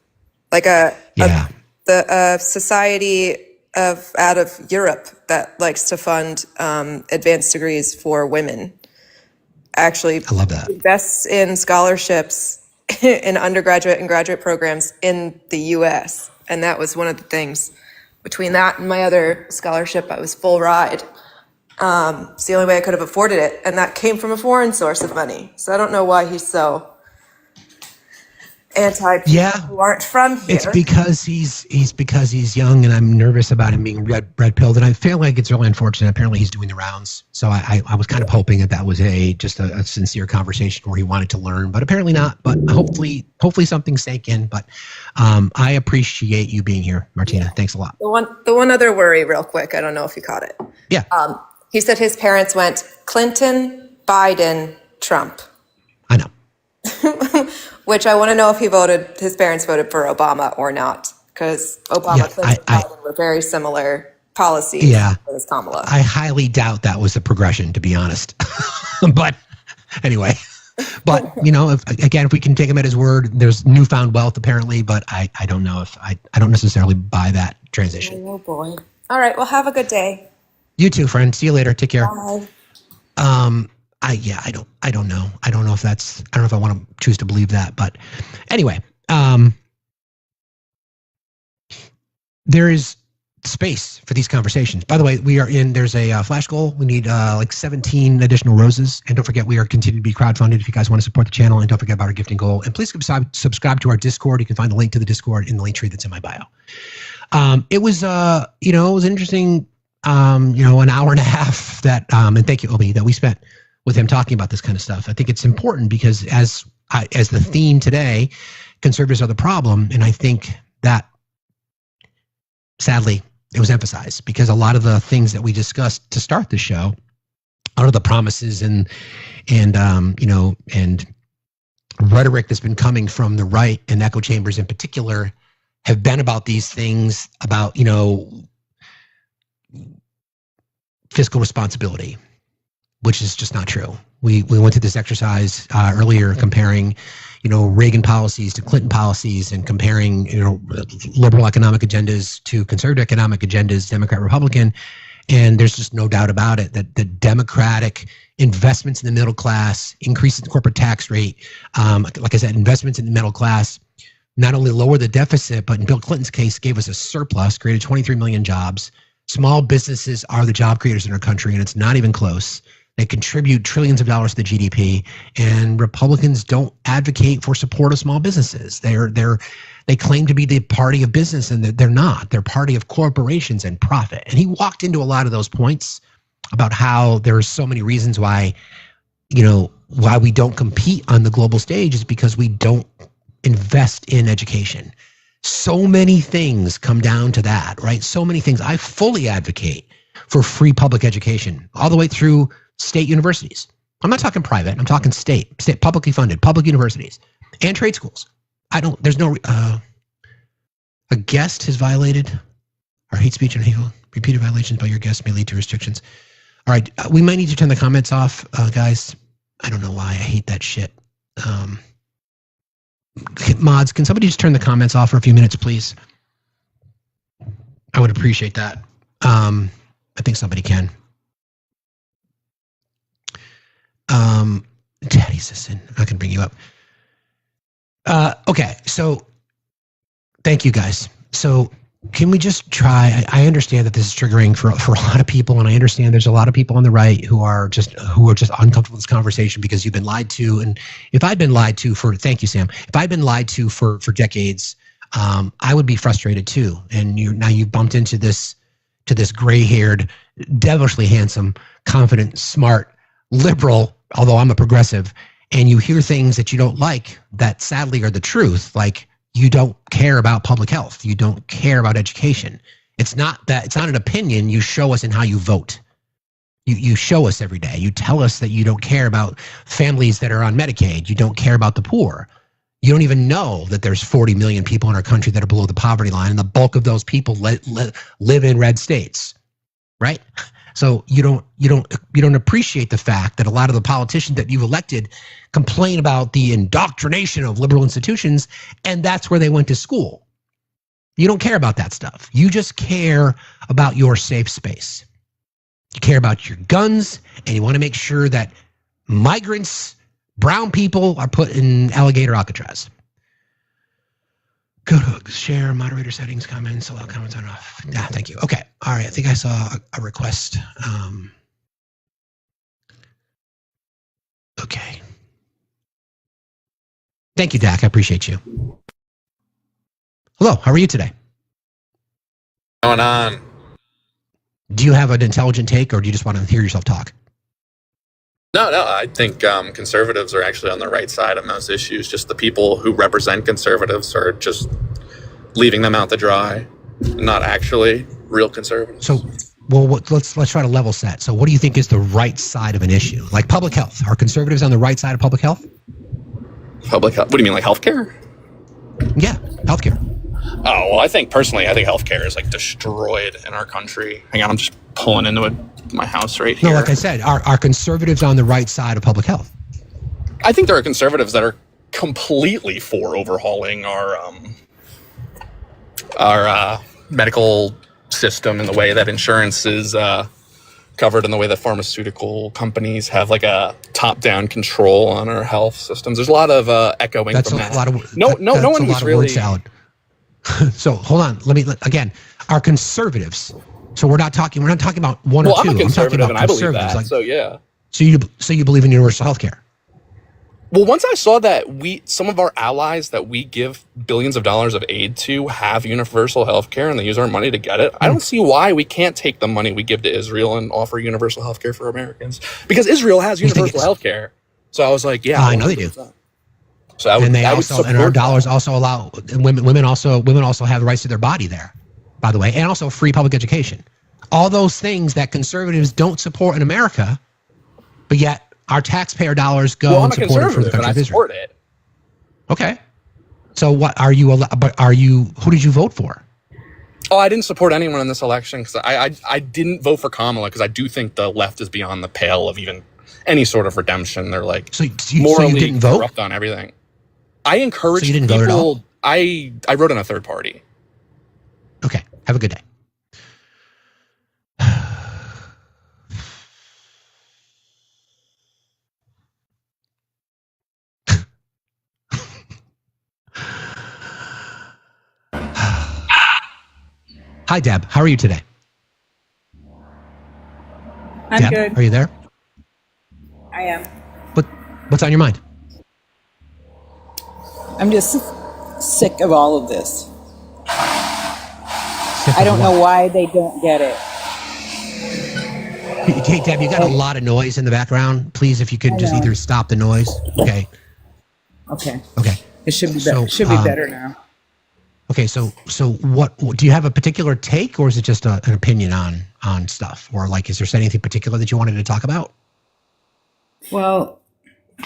like the society out of Europe that likes to fund advanced degrees for women. Actually, I love that. Invests in scholarships in undergraduate and graduate programs in the U.S. And that was one of the things. Between that and my other scholarship, I was full ride. It's the only way I could have afforded it. And that came from a foreign source of money. So I don't know why he's so anti-people who aren't from here. It's because he's young, and I'm nervous about him being red-pilled. And I feel like it's really unfortunate. Apparently he's doing the rounds. So I was kind of hoping that was just a sincere conversation where he wanted to learn, but apparently not. But hopefully something sank in. But I appreciate you being here, Martina. Thanks a lot. The one other worry real quick, I don't know if you caught it. Yeah. He said his parents went Clinton, Biden, Trump. I know. Which I want to know if his parents voted for Obama or not, because Obama, Clinton, and Biden were very similar policies. Yeah, with Kamala. I highly doubt that was the progression, to be honest. But anyway, if we can take him at his word, there's newfound wealth apparently, but I don't know if I don't necessarily buy that transition. Oh boy! All right, well, have a good day. You too, friend. See you later. Take care. Bye. I don't know. I don't know if I want to choose to believe that, but anyway, there is space for these conversations. By the way, there's a flash goal. We need 17 additional roses. And don't forget, we are continuing to be crowdfunded if you guys want to support the channel. And don't forget about our gifting goal. And please subscribe to our Discord. You can find the link to the Discord in the link tree that's in my bio. It was an interesting, an hour and a half that, and thank you, Obi, that we spent with him talking about this kind of stuff. I think it's important because as the theme today, conservatives are the problem. And I think that sadly it was emphasized because a lot of the things that we discussed to start the show, a lot of the promises and rhetoric that's been coming from the right and echo chambers in particular have been about these things, about, fiscal responsibility, which is just not true. We went through this exercise earlier comparing, Reagan policies to Clinton policies, and comparing, liberal economic agendas to conservative economic agendas, Democrat, Republican. And there's just no doubt about it that the Democratic investments in the middle class, increases the corporate tax rate, like I said, investments in the middle class, not only lower the deficit, but in Bill Clinton's case, gave us a surplus, created 23 million jobs. Small businesses are the job creators in our country, and it's not even close. They contribute trillions of dollars to the GDP, and Republicans don't advocate for support of small businesses. They claim to be the party of business, and they're not. They're party of corporations and profit. And he walked into a lot of those points about how there are so many reasons why, why we don't compete on the global stage is because we don't invest in education. So many things come down to that, right? So many things. I fully advocate for free public education all the way through state universities. I'm not talking private. I'm talking state publicly funded, public universities and trade schools. There's no, a guest has violated our hate speech and hateful repeated violations by your guests may lead to restrictions. All right. We might need to turn the comments off, guys. I don't know why. I hate that shit. Mods, can somebody just turn the comments off for a few minutes, please? I would appreciate that. I think somebody can. Daddy Sisson, I can bring you up. Okay, so thank you guys. So can we just try? I understand that this is triggering for a lot of people, and I understand there's a lot of people on the right who are just uncomfortable with this conversation because you've been lied to. And if I'd been lied to thank you, Sam. If I'd been lied to for decades, I would be frustrated too. And now you've bumped into this gray-haired, devilishly handsome, confident, smart, liberal, although I'm a progressive, and you hear things that you don't like that sadly are the truth, like you don't care about public health, you don't care about education. It's not an opinion. You show us in how you vote. You show us every day. You tell us that you don't care about families that are on Medicaid. You don't care about the poor. You don't even know that there's 40 million people in our country that are below the poverty line, and the bulk of those people live in red states, right? So you don't appreciate the fact that a lot of the politicians that you've elected complain about the indoctrination of liberal institutions, and that's where they went to school. You don't care about that stuff. You just care about your safe space. You care about your guns, and you want to make sure that migrants, brown people are put in alligator Alcatraz. Go to share, moderator settings, comments, allow comments on off. Yeah, thank you. Okay. All right. I think I saw a request. Okay. Thank you, Dak. I appreciate you. Hello. How are you today? What's going on? Do you have an intelligent take, or do you just want to hear yourself talk? No, I think conservatives are actually on the right side of most issues. Just the people who represent conservatives are just leaving them out to dry, not actually real conservatives. So, well, let's try to level set. So what do you think is the right side of an issue? Like public health. Are conservatives on the right side of public health? Public health? What do you mean, like healthcare? Yeah, healthcare. Oh, well, I think healthcare is like destroyed in our country. Hang on, I'm just pulling into my house right here. No, like I said, are conservatives on the right side of public health? I think there are conservatives that are completely for overhauling our medical system in the way that insurance is covered, in the way that pharmaceutical companies have like a top-down control on our health systems. There's a lot of echoing from that. No one who's really. So hold on. Again, are conservatives. So we're not talking about one or two. I'm a conservative, and I believe that. Like, so yeah. So you believe in universal health care? Well, once I saw that some of our allies that we give billions of dollars of aid to have universal health care, and they use our money to get it, I don't see why we can't take the money we give to Israel and offer universal health care for Americans, because Israel has universal health care. So I was like, yeah, I know they do. So and our dollars also allow women also have the rights to their body there, by the way, and also free public education. All those things that conservatives don't support in America, but yet our taxpayer dollars go and support it for the country of Israel. It. Okay. So what are you? Who did you vote for? Oh, I didn't support anyone in this election because I didn't vote for Kamala because I do think the left is beyond the pale of even any sort of redemption. They're like morally you didn't vote? corrupt on everything. I encourage you didn't people. Vote at all? I wrote in a third party. Okay. Have a good day. Hi, Deb. How are you today? I'm Deb, good. Are you there? I am. What's on your mind? I'm just sick of all of this. I don't know why they don't get it. Hey, Deb, you got a lot of noise in the background. Please, if you could just either stop the noise. Okay. Okay. Okay. It should be better. Should be better now. Okay, so what do you have a particular take, or is it just an opinion on stuff, or like is there anything particular that you wanted to talk about? Well,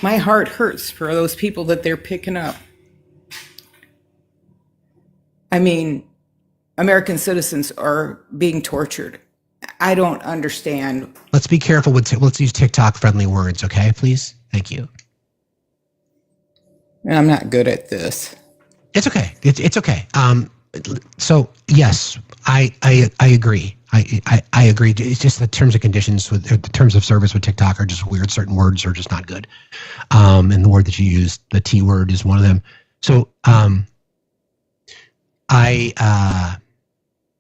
my heart hurts for those people that they're picking up. I mean, American citizens are being tortured. I don't understand. Let's be careful let's use TikTok-friendly words, okay, please? Thank you. I'm not good at this. It's okay. It's okay. So yes, I agree. I agree. It's just the terms and conditions with the terms of service with TikTok are just weird. Certain words are just not good. And the word that you used, the T word, is one of them. So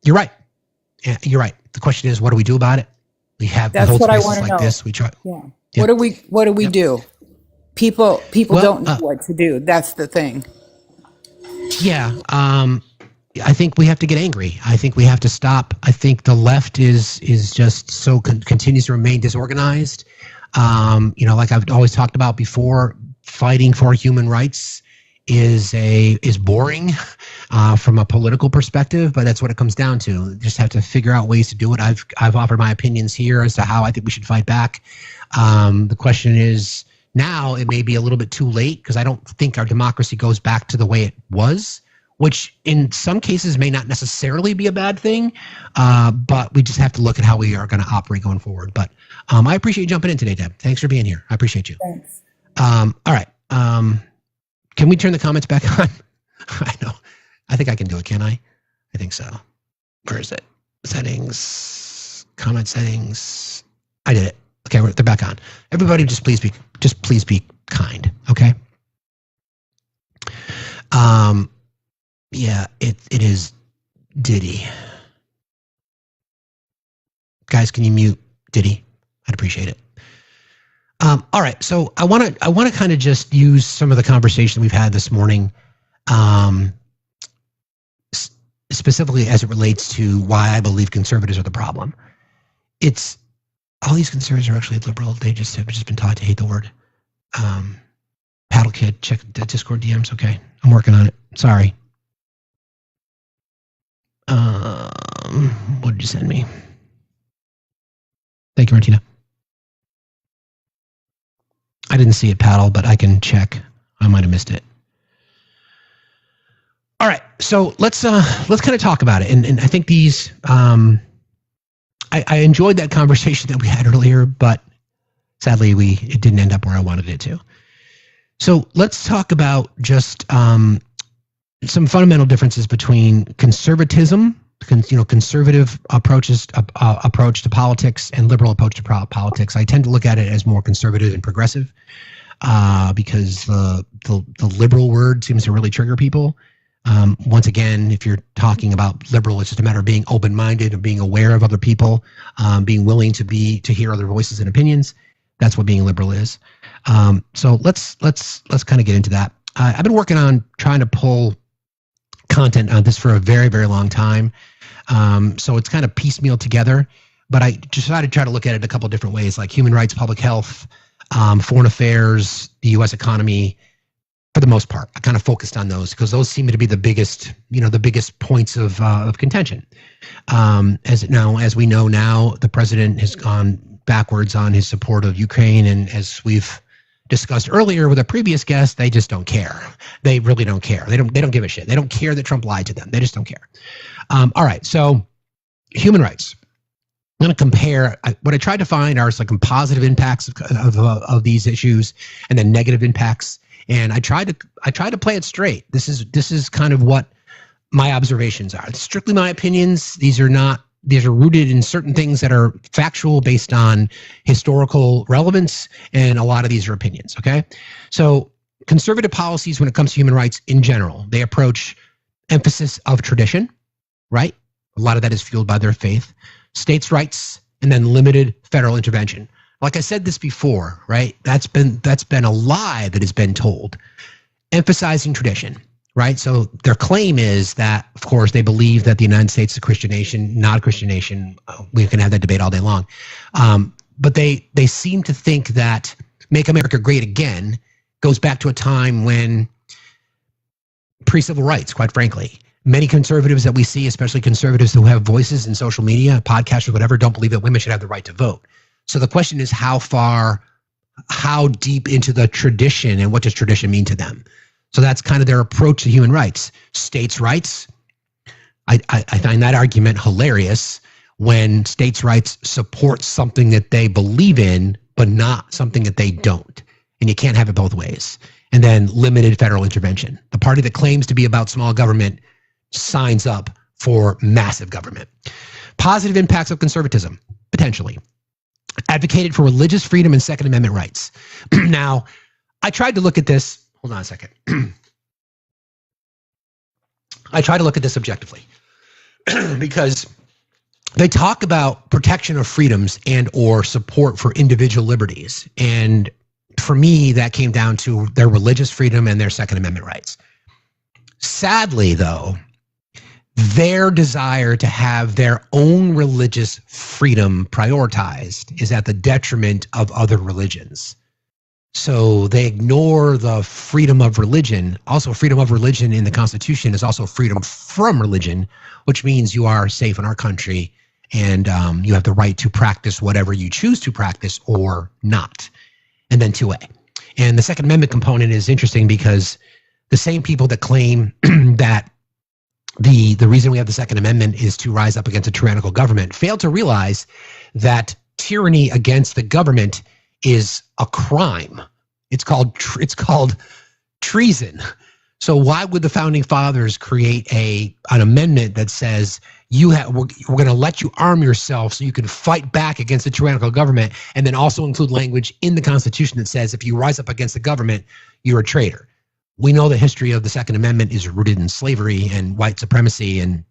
you're right. Yeah, you're right. The question is, what do we do about it? We have That's what I want to like know. this. We try. Yeah. Yeah. What do we do? People don't know what to do. That's the thing. Yeah. I think we have to get angry. I think we have to stop. I think the left is just so continues to remain disorganized. Like I've always talked about before, fighting for human rights is boring from a political perspective, but that's what it comes down to. Just have to figure out ways to do it. I've offered my opinions here as to how I think we should fight back. The question is, now it may be a little bit too late because I don't think our democracy goes back to the way it was, which in some cases may not necessarily be a bad thing, but we just have to look at how we are going to operate going forward. But I appreciate you jumping in today, Deb. Thanks for being here. I appreciate you. Thanks. All right. Can we turn the comments back on? I know. I think I can do it, can I? I think so. Where is it? Settings, comment settings. I did it. Okay, they're back on. Everybody, just please be kind. Okay. Yeah, it is Diddy. Guys, can you mute Diddy? I'd appreciate it. All right, so I want to kind of just use some of the conversation we've had this morning, specifically as it relates to why I believe conservatives are the problem. It's all these conservatives are actually liberal. They just have been taught to hate the word. Paddle Kid, check the Discord DMs. Okay, I'm working on it. Sorry. What did you send me? Thank you, Martina. I didn't see it, Paddle, but I can check. I might have missed it. All right, so let's kind of talk about it, and I think these. I enjoyed that conversation that we had earlier, but sadly it didn't end up where I wanted it to. So let's talk about just some fundamental differences between conservatism, conservative approach to politics, and liberal approach to politics. I tend to look at it as more conservative and progressive because the liberal word seems to really trigger people. Once again, if you're talking about liberal, it's just a matter of being open-minded, of being aware of other people, being willing to hear other voices and opinions. That's what being liberal is. So let's kind of get into that. I've been working on trying to pull content on this for a very, very long time. So it's kind of piecemeal together, but I decided to try to look at it a couple of different ways, like human rights, public health, foreign affairs, the U.S. economy. For the most part, I kind of focused on those because those seem to be the biggest points of contention. As we know now, the president has gone backwards on his support of Ukraine, and as we've discussed earlier with a previous guest, they just don't care. They really don't care. They don't give a shit. They don't care that Trump lied to them. They just don't care. All right, so human rights. I'm going to compare. What I tried to find are some positive impacts of these issues, and then negative impacts. And I tried to play it straight. This is kind of what my observations are. It's strictly my opinions. These are rooted in certain things that are factual based on historical relevance, and a lot of these are opinions, okay? So conservative policies when it comes to human rights in general, they approach emphasis of tradition, right? A lot of that is fueled by their faith, states' rights, and then limited federal intervention. Like I said this before, right? That's been a lie that has been told. Emphasizing tradition. Right. So their claim is that, of course, they believe that the United States is a Christian nation, not a Christian nation. We can have that debate all day long. But they seem to think that Make America Great Again goes back to a time when pre-civil rights, quite frankly. Many conservatives that we see, especially conservatives who have voices in social media, podcasts or whatever, don't believe that women should have the right to vote. So the question is how deep into the tradition, and what does tradition mean to them? So that's kind of their approach to human rights. States' rights, I find that argument hilarious when states' rights support something that they believe in, but not something that they don't. And you can't have it both ways. And then limited federal intervention. The party that claims to be about small government signs up for massive government. Positive impacts of conservatism, potentially. Advocated for religious freedom and Second Amendment rights. Now, I tried to look at this. Hold on a second. I try to look at this objectively because they talk about protection of freedoms and or support for individual liberties. And for me, that came down to their religious freedom and their Second Amendment rights. Sadly, though, their desire to have their own religious freedom prioritized is at the detriment of other religions. So they ignore the freedom of religion. Also, freedom of religion in the Constitution is also freedom from religion, which means you are safe in our country and you have the right to practice whatever you choose to practice or not. And then 2A. And the Second Amendment component is interesting because the same people that claim that the reason we have the Second Amendment is to rise up against a tyrannical government fail to realize that tyranny against the government is a crime. It's called treason. So why would the founding fathers create an amendment that says we're going to let you arm yourself so you can fight back against the tyrannical government, and then also include language in the Constitution that says if you rise up against the government, you're a traitor? We know the history of the Second Amendment is rooted in slavery and white supremacy and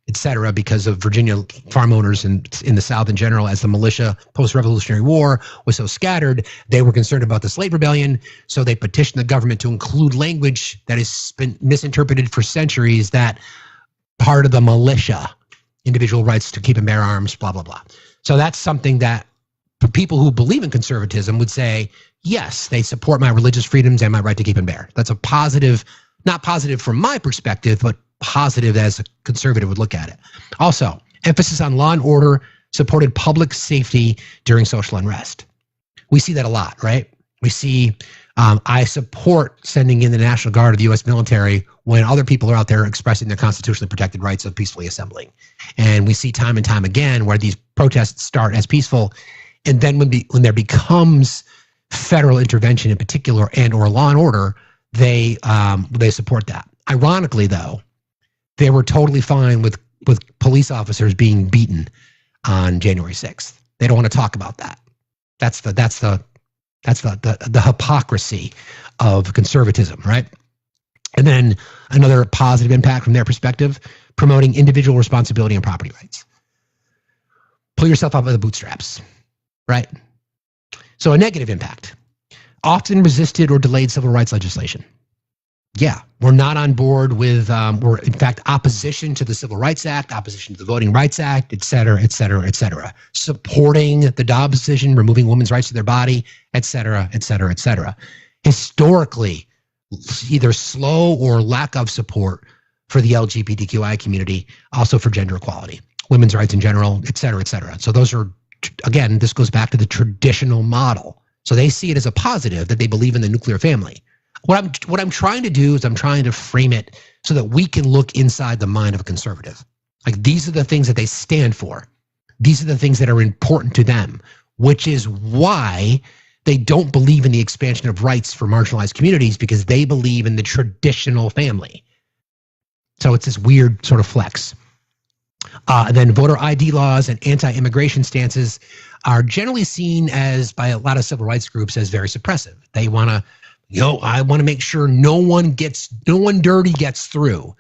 et cetera, because of Virginia farm owners in the South in general. As the militia post-Revolutionary War was so scattered, they were concerned about the slave rebellion, so they petitioned the government to include language that has been misinterpreted for centuries, that part of the militia, individual rights to keep and bear arms, blah, blah, blah. So that's something that people who believe in conservatism would say, yes, they support my religious freedoms and my right to keep and bear. That's a positive, not positive from my perspective, but positive as a conservative would look at it. Also, emphasis on law and order, supported public safety during social unrest. We see that a lot, right? We see, I support sending in the National Guard of the U.S. military when other people are out there expressing their constitutionally protected rights of peacefully assembling. And we see time and time again where these protests start as peaceful, and then when there becomes federal intervention in particular and or law and order, they support that. Ironically, though, they were totally fine with police officers being beaten on January 6th. They don't want to talk about that. That's the hypocrisy of conservatism, right? And then another positive impact from their perspective, promoting individual responsibility and property rights. Pull yourself up by the bootstraps, right? So a negative impact, often resisted or delayed civil rights legislation. Yeah, we're not on board with, we're in fact opposition to the Civil Rights Act, opposition to the Voting Rights Act, et cetera, et cetera, et cetera. Supporting the Dobbs decision, removing women's rights to their body, et cetera, et cetera, et cetera. Historically, either slow or lack of support for the LGBTQI community, also for gender equality, women's rights in general, et cetera, et cetera. So those are, again, this goes back to the traditional model. So they see it as a positive that they believe in the nuclear family. What I'm trying to do is I'm trying to frame it so that we can look inside the mind of a conservative. Like, these are the things that they stand for. These are the things that are important to them, which is why they don't believe in the expansion of rights for marginalized communities, because they believe in the traditional family. So it's this weird sort of flex. And then voter ID laws and anti-immigration stances are generally seen as, by a lot of civil rights groups, as very suppressive. They want to, I want to make sure no one dirty gets through.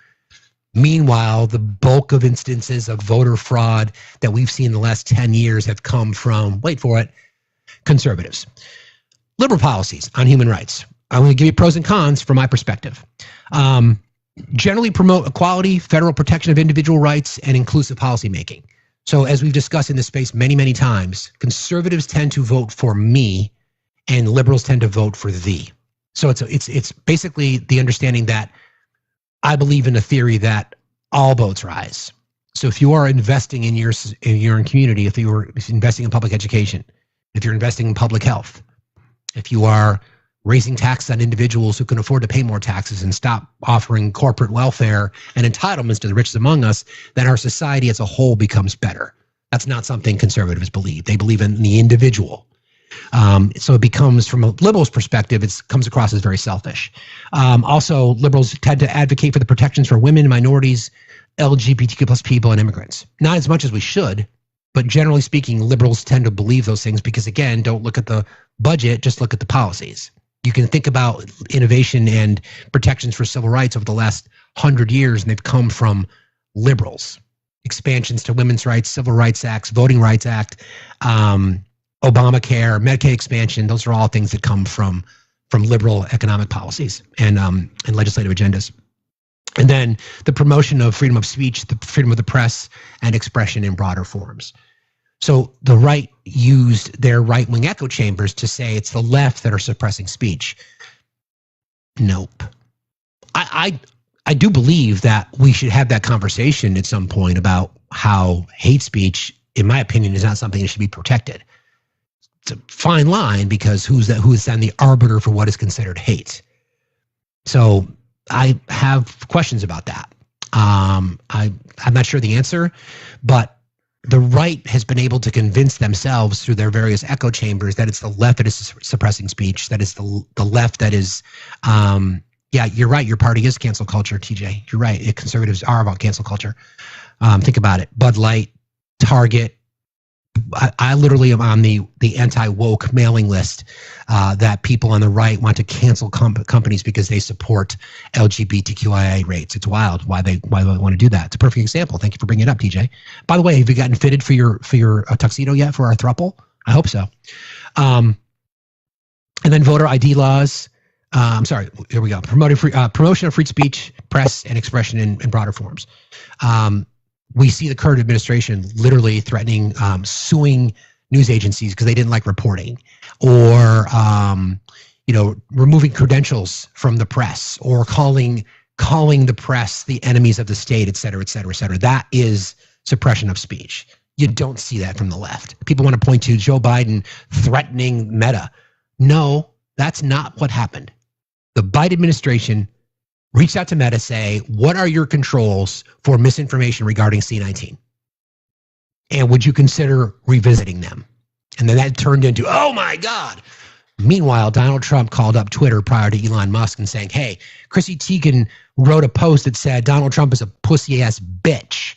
Meanwhile, the bulk of instances of voter fraud that we've seen in the last 10 years have come from, wait for it, conservatives. Liberal policies on human rights. I'm going to give you pros and cons from my perspective. Generally promote equality, federal protection of individual rights, and inclusive policymaking. So as we've discussed in this space many, many times, conservatives tend to vote for me and liberals tend to vote for thee. So it's basically the understanding that I believe in a theory that all boats rise. So if you are investing in your community, if you're investing in public education, if you're investing in public health, if you are raising taxes on individuals who can afford to pay more taxes and stop offering corporate welfare and entitlements to the richest among us, then our society as a whole becomes better. That's not something conservatives believe. They believe in the individual. So it becomes, from a liberal's perspective, it comes across as very selfish. Also, liberals tend to advocate for the protections for women, minorities, LGBTQ plus people, and immigrants. Not as much as we should, but generally speaking, liberals tend to believe those things because, again, don't look at the budget, just look at the policies. You can think about innovation and protections for civil rights over the last 100 years, and they've come from liberals. Expansions to women's rights, civil rights acts, voting rights act, Obamacare, Medicaid expansion, those are all things that come from liberal economic policies and legislative agendas. And then the promotion of freedom of speech, the freedom of the press, and expression in broader forms. So the right used their right-wing echo chambers to say it's the left that are suppressing speech. Nope. I do believe that we should have that conversation at some point about how hate speech, in my opinion, is not something that should be protected. It's a fine line, because who's then the arbiter for what is considered hate? So I have questions about that. I'm not sure the answer, but the right has been able to convince themselves through their various echo chambers that it's the left that is suppressing speech, that it's the left that is, yeah, you're right, your party is cancel culture, TJ. You're right, conservatives are about cancel culture. Think about it. Bud Light, Target. I literally am on the anti-woke mailing list that people on the right want to cancel companies because they support LGBTQIA rates. It's wild why they want to do that. It's a perfect example. Thank you for bringing it up, TJ. By the way, have you gotten fitted for your tuxedo yet for our throuple? I hope so. And then voter ID laws. I'm sorry. Here we go. Promotion of free speech, press, and expression in broader forms. We see the current administration literally threatening suing news agencies because they didn't like reporting, or removing credentials from the press, or calling the press the enemies of the state, et cetera, et cetera, et cetera. That is suppression of speech. You don't see that from the left. People want to point to Joe Biden threatening Meta. No, that's not what happened. The Biden administration reached out to Meta, say, what are your controls for misinformation regarding C-19? And would you consider revisiting them? And then that turned into, oh my God. Meanwhile, Donald Trump called up Twitter prior to Elon Musk and saying, hey, Chrissy Teigen wrote a post that said Donald Trump is a pussy-ass bitch.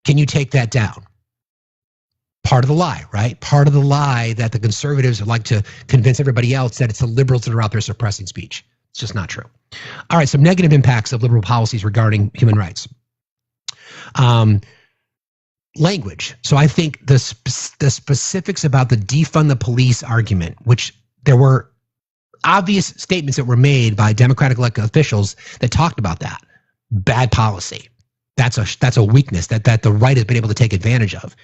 Can you take that down? Part of the lie, right? Part of the lie that the conservatives would like to convince everybody else that it's the liberals that are out there suppressing speech. It's just not true. All right, some negative impacts of liberal policies regarding human rights. Language. So I think the specifics about the defund the police argument, which there were obvious statements that were made by Democratic elected officials that talked about that. Bad policy. That's a weakness that the right has been able to take advantage of.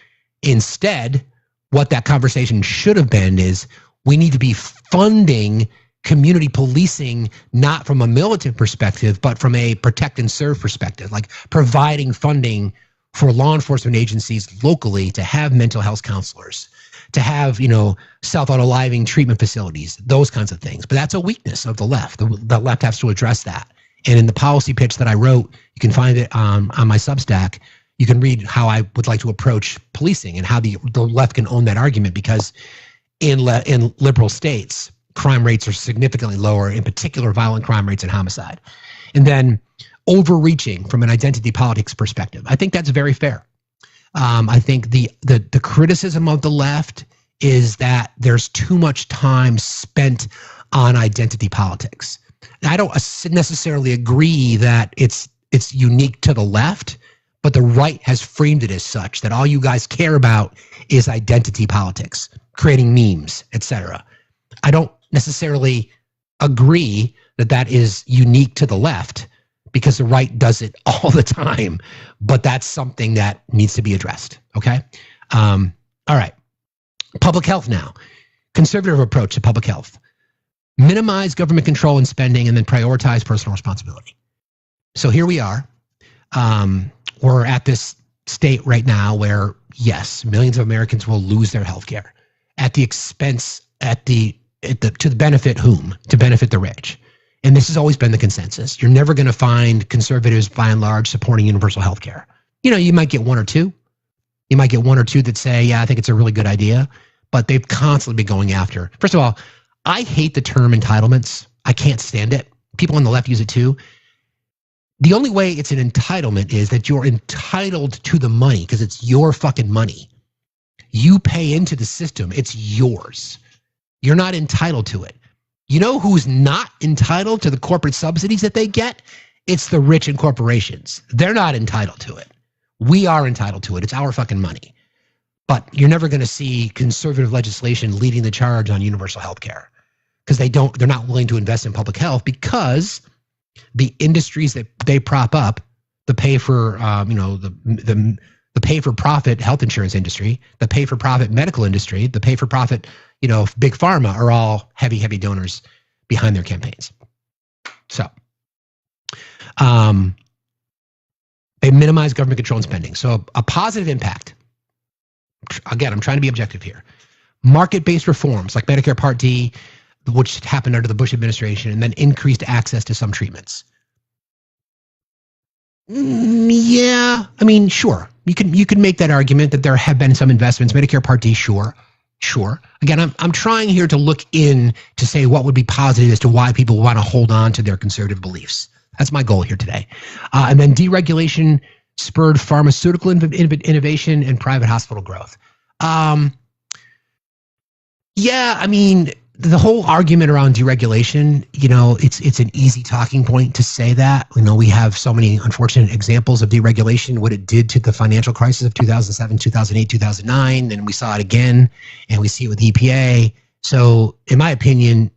Instead, what that conversation should have been is we need to be funding community policing, not from a militant perspective, but from a protect and serve perspective, like providing funding for law enforcement agencies locally to have mental health counselors, to have, self-unaliving treatment facilities, those kinds of things. But that's a weakness of the left. The left has to address that. And in the policy pitch that I wrote, you can find it on my Substack. You can read how I would like to approach policing and how the left can own that argument, because in liberal states, crime rates are significantly lower, in particular violent crime rates and homicide. And then overreaching from an identity politics perspective, I think that's very fair. I think the criticism of the left is that there's too much time spent on identity politics. I don't necessarily agree that it's unique to the left, but the right has framed it as such, that all you guys care about is identity politics, creating memes, etc. I don't necessarily agree that that is unique to the left, because the right does it all the time, but that's something that needs to be addressed, okay? All right, public health now. Conservative approach to public health. Minimize government control and spending, and then prioritize personal responsibility. So here we are. We're at this state right now where, yes, millions of Americans will lose their health care at the expense, to the benefit whom? To benefit the rich. And this has always been the consensus. You're never going to find conservatives, by and large, supporting universal health care. You might get one or two. You might get one or two that say, yeah, I think it's a really good idea. But they've constantly been going after. First of all, I hate the term entitlements. I can't stand it. People on the left use it too. The only way it's an entitlement is that you're entitled to the money because it's your fucking money. You pay into the system. It's yours. You're not entitled to it. You know who's not entitled to the corporate subsidies that they get? It's the rich and corporations. They're not entitled to it. We are entitled to it. It's our fucking money. But you're never going to see conservative legislation leading the charge on universal health care, because they're not willing to invest in public health, because the industries that they prop up, the pay for the pay for profit health insurance industry, the pay for profit medical industry, the pay for profit big pharma, are all heavy donors behind their campaigns. So they minimize government control and spending. So a positive impact. Again, I'm trying to be objective here. Market-based reforms like Medicare Part D, which happened under the Bush administration, and then increased access to some treatments. Yeah, I mean, sure. You can make that argument that there have been some investments. Medicare Part D, sure. Again, I'm trying here to look in to say what would be positive as to why people want to hold on to their conservative beliefs. That's my goal here today. And then deregulation spurred pharmaceutical innovation and private hospital growth. Yeah, I mean, the whole argument around deregulation, it's an easy talking point to say that. We have so many unfortunate examples of deregulation, what it did to the financial crisis of 2007, 2008, 2009, and we saw it again, and we see it with EPA. So, in my opinion,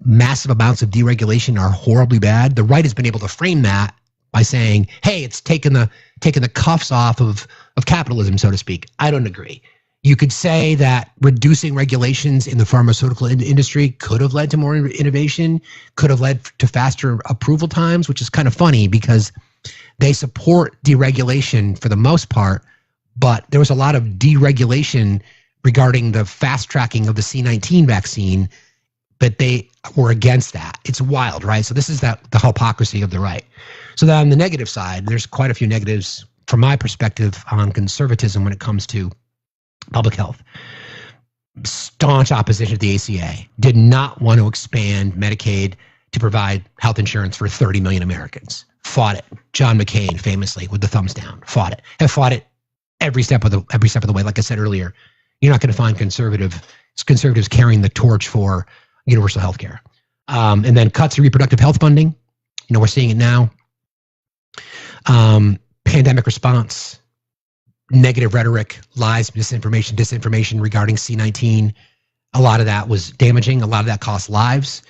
massive amounts of deregulation are horribly bad. The right has been able to frame that by saying, hey, it's taken the cuffs off of capitalism, so to speak. I don't agree. You could say that reducing regulations in the pharmaceutical industry could have led to more innovation, could have led to faster approval times, which is kind of funny because they support deregulation for the most part, but there was a lot of deregulation regarding the fast tracking of the C-19 vaccine, but they were against that. It's wild, right? So this is the hypocrisy of the right. So then on the negative side, there's quite a few negatives from my perspective on conservatism when it comes to public health. Staunch opposition to the ACA. Did not want to expand Medicaid to provide health insurance for 30 million Americans. Fought it. John McCain famously with the thumbs down. Fought it. Have fought it every step of the way. Like I said earlier, you're not going to find conservatives carrying the torch for universal health care. And then cuts to reproductive health funding. We're seeing it now. Pandemic response. Negative rhetoric, lies, disinformation regarding C-19. A lot of that was damaging. A lot of that cost lives.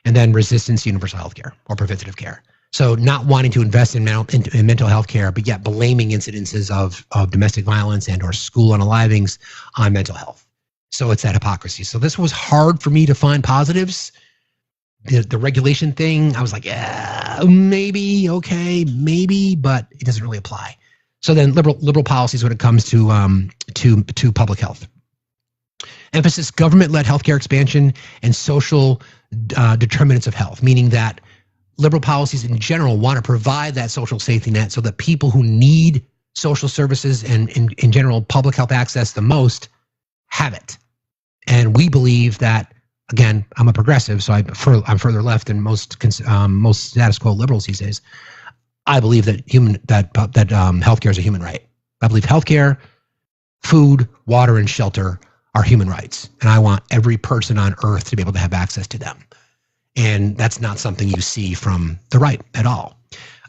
And then resistance to universal health care or preventative care. So not wanting to invest in mental health care, but yet blaming incidences of domestic violence and or school unalivings on mental health. So it's that hypocrisy. So this was hard for me to find positives. The regulation thing, I was like, yeah, maybe, okay, maybe, but it doesn't really apply. So then liberal policies when it comes to public health. Emphasis, government-led healthcare expansion and social determinants of health, meaning that liberal policies in general want to provide that social safety net so that people who need social services and in general public health access the most have it. And we believe that, again, I'm a progressive, so I'm further left than most status quo liberals these days. I believe that healthcare is a human right. I believe healthcare, food, water, and shelter are human rights, and I want every person on earth to be able to have access to them. And that's not something you see from the right at all.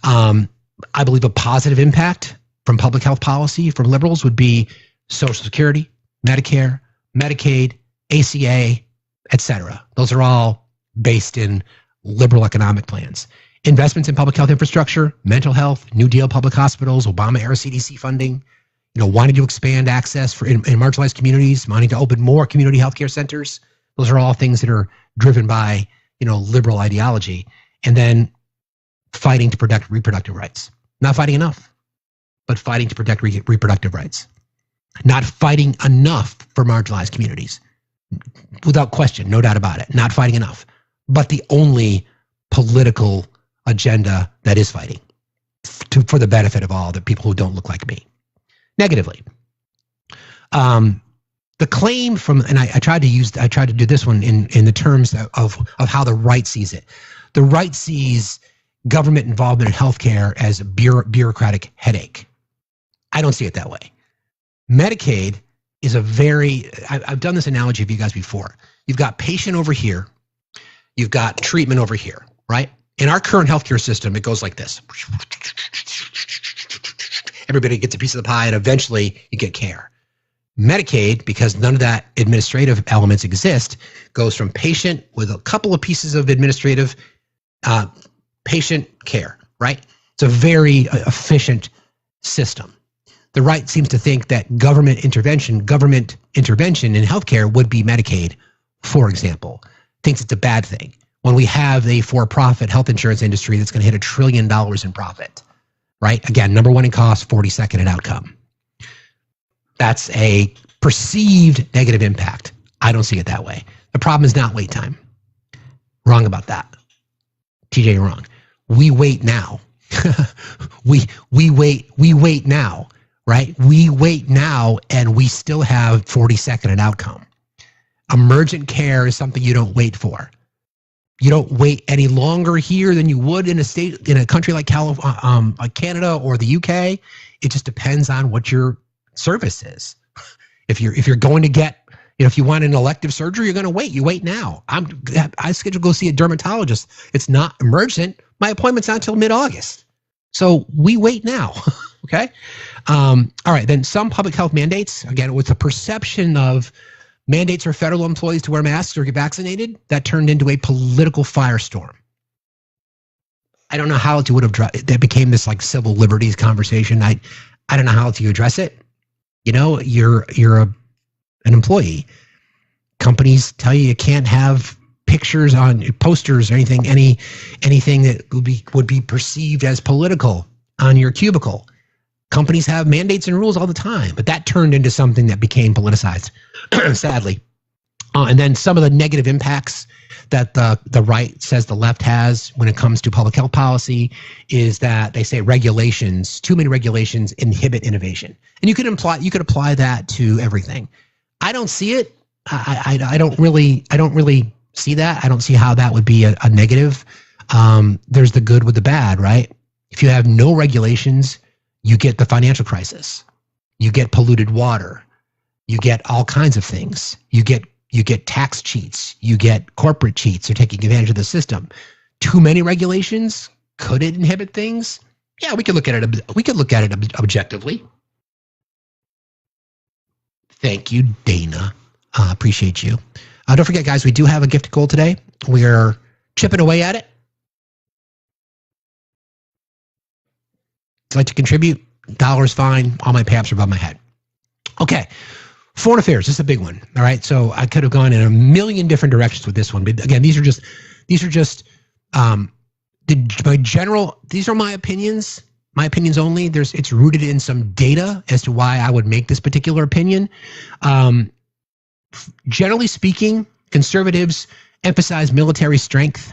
I believe a positive impact from public health policy from liberals would be Social Security, Medicare, Medicaid, ACA, etc. Those are all based in liberal economic plans. Investments in public health infrastructure, mental health, New Deal public hospitals, Obama-era CDC funding, wanting to expand access for in marginalized communities, wanting to open more community healthcare centers. Those are all things that are driven by, liberal ideology. And then fighting to protect reproductive rights. Not fighting enough, but fighting to protect reproductive rights. Not fighting enough for marginalized communities. Without question, no doubt about it. Not fighting enough. But the only political agenda that is fighting for the benefit of all the people who don't look like me. Negatively. The claim from, and I tried to do this one in the terms of how the right sees it. The right sees government involvement in healthcare as a bureaucratic headache. I don't see it that way. Medicaid is I've done this analogy for you guys before. You've got patient over here. You've got treatment over here, right? In our current healthcare system, it goes like this. Everybody gets a piece of the pie and eventually you get care. Medicaid, because none of that administrative elements exist, goes from patient with a couple of pieces of administrative patient care, right? It's a very efficient system. The right seems to think that government intervention in healthcare would be Medicaid, for example. Thinks it's a bad thing when we have a for-profit health insurance industry that's going to hit $1 trillion in profit, right? Again, number one in cost, 42nd in outcome. That's a perceived negative impact. I don't see it that way. The problem is not wait time. Wrong about that. TJ, you're wrong. We wait now. we wait now, right? We wait now and we still have 42nd in outcome. Emergent care is something you don't wait for. You don't wait any longer here than you would in a country like like Canada or the UK. It just depends on what your service is. If you're going to get, if you want an elective surgery, you're going to wait. You wait now. I scheduled to go see a dermatologist. It's not emergent. My appointment's not until mid-August. So we wait now. Okay. All right. Then some public health mandates, again, with the perception of mandates for federal employees to wear masks or get vaccinated, that turned into a political firestorm. I don't know how it would have that became this like civil liberties conversation. I don't know how to address it. You're an employee. Companies tell you can't have pictures on posters or anything that would be perceived as political on your cubicle. Companies have mandates and rules all the time, but that turned into something that became politicized, sadly. And then some of the negative impacts that the right says the left has when it comes to public health policy is that they say too many regulations inhibit innovation. And you could apply that to everything. I don't see it. I don't really see that. I don't see how that would be a negative. There's the good with the bad, right? If you have no regulations, you get the financial crisis. You get polluted water. You get all kinds of things. You get tax cheats. You get corporate cheats who are taking advantage of the system. Too many regulations, could it inhibit things? Yeah, we could look at it objectively. Thank you, Dana. Appreciate you. Don't forget, guys, we do have a gift goal today. We're chipping away at it. If you'd like to contribute, $1 fine. All my pay apps are above my head. Okay. Foreign affairs, this is a big one. All right. So I could have gone in a million different directions with this one. But again, these are just these are my opinions only. It's rooted in some data as to why I would make this particular opinion. generally speaking, conservatives emphasize military strength,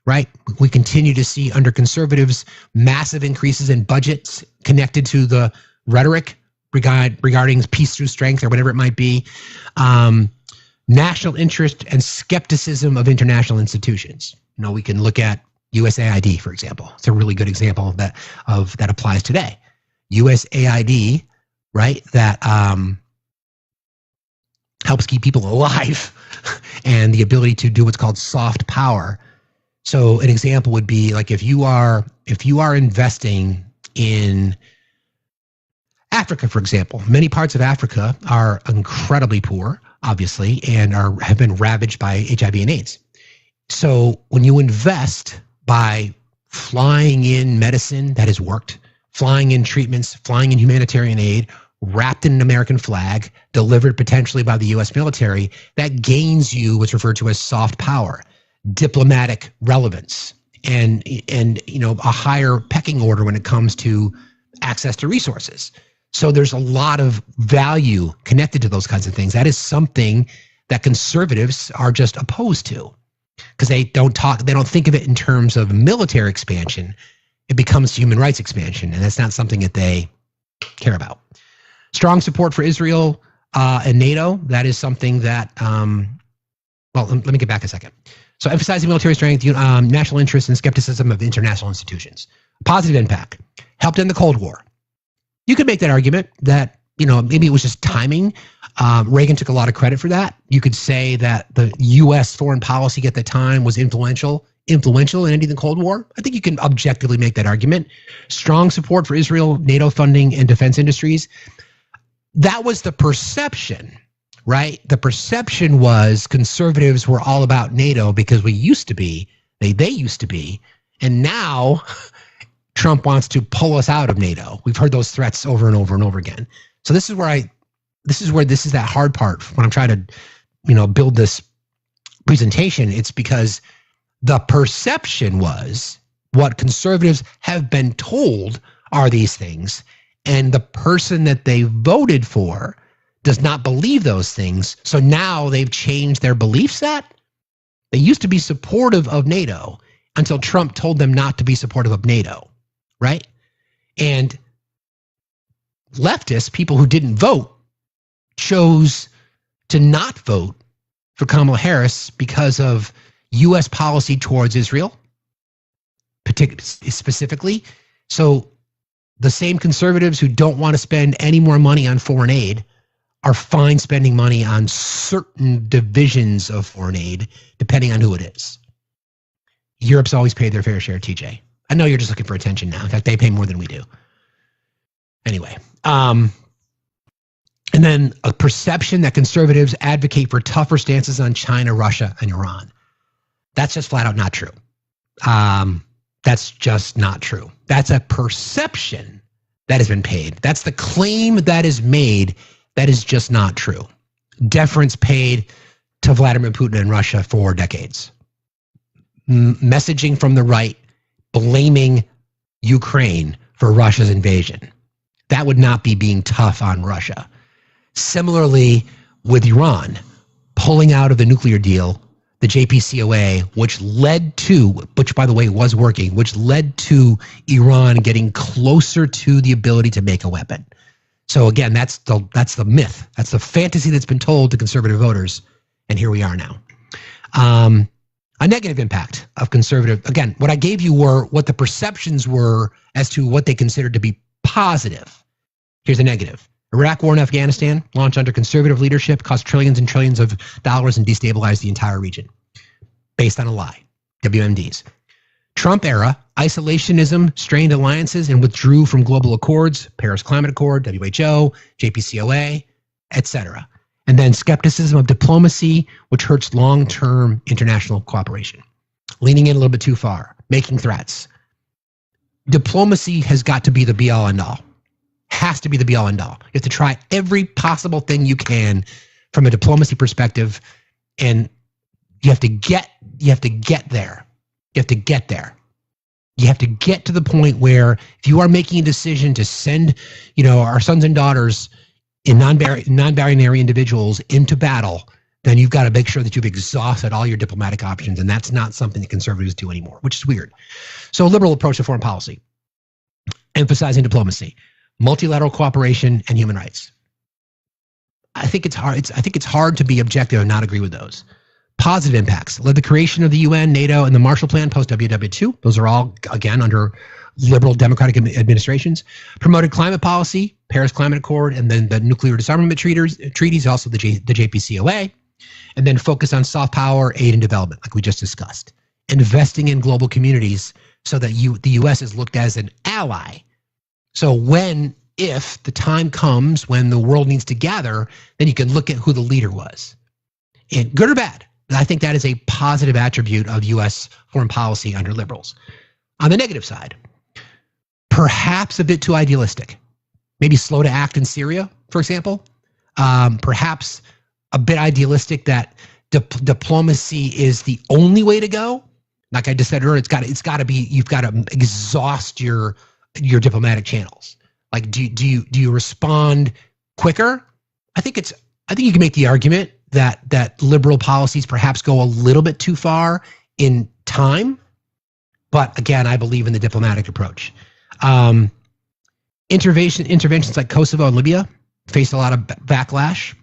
right? We continue to see under conservatives massive increases in budgets connected to the rhetoric regarding peace through strength or whatever it might be. National interest and skepticism of international institutions. We can look at USAID, for example. It's a really good example that applies today. USAID, right? That helps keep people alive and the ability to do what's called soft power. So an example would be like if you are investing in Africa, for example, many parts of Africa are incredibly poor, obviously, and have been ravaged by HIV and AIDS. So when you invest by flying in medicine that has worked, flying in treatments, flying in humanitarian aid, wrapped in an American flag, delivered potentially by the U.S. military, that gains you what's referred to as soft power, diplomatic relevance, and a higher pecking order when it comes to access to resources. So there's a lot of value connected to those kinds of things. That is something that conservatives are just opposed to because they don't think of it in terms of military expansion. It becomes human rights expansion, and that's not something that they care about. Strong support for Israel and NATO. That is something that, let me get back a second. So emphasizing military strength, national interest, and skepticism of international institutions. Positive impact. Helped end the Cold War. You could make that argument that, maybe it was just timing. Reagan took a lot of credit for that. You could say that the U.S. foreign policy at the time was influential in ending the Cold War. I think you can objectively make that argument. Strong support for Israel, NATO funding, and defense industries. That was the perception, right? The perception was conservatives were all about NATO because we used to be, they used to be, and now Trump wants to pull us out of NATO. We've heard those threats over and over and over again. So this is that hard part when I'm trying to, build this presentation. It's because the perception was what conservatives have been told are these things, and the person that they voted for does not believe those things. So now they've changed their belief set. They used to be supportive of NATO until Trump told them not to be supportive of NATO, right? And leftists, people who didn't vote, chose to not vote for Kamala Harris because of U.S. policy towards Israel, specifically. So the same conservatives who don't want to spend any more money on foreign aid are fine spending money on certain divisions of foreign aid, depending on who it is. Europe's always paid their fair share, TJ. I know you're just looking for attention now. In fact, they pay more than we do. Anyway, and then a perception that conservatives advocate for tougher stances on China, Russia, and Iran. That's just flat out not true. That's just not true. That's a perception that has been paid. That's the claim that is made. That is just not true. Deference paid to Vladimir Putin and Russia for decades. Messaging from the right, blaming Ukraine for Russia's invasion. That would not be being tough on Russia. Similarly, with Iran, pulling out of the nuclear deal, the JCPOA, which by the way was working, which led to Iran getting closer to the ability to make a weapon. So again, that's the myth. That's the fantasy that's been told to conservative voters, and here we are now. A negative impact of conservative, again, what I gave you were what the perceptions were as to what they considered to be positive. Here's a negative. Iraq war and Afghanistan, launched under conservative leadership, cost trillions and trillions of dollars and destabilized the entire region. Based on a lie. WMDs. Trump era, isolationism, strained alliances, and withdrew from global accords, Paris Climate Accord, WHO, JCPOA, etc. And then skepticism of diplomacy, which hurts long-term international cooperation. Leaning in a little bit too far, making threats. Diplomacy has got to be the be-all end-all. Has to be the be-all end-all. You have to try every possible thing you can from a diplomacy perspective, and you have to get there. You have to get there. You have to get to the point where if you are making a decision to send, our sons and daughters in non-binary individuals into battle, then you've got to make sure that you've exhausted all your diplomatic options. And that's not something that conservatives do anymore, which is weird. So a liberal approach to foreign policy, emphasizing diplomacy, multilateral cooperation, and human rights. I think it's hard. I think it's hard to be objective and not agree with those. Positive impacts led the creation of the UN, NATO, and the Marshall Plan post WW2. Those are all, again, under liberal democratic administrations. Promoted climate policy, Paris Climate Accord, and then the nuclear disarmament treaties, also the JPCOA, and then focus on soft power, aid, and development, like we just discussed. Investing in global communities so that the U.S. is looked as an ally. So if the time comes when the world needs to gather, then you can look at who the leader was. And good or bad, I think that is a positive attribute of U.S. foreign policy under liberals. On the negative side, perhaps a bit too idealistic. Maybe slow to act in Syria, for example. Perhaps a bit idealistic that diplomacy is the only way to go. Like I just said earlier, it's got to be, you've got to exhaust your diplomatic channels. Like, do you respond quicker? I think you can make the argument that liberal policies perhaps go a little bit too far in time. But again, I believe in the diplomatic approach. Interventions like Kosovo and Libya faced a lot of backlash,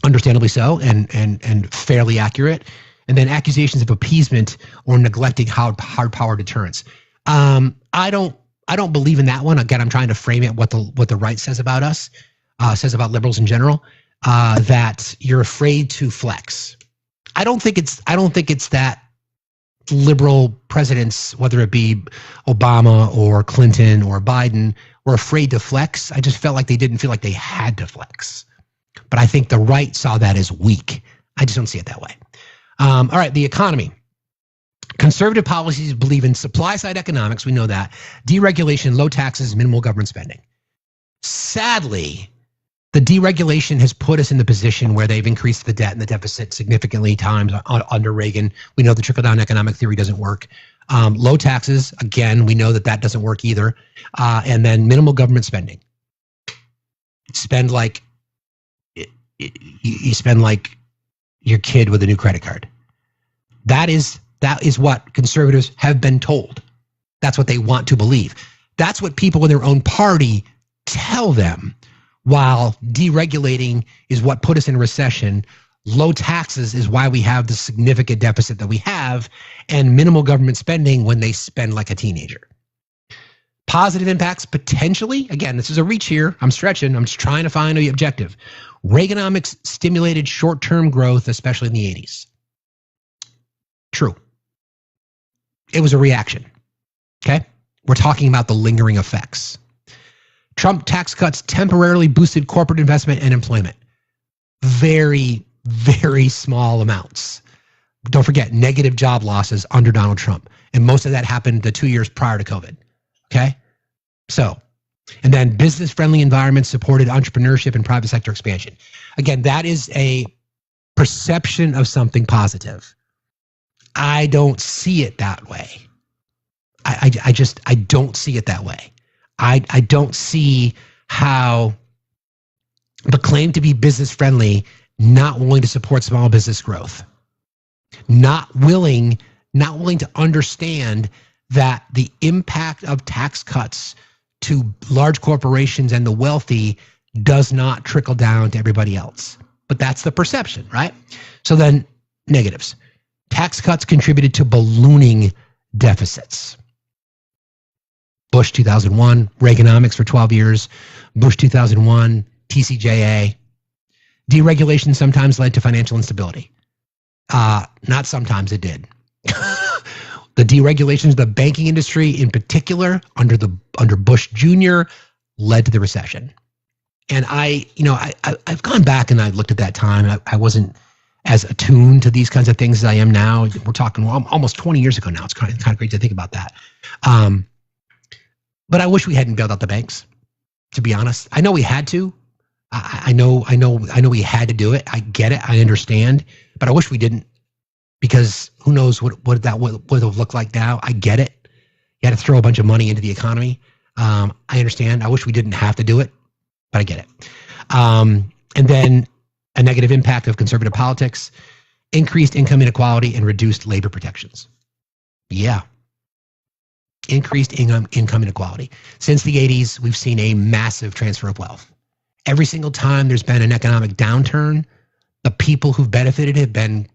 understandably so, and fairly accurate. And then accusations of appeasement or neglecting hard power deterrence. I don't believe in that one. Again, I'm trying to frame it what the right says about us, says about liberals in general. That you're afraid to flex. I don't think it's that liberal presidents, whether it be Obama or Clinton or Biden, were afraid to flex. I just felt like they didn't feel like they had to flex. But I think the right saw that as weak. I just don't see it that way. All right, the economy. Conservative policies believe in supply-side economics. We know that. Deregulation, low taxes, minimal government spending. Sadly, the deregulation has put us in the position where they've increased the debt and the deficit significantly times under Reagan. We know the trickle-down economic theory doesn't work. Low taxes, again, we know that doesn't work either. And then minimal government spending. Spend like you spend like your kid with a new credit card. That is what conservatives have been told. That's what they want to believe. That's what people in their own party tell them. While deregulating is what put us in recession, low taxes is why we have the significant deficit that we have, and minimal government spending when they spend like a teenager. Positive impacts, potentially. Again, this is a reach here. I'm stretching. I'm just trying to find the objective. Reaganomics stimulated short-term growth, especially in the 80s. True. It was a reaction. Okay? We're talking about the lingering effects. Trump tax cuts temporarily boosted corporate investment and employment. Very, very small amounts. Don't forget, negative job losses under Donald Trump. And most of that happened the 2 years prior to COVID. Okay? So, and then business-friendly environments supported entrepreneurship and private sector expansion. Again, that is a perception of something positive. I don't see it that way. I don't see it that way. I don't see how the claim to be business friendly, not willing to support small business growth, not willing to understand that the impact of tax cuts to large corporations and the wealthy does not trickle down to everybody else. But that's the perception, right? So then negatives. Tax cuts contributed to ballooning deficits. Bush 2001, Reaganomics for 12 years, Bush 2001, TCJA. Deregulation sometimes led to financial instability. Not sometimes, it did. The deregulations of the banking industry in particular under Bush Jr. led to the recession. And I've gone back and I looked at that time. I wasn't as attuned to these kinds of things as I am now. We're talking almost 20 years ago now. It's kind of great to think about that. But I wish we hadn't bailed out the banks, to be honest. I know we had to. I know we had to do it. I get it. I understand. But I wish we didn't, because who knows what that would have looked like now. I get it. You had to throw a bunch of money into the economy. I understand. I wish we didn't have to do it, but I get it. And then a negative impact of conservative politics, increased income inequality, and reduced labor protections. Yeah. Increased income inequality. Since the 80s, we've seen a massive transfer of wealth. Every single time there's been an economic downturn, the people who've benefited have been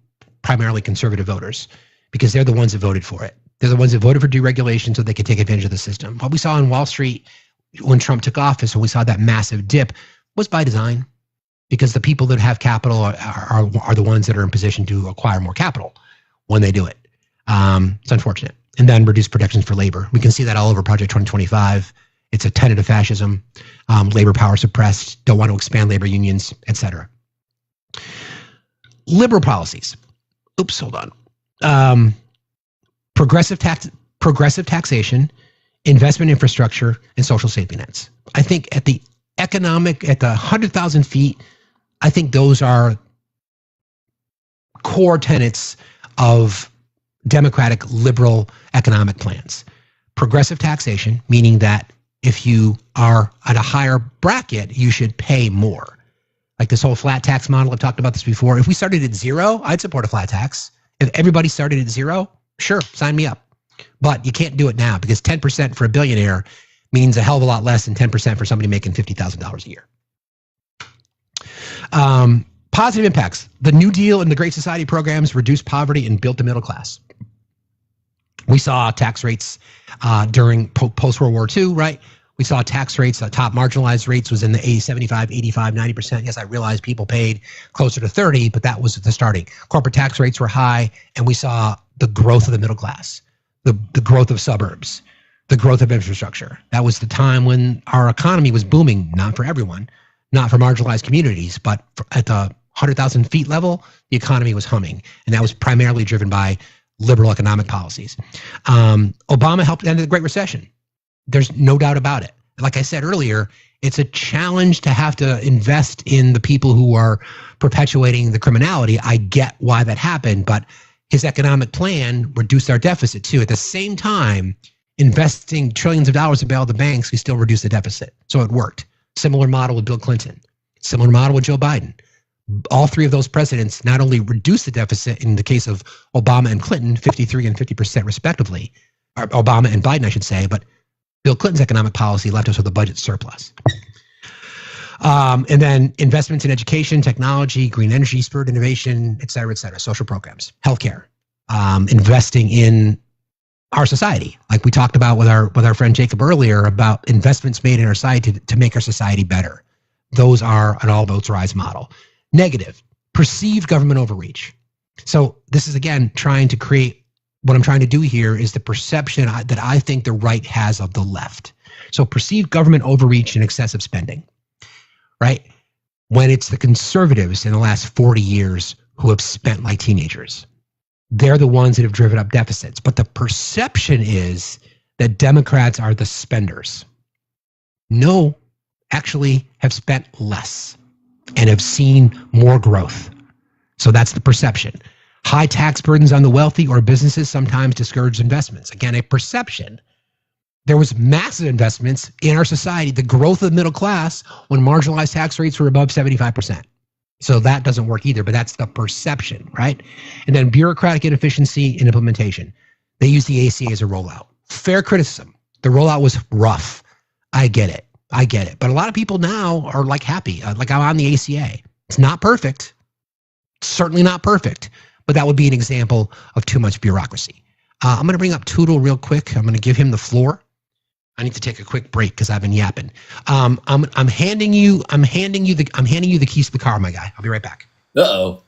primarily conservative voters because they're the ones that voted for it. They're the ones that voted for deregulation so they could take advantage of the system. What we saw on Wall Street when Trump took office, when we saw that massive dip, was by design because the people that have capital are the ones that are in position to acquire more capital when they do it. It's unfortunate. And then reduced protections for labor. We can see that all over Project 2025. It's a tenet of fascism. Labor power suppressed, don't want to expand labor unions, etc. Liberal policies. Oops, hold on. Progressive taxation, investment infrastructure, and social safety nets. I think at the 100,000 feet, I think those are core tenets of democratic liberal economic plans. Progressive taxation, meaning that if you are at a higher bracket, you should pay more. Like this whole flat tax model, I've talked about this before. If we started at zero, I'd support a flat tax. If everybody started at zero, sure, sign me up. But you can't do it now because 10% for a billionaire means a hell of a lot less than 10% for somebody making $50,000 a year. Positive impacts. The New Deal and the Great Society programs reduced poverty and built the middle class. We saw tax rates during post-World War II, right? We saw tax rates, top marginalized rates was in the 75, 85, 90%. Yes, I realize people paid closer to 30, but that was the starting. Corporate tax rates were high, and we saw the growth of the middle class, the growth of suburbs, the growth of infrastructure. That was the time when our economy was booming, not for everyone, not for marginalized communities, but at the 100,000 feet level, the economy was humming. And that was primarily driven by liberal economic policies. Obama helped end the Great Recession. There's no doubt about it. Like I said earlier, it's a challenge to have to invest in the people who are perpetuating the criminality. I get why that happened, but his economic plan reduced our deficit too. At the same time, investing trillions of dollars to bail the banks, we still reduced the deficit. So it worked. Similar model with Bill Clinton. Similar model with Joe Biden. All three of those presidents not only reduced the deficit in the case of Obama and Clinton, 53 and 50% respectively, or Obama and Biden, I should say, but Bill Clinton's economic policy left us with a budget surplus. And then investments in education, technology, green energy, spirit innovation, et cetera, social programs, healthcare, investing in our society. Like we talked about with our friend Jacob earlier about investments made in our society to make our society better. Those are an all boats rise model. Negative, perceived government overreach. So this is, again, trying to create, what I'm trying to do here is the perception that I think the right has of the left. So perceived government overreach and excessive spending, right? When it's the conservatives in the last 40 years who have spent like teenagers. They're the ones that have driven up deficits. But the perception is that Democrats are the spenders. No, actually have spent less and have seen more growth. So that's the perception. High tax burdens on the wealthy or businesses sometimes discourage investments. Again, a perception. There was massive investments in our society, the growth of the middle class when marginalized tax rates were above 75%. So that doesn't work either, but that's the perception, right? And then bureaucratic inefficiency in implementation. They use the ACA as a rollout. Fair criticism. The rollout was rough. I get it. But a lot of people now are like happy. Like I'm on the ACA. It's not perfect. Certainly not perfect. But that would be an example of too much bureaucracy. I'm going to bring up Tootle real quick. I'm going to give him the floor. I need to take a quick break because I've been yapping. I'm handing you the keys to the car, my guy. I'll be right back. Uh-oh.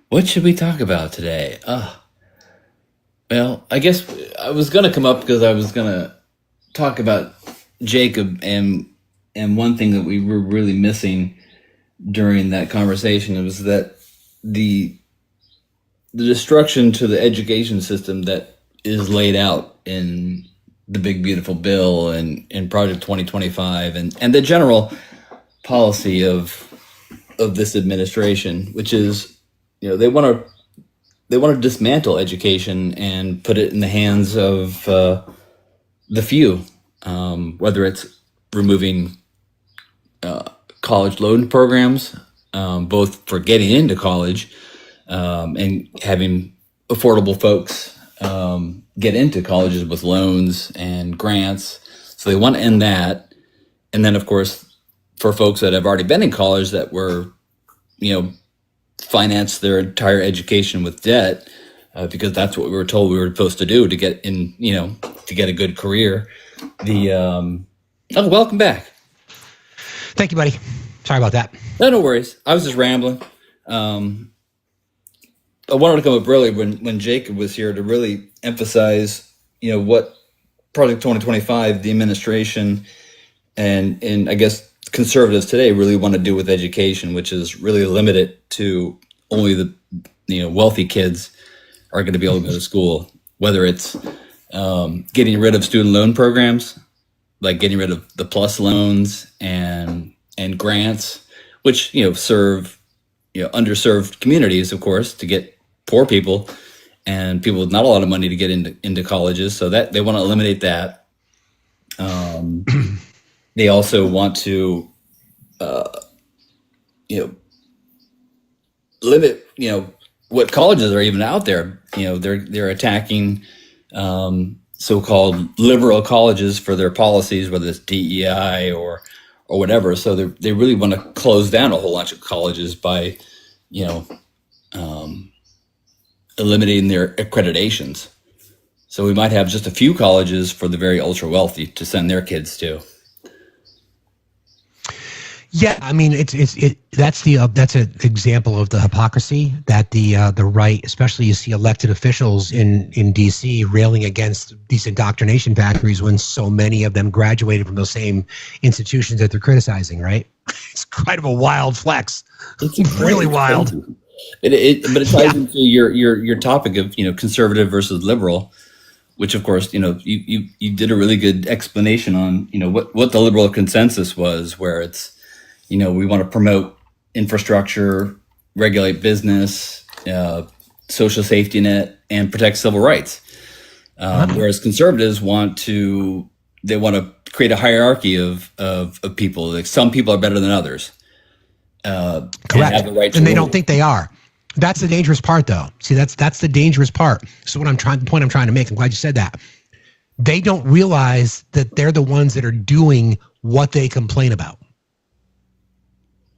What should we talk about today? Well, I guess I was going to come up because I was going to talk about Jacob and one thing that we were really missing during that conversation was that the destruction to the education system that is laid out in the big beautiful bill and in Project 2025 and the general policy of this administration, which is, they want to dismantle education and put it in the hands of the few, whether it's removing college loan programs, both for getting into college and having affordable folks get into colleges with loans and grants. So they want to end that. And then, of course, for folks that have already been in college that were, finance their entire education with debt, because that's what we were told we were supposed to do to get in, to get a good career. Welcome back. Thank you, buddy. Sorry about that. No worries. I was just rambling. I wanted to come up early when Jacob was here to really emphasize, what Project 2025, the administration, and I guess conservatives today really want to do with education, which is really limit it to only the wealthy kids are going to be able to go to school. Whether it's getting rid of student loan programs, like getting rid of the PLUS loans and grants, which serve underserved communities, of course, to get poor people and people with not a lot of money to get into colleges. So that they want to eliminate that. They also want to, limit, what colleges are even out there. They're attacking so-called liberal colleges for their policies, whether it's DEI or whatever. So they really want to close down a whole bunch of colleges by, eliminating their accreditations. So we might have just a few colleges for the very ultra wealthy to send their kids to. Yeah, I mean, that's an example of the hypocrisy that the right, especially you see elected officials in DC railing against these indoctrination factories when so many of them graduated from those same institutions that they're criticizing. Right? It's kind of a wild flex. It's really wild. But it ties into your topic of conservative versus liberal, which of course you did a really good explanation on what the liberal consensus was, where it's we want to promote infrastructure, regulate business, social safety net, and protect civil rights. Whereas conservatives want to create a hierarchy of people. Like some people are better than others. Correct. And have the right to and they rule. don't think they are. That's the dangerous part, though. See, that's the dangerous part. So the point I'm trying to make, I'm glad you said that. They don't realize that they're the ones that are doing what they complain about.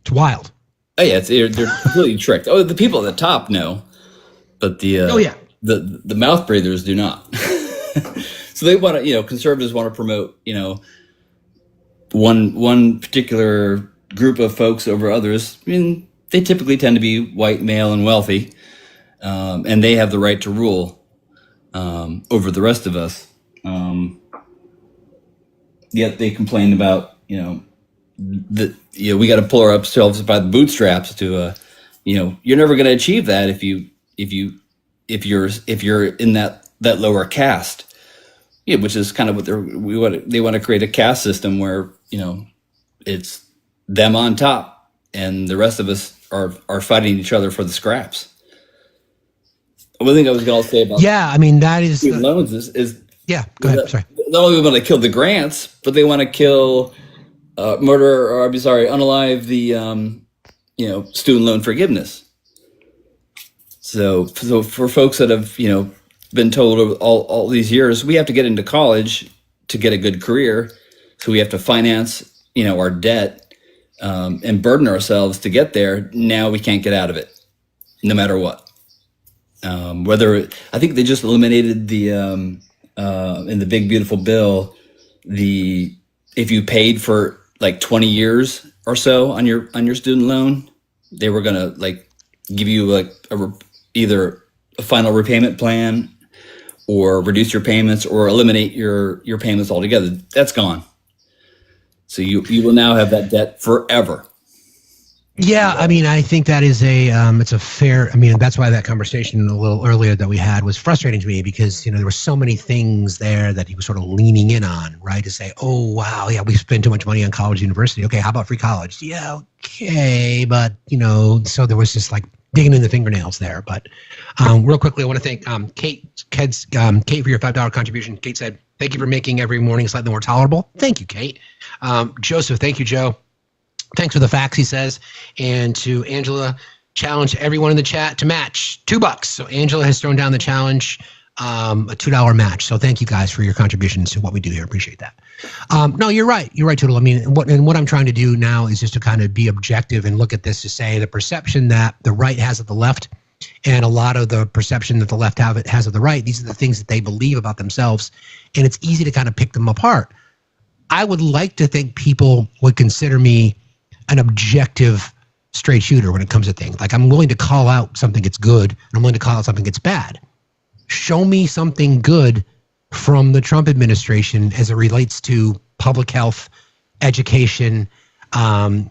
It's wild. Oh yeah, they're completely tricked. Oh, the people at the top know, but the mouth breathers do not. So they want to, conservatives want to promote, one particular group of folks over others. I mean, they typically tend to be white, male, and wealthy, and they have the right to rule over the rest of us. Yet they complain about, we got to pull ourselves by the bootstraps to, you're never going to achieve that if you're in that lower caste. Yeah, which is kind of what they want to create a caste system where it's them on top and the rest of us are fighting each other for the scraps. One thing I was going to say about that is loans is go ahead. Sorry. Not only want to kill the grants, but they want to kill. Unalive the student loan forgiveness. So for folks that have been told all these years, we have to get into college to get a good career, so we have to finance our debt and burden ourselves to get there. Now we can't get out of it, no matter what. I think they just eliminated the in the big beautiful bill if you paid for like 20 years or so on your student loan, they were gonna give you either a final repayment plan or reduce your payments or eliminate your payments altogether. That's gone. So you will now have that debt forever. Yeah, I mean, I think that is it's a fair. I mean, that's why that conversation a little earlier that we had was frustrating to me because there were so many things there that he was sort of leaning in on, right? To say, oh wow, yeah, we spend too much money on college, university. Okay, how about free college? Yeah, okay, but so there was just digging in the fingernails there. But real quickly, I want to thank Kate for your $5 contribution. Kate said, "Thank you for making every morning slightly more tolerable." Thank you, Kate. Joseph, thank you, Joe. Thanks for the facts, he says. And to Angela, challenge everyone in the chat to match $2. So Angela has thrown down the challenge, a $2 match. So thank you guys for your contributions to what we do here. Appreciate that. No, you're right. You're right, Toodle. I mean, what I'm trying to do now is just to kind of be objective and look at this to say the perception that the right has of the left and a lot of the perception that the left has of the right, these are the things that they believe about themselves. And it's easy to kind of pick them apart. I would like to think people would consider me an objective straight shooter when it comes to things. Like, I'm willing to call out something that's good, and I'm willing to call out something that's bad. Show me something good from the Trump administration as it relates to public health, education,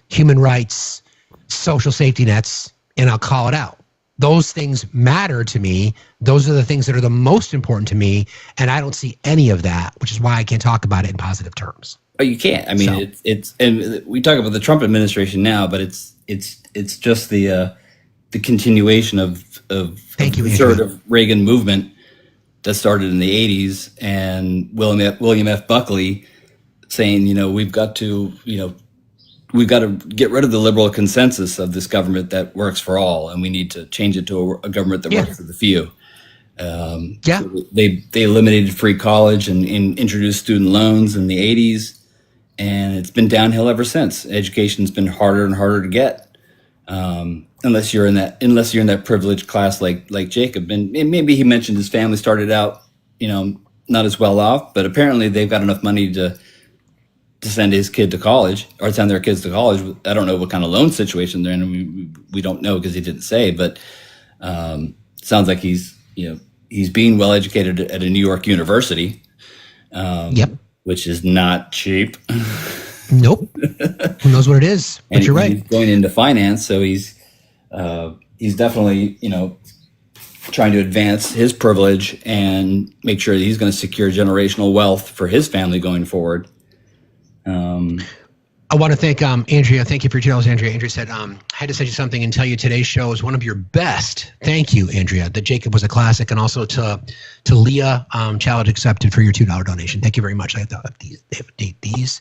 human rights, social safety nets, and I'll call it out. Those things matter to me. Those are the things that are the most important to me, and I don't see any of that, which is why I can't talk about it in positive terms. Oh, you can't. I mean, it's and we talk about the Trump administration now, but it's just the continuation of conservative Reagan movement that started in the 80s, and William F. Buckley saying, we've got to get rid of the liberal consensus of this government that works for all, and we need to change it to a government that works for the few. So they eliminated free college and introduced student loans in the 80s, and it's been downhill ever since. Education's been harder and harder to get, unless you're in that privileged class like Jacob. And maybe he mentioned his family started out, not as well off, but apparently they've got enough money to send his kid to college or send their kids to college. I don't know what kind of loan situation they're in. We don't know because he didn't say, but sounds like he's being well educated at a New York university, which is not cheap. Nope. Who knows what it is? But you're right. He's going into finance, so he's definitely trying to advance his privilege and make sure that he's going to secure generational wealth for his family going forward. I want to thank Andrea. Thank you for your details, Andrea. Andrea said, I had to send you something and tell you today's show is one of your best. Thank you, Andrea. That Jacob was a classic. And also to Leah, challenge accepted for your $2 donation. Thank you very much. I thought they have to date these.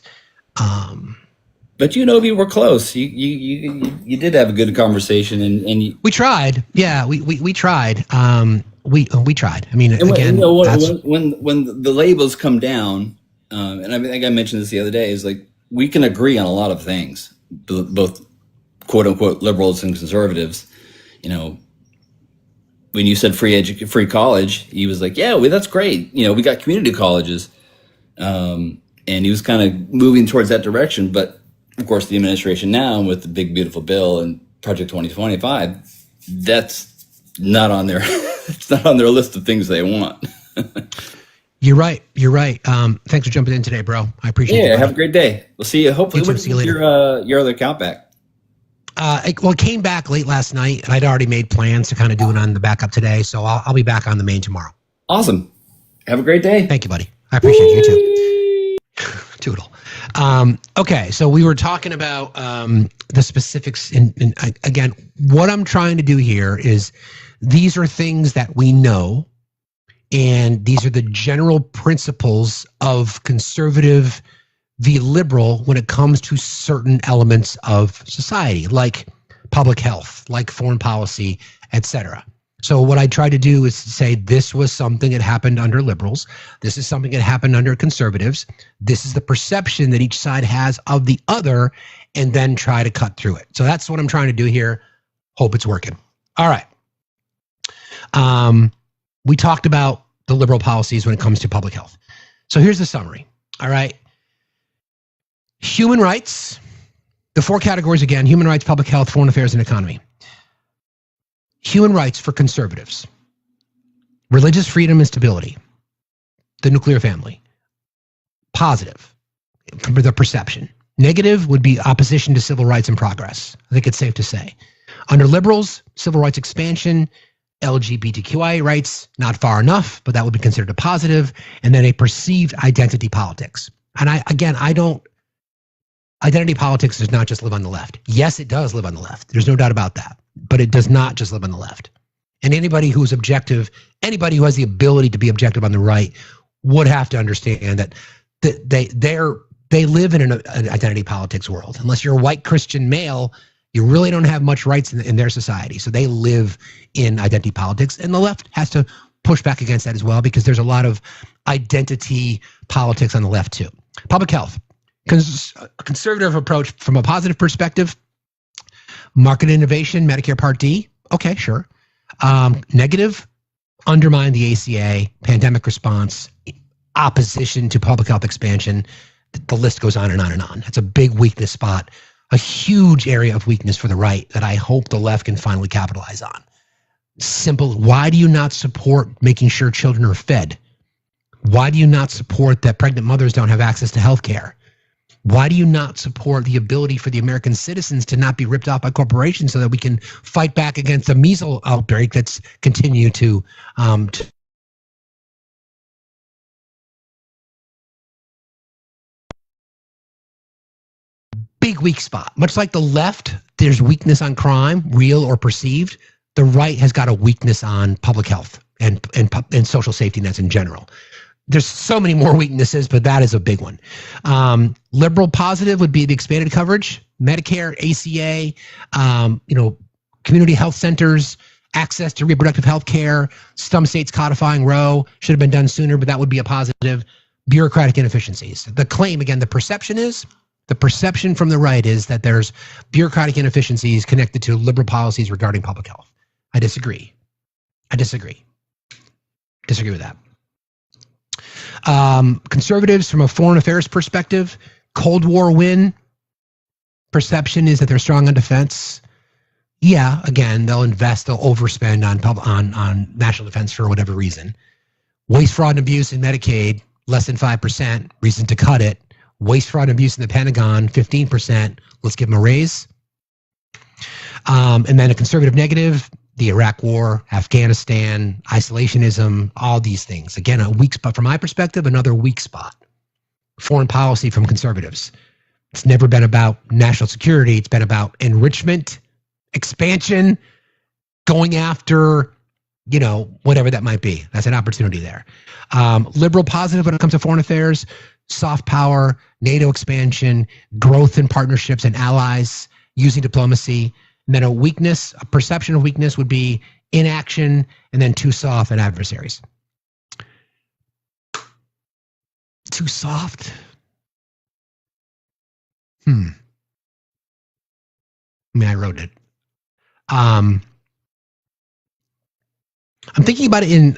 But we were close. You did have a good conversation, and we tried. Yeah, we tried. We tried. I mean, and again, when the labels come down, and I think I mentioned this the other day, is like we can agree on a lot of things, both quote unquote liberals and conservatives. When you said free college, he was like, "Yeah, that's great. We got community colleges," and he was kind of moving towards that direction. But of course, the administration now with the big beautiful bill and Project 2025, that's not on their it's not on their list of things they want. You're right. Thanks for jumping in today, bro. I appreciate it. Yeah, have a great day. We'll see you. Hopefully, we'll see you later. Your other account back. It came back late last night, and I'd already made plans to kind of do it on the backup today. So I'll be back on the main tomorrow. Awesome. Have a great day. Thank you, buddy. I appreciate you too. Toodle. Okay, so we were talking about the specifics. And again, what I'm trying to do here is these are things that we know. And these are the general principles of conservative v. liberal when it comes to certain elements of society, like public health, like foreign policy, etc. So what I try to do is to say this was something that happened under liberals. This is something that happened under conservatives. This is the perception that each side has of the other, and then try to cut through it. So that's what I'm trying to do here. Hope it's working. All right. We talked about the liberal policies when it comes to public health. So here's the summary. All right. Human rights, the four categories again: human rights, public health, foreign affairs, and economy. Human rights for conservatives: religious freedom and stability, the nuclear family. Positive, for the perception. Negative would be opposition to civil rights and progress. I think it's safe to say. Under liberals, civil rights expansion, LGBTQI rights, not far enough, but that would be considered a positive. And then a perceived identity politics. And identity politics does not just live on the left. Yes, it does live on the left. There's no doubt about that. But it does not just live on the left. And anybody who is objective, anybody who has the ability to be objective on the right would have to understand that they live in an identity politics world. Unless you're a white Christian male, you really don't have much rights in their society. So they live in identity politics, and the left has to push back against that as well, because there's a lot of identity politics on the left too. Public health, conservative approach from a positive perspective. Market innovation, Medicare Part D. Okay, sure. Negative, undermine the ACA, pandemic response, opposition to public health expansion. The list goes on and on and on. It's a big weakness spot, a huge area of weakness for the right that I hope the left can finally capitalize on. Simple. Why do you not support making sure children are fed? Why do you not support that pregnant mothers don't have access to health care? Why do you not support the ability for the American citizens to not be ripped off by corporations so that we can fight back against the measles outbreak that's continue to big weak spot. Much like the left, there's weakness on crime, real or perceived. The right has got a weakness on public health and social safety nets in general. There's so many more weaknesses, but that is a big one. Liberal positive would be the expanded coverage, Medicare, ACA, community health centers, access to reproductive health care, some states codifying Roe, should have been done sooner, but that would be a positive. Bureaucratic inefficiencies. The claim, again, the perception from the right is that there's bureaucratic inefficiencies connected to liberal policies regarding public health. I disagree. Disagree with that. Conservatives from a foreign affairs perspective, Cold War win. Perception is that they're strong on defense. Yeah, again, they'll overspend on national defense for whatever reason. Waste, fraud, and abuse in Medicaid, less than 5%, reason to cut it. Waste, fraud, and abuse in the Pentagon, 15%, let's give them a raise. And then a conservative negative, the Iraq War, Afghanistan, isolationism, all these things. Again, a weak spot from my perspective, another weak spot. Foreign policy from conservatives. It's never been about national security. It's been about enrichment, expansion, going after, whatever that might be. That's an opportunity there. Liberal positive when it comes to foreign affairs, soft power, NATO expansion, growth in partnerships and allies, using diplomacy. And then a perception of weakness would be inaction, and then too soft and adversaries. Too soft? I wrote it. I'm thinking about it in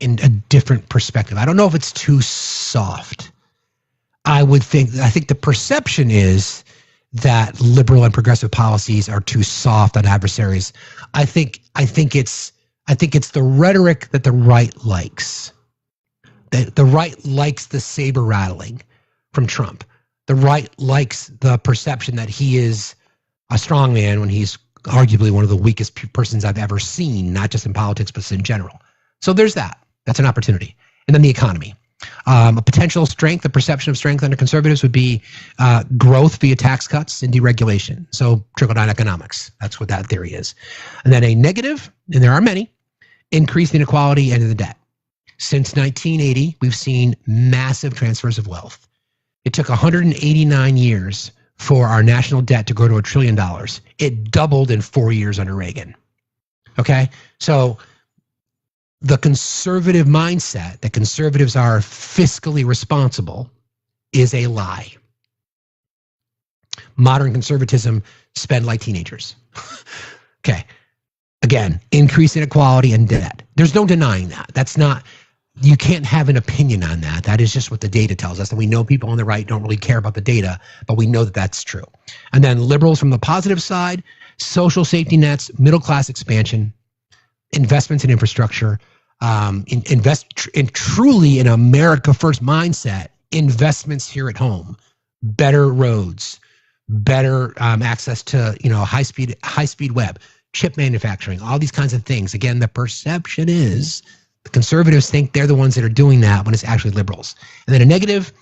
a different perspective. I don't know if it's too soft. I think the perception is that liberal and progressive policies are too soft on adversaries. I think it's the rhetoric that the right likes. The right likes the saber rattling from Trump. The right likes the perception that he is a strong man when he's arguably one of the weakest persons I've ever seen, not just in politics, but in general. So there's that. That's an opportunity. And then the economy. A potential strength, the perception of strength under conservatives would be growth via tax cuts and deregulation. So trickle-down economics. That's what that theory is. And then a negative, and there are many, increased inequality and the debt. Since 1980, we've seen massive transfers of wealth. It took 189 years for our national debt to grow to $1 trillion. It doubled in 4 years under Reagan. Okay? So the conservative mindset that conservatives are fiscally responsible is a lie. Modern conservatism spend like teenagers. Okay. Again, increase inequality and debt. There's no denying that. That's not, you can't have an opinion on that. That is just what the data tells us. And we know people on the right don't really care about the data, but we know that that's true. And then liberals from the positive side, social safety nets, middle class expansion, investments in infrastructure, invest in truly an America first mindset, investments here at home, better roads, better access to high speed web, chip manufacturing, all these kinds of things. Again, the perception is the conservatives think they're the ones that are doing that when it's actually liberals. And then a negative,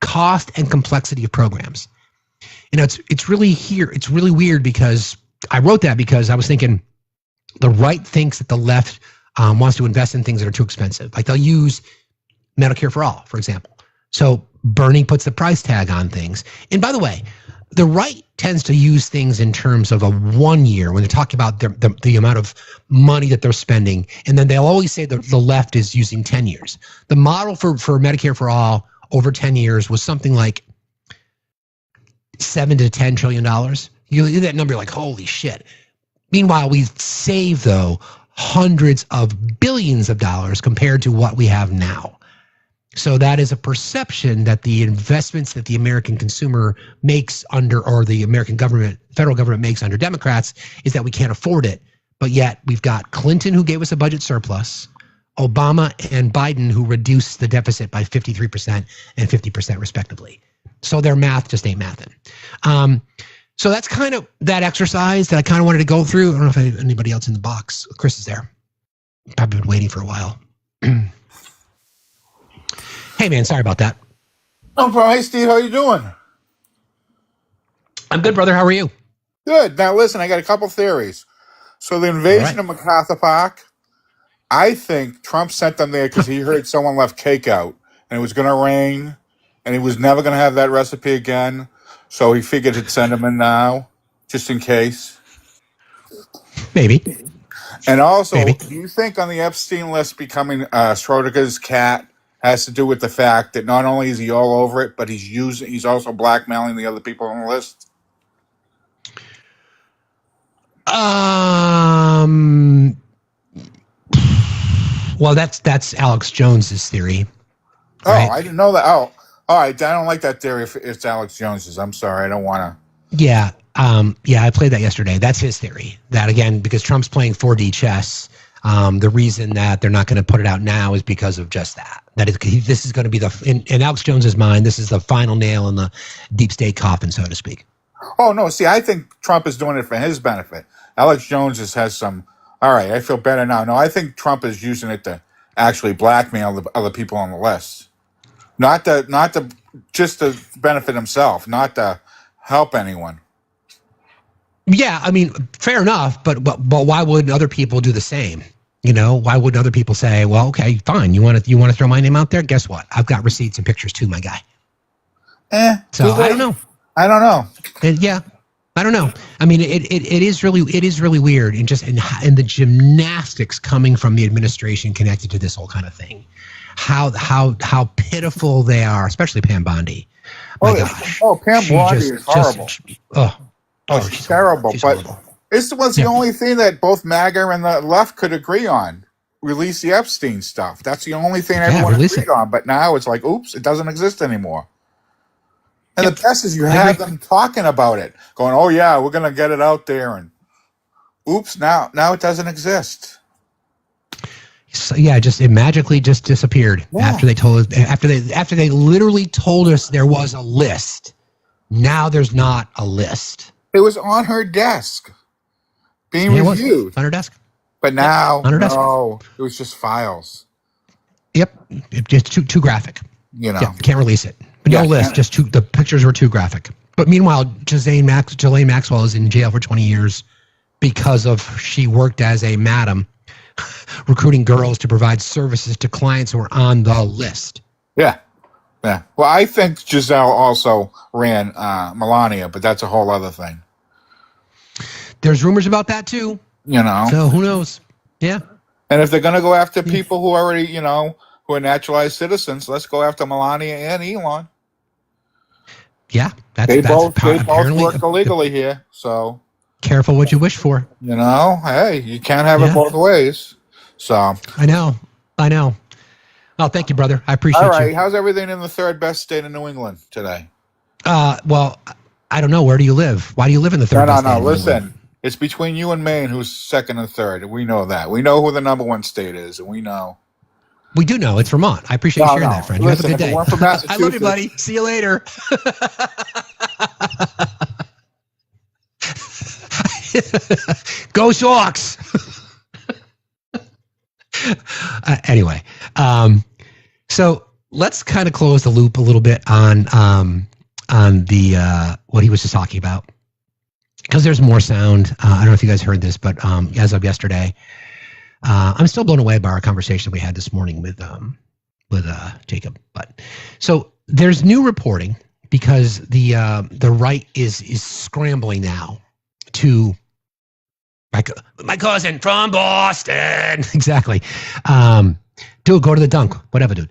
cost and complexity of programs. It's really weird because I wrote that because I was thinking the right thinks that the left wants to invest in things that are too expensive. Like they'll use Medicare for all, for example. So Bernie puts the price tag on things. And by the way, the right tends to use things in terms of a 1 year when they're talking about the amount of money that they're spending. And then they'll always say that the left is using 10 years. The model for Medicare for all over 10 years was something like $7 to $10 trillion. You look at that number, you're like, holy shit. Meanwhile, we save, though, hundreds of billions of dollars compared to what we have now. So that is a perception that the investments that the American consumer makes under, or the American government, federal government makes under Democrats, is that we can't afford it. But yet we've got Clinton, who gave us a budget surplus, Obama and Biden, who reduced the deficit by 53% and 50% respectively. So their math just ain't mathin'. So that's kind of that exercise that I kind of wanted to go through. I don't know if anybody else in the box. Chris is there. Probably been waiting for a while. Hey, man, sorry about that. No problem. Hey, Steve, how you doing? I'm good, brother. How are you? Good. Now, listen, I got a couple theories. So the invasion of MacArthur Park, I think Trump sent them there because he heard someone left cake out, and it was going to rain, and he was never going to have that recipe again. So he figured he'd send them in now, just in case. Maybe. And also, do you think on the Epstein list becoming Schrodinger's cat has to do with the fact that not only is he all over it, but he's also blackmailing the other people on the list? Well, that's Alex Jones's theory. Right? Oh, I didn't know that. Oh, all right. I don't like that theory if it's Alex Jones's. I'm sorry. I don't want to. Yeah. I played that yesterday. That's his theory. That, again, because Trump's playing 4D chess, the reason that they're not going to put it out now is because of just that. This is going to be in Alex Jones's mind, this is the final nail in the deep state coffin, so to speak. Oh, no. See, I think Trump is doing it for his benefit. Alex Jones has some, all right, I feel better now. No, I think Trump is using it to actually blackmail the other people on the list. Not to just to benefit himself, not to help anyone. Yeah, I mean, fair enough, but why wouldn't other people do the same? You know, why wouldn't other people say, well, okay, fine, you want to throw my name out there? Guess what? I've got receipts and pictures too, my guy. So I don't know. I don't know. Yeah, I don't know. I mean, it is really weird, and just in the gymnastics coming from the administration connected to this whole kind of thing. How pitiful they are, especially Pam Bondi. My gosh. Oh, Pam Bondi is horrible. She's terrible. She's but horrible. This was the only thing that both MAGA and the left could agree on. Release the Epstein stuff. That's the only thing everyone agreed on. But now it's like, oops, it doesn't exist anymore. And the best is you have them talking about it, going, oh, yeah, we're going to get it out there. And oops, now it doesn't exist. So, yeah, it magically just disappeared after they told us, after they literally told us there was a list. Now there's not a list. It was on her desk being reviewed. On her desk. But now, on her desk. It was just files. Yep. Just too graphic. You know. Yeah, can't release it. But no list, the pictures were too graphic. But meanwhile, Ghislaine Maxwell is in jail for 20 years because she worked as a madam recruiting girls to provide services to clients who are on the list. Yeah. Yeah. Well, I think Giselle also ran Melania, but that's a whole other thing. There's rumors about that too. You know. So who knows? Yeah. And if they're going to go after people who already, who are naturalized citizens, let's go after Melania and Elon. Yeah. They both work illegally here, so. Careful what you wish for. Hey, you can't have it both ways. So. I know. Oh, thank you, brother. I appreciate you. All right. How's everything in the third best state in New England today? Well, I don't know. Where do you live? Why do you live in the third best state? No. Listen, it's between you and Maine who's second and third. We know that. We know who the number one state is, and we know. We do know. It's Vermont. I appreciate you sharing that, friend. Listen, you have a good day. I love you, buddy. See you later. Go Sox. Anyway, so let's kind of close the loop a little bit on the what he was just talking about, because there's more sound. I don't know if you guys heard this, but as of yesterday, I'm still blown away by our conversation we had this morning with Jacob. But so there's new reporting because the right is scrambling now to my cousin from Boston. Exactly. Dude, go to the dunk. Whatever, dude.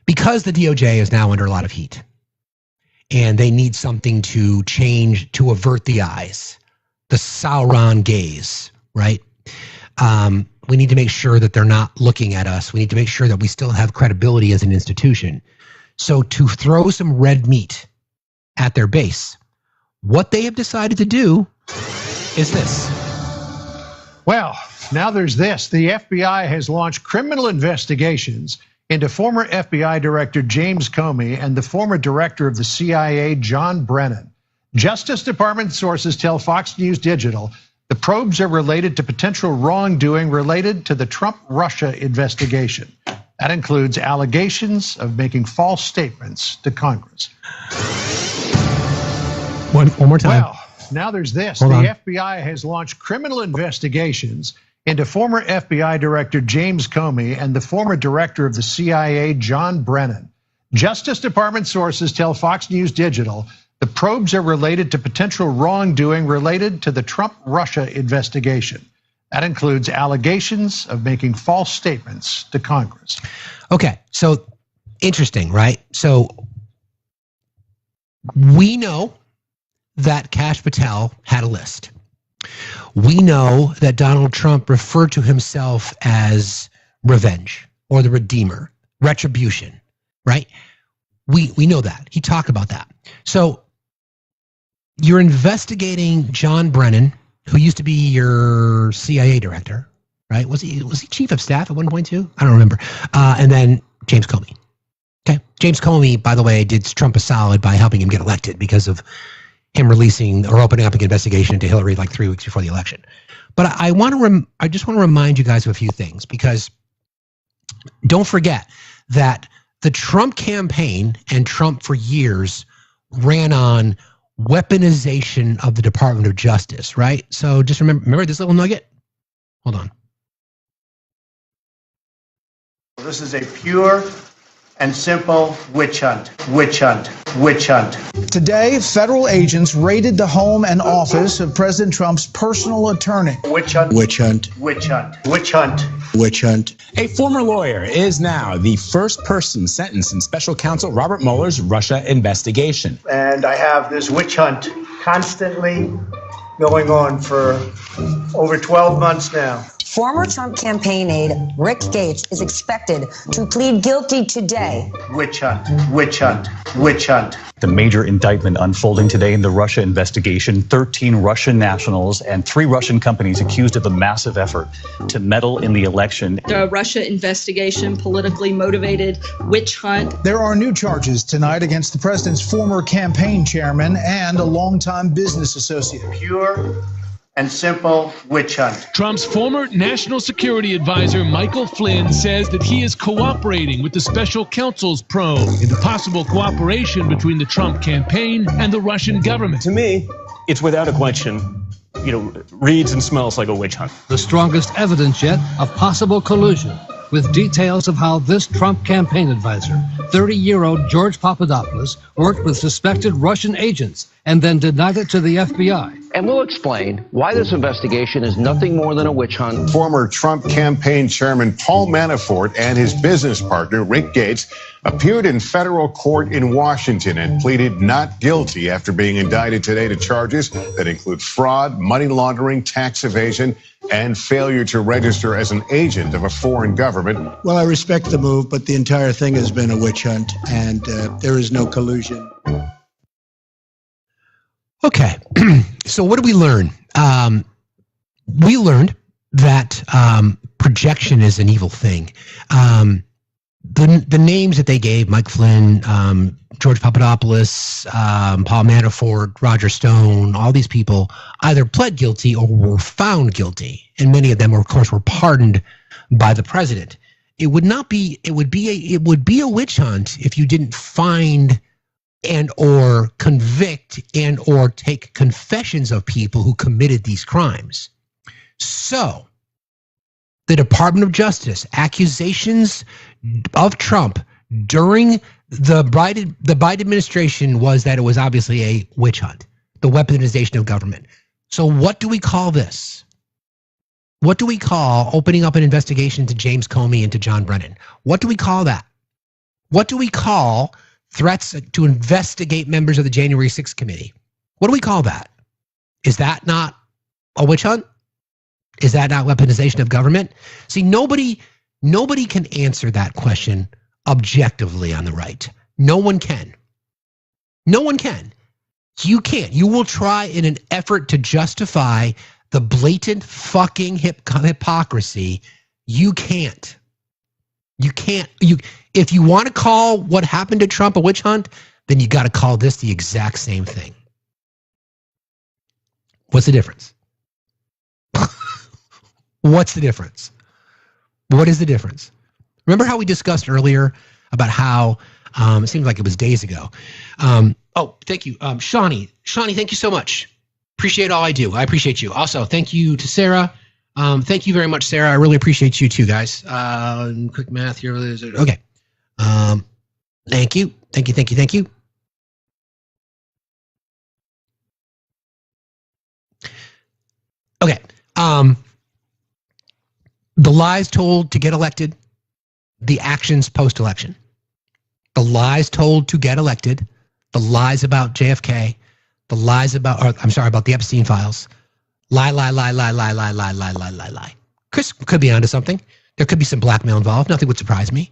Because the DOJ is now under a lot of heat and they need something to change, to avert the eyes, the Sauron gaze, right? We need to make sure that they're not looking at us. We need to make sure that we still have credibility as an institution. So to throw some red meat at their base, what they have decided to do is this. Well, now there's this. The FBI has launched criminal investigations into former FBI Director James Comey and the former director of the CIA, John Brennan. Justice Department sources tell Fox News Digital the probes are related to potential wrongdoing related to the Trump-Russia investigation. That includes allegations of making false statements to Congress. One more time. Well, now there's this. Hold on. The FBI has launched criminal investigations into former FBI Director James Comey and the former director of the CIA, John Brennan. Justice Department sources tell Fox News Digital the probes are related to potential wrongdoing related to the Trump-Russia investigation. That includes allegations of making false statements to Congress. Okay, so interesting, right? So we know that Kash Patel had a list. We know that Donald Trump referred to himself as revenge or the Redeemer, retribution, right? We know that. He talked about that. So you're investigating John Brennan, who used to be your CIA director, right? Was he chief of staff at one point too? I don't remember. And then James Comey. Okay, James Comey, by the way, did Trump a solid by helping him get elected because of him releasing or opening up an investigation into Hillary like 3 weeks before the election. But I just want to remind you guys of a few things, because don't forget that the Trump campaign and Trump for years ran on weaponization of the Department of Justice, right? So just remember this little nugget? Hold on. This is a pure and simple witch hunt, witch hunt, witch hunt. Today, federal agents raided the home and office of President Trump's personal attorney. Witch hunt, Witch hunt. witch hunt, witch hunt. Witch hunt. A former lawyer is now the first person sentenced in special counsel Robert Mueller's Russia investigation. And I have this witch hunt constantly going on for over 12 months now. Former Trump campaign aide Rick Gates is expected to plead guilty today. Witch hunt, witch hunt, witch hunt. The major indictment unfolding today in the Russia investigation, 13 Russian nationals and 3 Russian companies accused of a massive effort to meddle in the election. The Russia investigation, politically motivated witch hunt. There are new charges tonight against the president's former campaign chairman and a longtime business associate. Pure and simple witch hunt. Trump's former national security advisor, Michael Flynn, says that he is cooperating with the special counsel's probe into possible cooperation between the Trump campaign and the Russian government. To me, it's without a question, reads and smells like a witch hunt. The strongest evidence yet of possible collusion, with details of how this Trump campaign advisor, 30-year-old George Papadopoulos, worked with suspected Russian agents and then denied it to the FBI. And we'll explain why this investigation is nothing more than a witch hunt. Former Trump campaign chairman Paul Manafort and his business partner Rick Gates appeared in federal court in Washington and pleaded not guilty after being indicted today to charges that include fraud, money laundering, tax evasion, and failure to register as an agent of a foreign government. Well, I respect the move, but the entire thing has been a witch hunt, and there is no collusion. Okay, so what did we learn? We learned that projection is an evil thing. The names that they gave, Mike Flynn, George Papadopoulos, Paul Manafort, Roger Stone, all these people either pled guilty or were found guilty, and many of them, of course, were pardoned by the president. It would be a witch hunt if you didn't find and or convict and or take confessions of people who committed these crimes. So the Department of Justice, accusations of Trump during the Biden administration was that it was obviously a witch hunt, the weaponization of government. So what do we call this? What do we call opening up an investigation to James Comey and to John Brennan? What do we call that? What do we call threats to investigate members of the January 6th committee? What do we call that? Is that not a witch hunt? Is that not weaponization of government? See, nobody can answer that question objectively on the right. No one can. No one can. You can't. You will try in an effort to justify the blatant fucking hypocrisy. You can't. You can't. If you want to call what happened to Trump a witch hunt, then you got to call this the exact same thing. What's the difference? What's the difference? What is the difference? Remember how we discussed earlier about how it seems like it was days ago. Oh, thank you. Shawnee, thank you so much. Appreciate all I do. I appreciate you. Also, thank you to Sarah. Thank you very much, Sarah. I really appreciate you too, guys. Quick math here. Okay. Thank you. Thank you. Okay. The lies told to get elected, the actions post-election. The lies told to get elected, the lies about JFK, the lies about, about the Epstein files. Lie. Chris could be onto something. There could be some blackmail involved. Nothing would surprise me.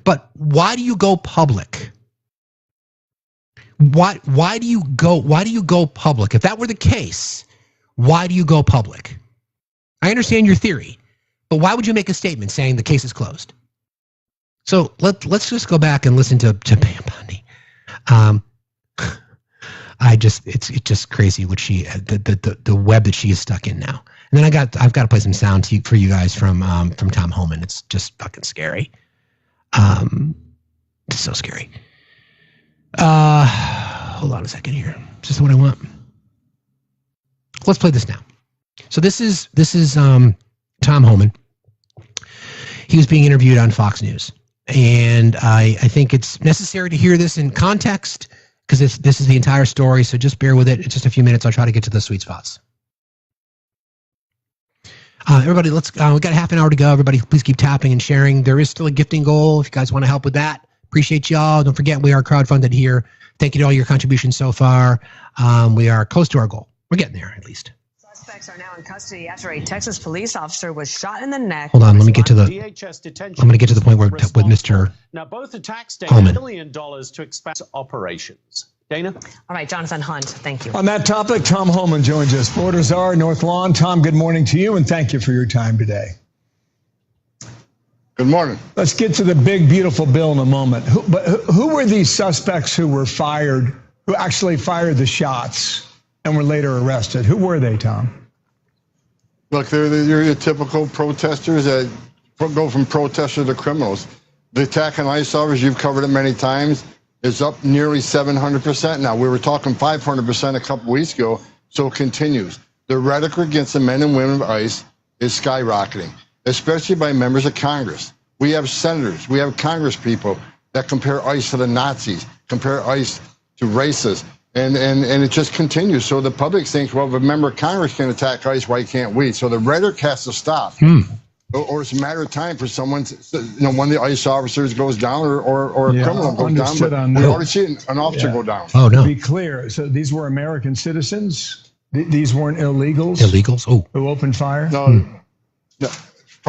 But why do you go public? Why do you go public? If that were the case, why do you go public? I understand your theory, but why would you make a statement saying the case is closed? So let's just go back and listen to Pam Bondi. It's just crazy what the web that she is stuck in now. And then I've got to play some sound for you guys from Tom Homan. It's just fucking scary. It's so scary. Hold on a second here. Is this what I want? Let's play this now. So this is Tom Homan. He was being interviewed on Fox News. And I think it's necessary to hear this in context because this is the entire story. So just bear with it. It's just a few minutes. I'll try to get to the sweet spots. Everybody, we got a half an hour to go. Everybody, please keep tapping and sharing. There is still a gifting goal if you guys want to help with that. Appreciate y'all. Don't forget, we are crowdfunded here. Thank you to all your contributions so far. We are close to our goal. We're getting there, at least. Suspects are now in custody after a Texas police officer was shot in the neck. Hold on, let me get to the. I'm going to get to the point where with Mr. Now, both attacks take Homan. $1 million to expand operations. Dana? All right, Jonathan Hunt, thank you. On that topic, Tom Homan joins us. Florida Czar, North Lawn. Tom, good morning to you, and thank you for your time today. Good morning. Let's get to the big, beautiful bill in a moment. Who were these suspects who were fired, who actually fired the shots and were later arrested? Who were they, Tom? Look, they're your typical protesters that go from protesters to criminals. The attack on ICE officers, you've covered it many times, is up nearly 700% now. We were talking 500% a couple weeks ago, so it continues. The rhetoric against the men and women of ICE is skyrocketing, especially by members of Congress. We have senators, we have Congress people that compare ICE to the Nazis, compare ICE to racists, and it just continues. So the public thinks, well, if a member of Congress can attack ICE, why can't we? So the rhetoric has to stop. Or it's a matter of time for someone to, one of the ICE officers goes down or a criminal goes down. But we already seen an officer go down. Oh, no. To be clear, so these were American citizens? These weren't illegals? Illegals? Oh. Who opened fire? No. As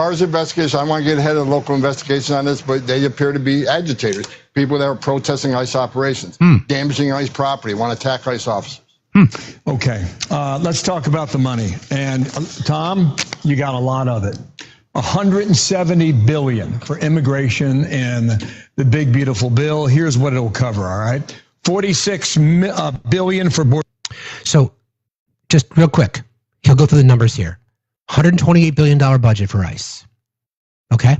far as investigation, I want to get ahead of the local investigation on this, but they appear to be agitators, people that are protesting ICE operations, damaging ICE property, want to attack ICE officers. Okay, let's talk about the money. And Tom, you got a lot of it. $170 billion for immigration and the big, beautiful bill. Here's what it'll cover, all right? $46 billion for border. So just real quick, he'll go through the numbers here. $128 billion budget for ICE. Okay?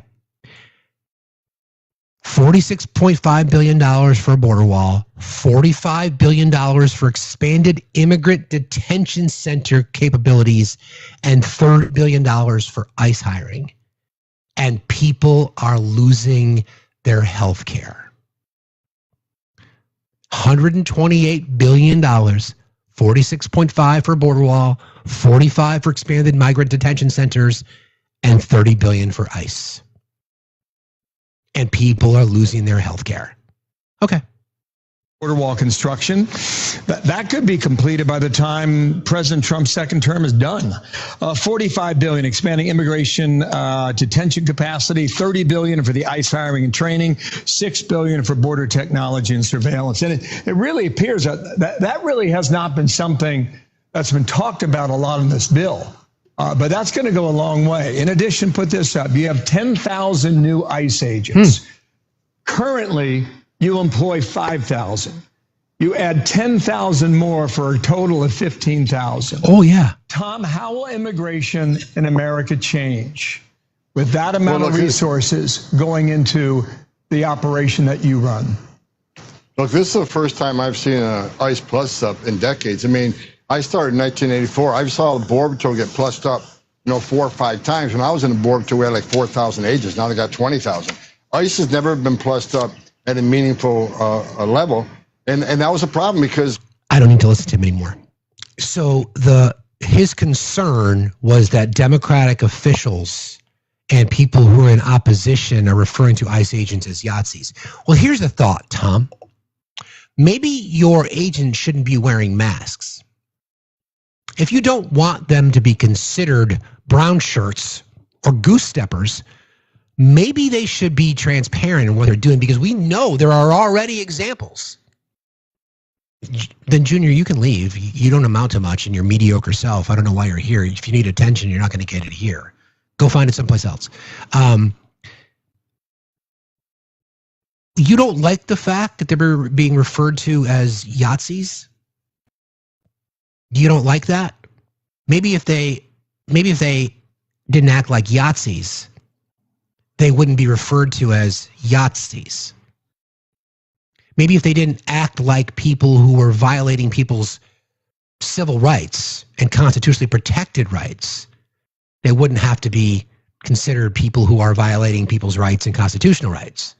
$46.5 billion for a border wall, $45 billion for expanded immigrant detention center capabilities, and $30 billion for ICE hiring. And people are losing their health care. $128 billion, 46.5 for a border wall, 45 for expanded migrant detention centers, and 30 billion for ICE. And people are losing their health care. Okay. Border wall construction, that could be completed by the time President Trump's second term is done. $45 billion expanding immigration detention capacity, $30 billion for the ICE hiring and training, $6 billion for border technology and surveillance. And it really appears that really has not been something that's been talked about a lot in this bill. But that's going to go a long way. In addition, put this up. You have 10,000 new ICE agents. Currently, you employ 5,000. You add 10,000 more for a total of 15,000. Oh, yeah. Tom, how will immigration in America change with that amount of resources going into the operation that you run? Look, this is the first time I've seen an ICE plus up in decades. I mean, I started in 1984. I saw the Border Patrol get plussed up, 4 or 5 times. When I was in the Border Patrol, we had like 4,000 agents. Now they got 20,000. ICE has never been plussed up at a meaningful level. And that was a problem because I don't need to listen to him anymore. So his concern was that Democratic officials and people who are in opposition are referring to ICE agents as Yahtzees. Well, here's the thought, Tom. Maybe your agent shouldn't be wearing masks. If you don't want them to be considered brown shirts or goose steppers, maybe they should be transparent in what they're doing, because we know there are already examples. Then, Junior, you can leave. You don't amount to much, and you're mediocre self. I don't know why you're here. If you need attention, you're not going to get it here. Go find it someplace else. You don't like the fact that they're being referred to as Yahtzees? You don't like that? Maybe if they didn't act like Yahtzees, they wouldn't be referred to as Yahtzees. Maybe if they didn't act like people who were violating people's civil rights and constitutionally protected rights, they wouldn't have to be considered people who are violating people's rights and constitutional rights.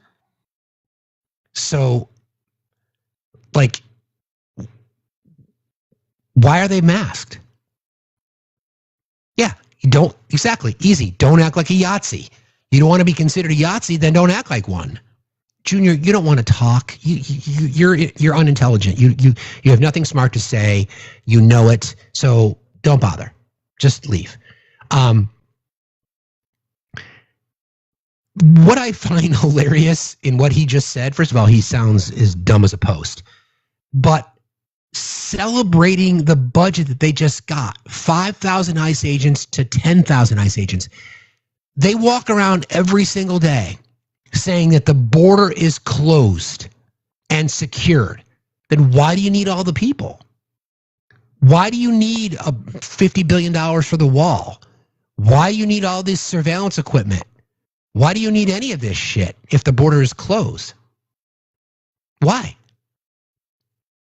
So, why are they masked? Yeah, you don't, exactly, easy. Don't act like a Yahtzee. You don't want to be considered a Yahtzee, then don't act like one. Junior, you don't want to talk. You're unintelligent. You have nothing smart to say. You know it. So don't bother. Just leave. What I find hilarious in what he just said, first of all, he sounds as dumb as a post. But celebrating the budget that they just got, 5,000 ICE agents to 10,000 ICE agents. They walk around every single day saying that the border is closed and secured. Then why do you need all the people? Why do you need $50 billion for the wall? Why do you need all this surveillance equipment? Why do you need any of this shit if the border is closed? Why?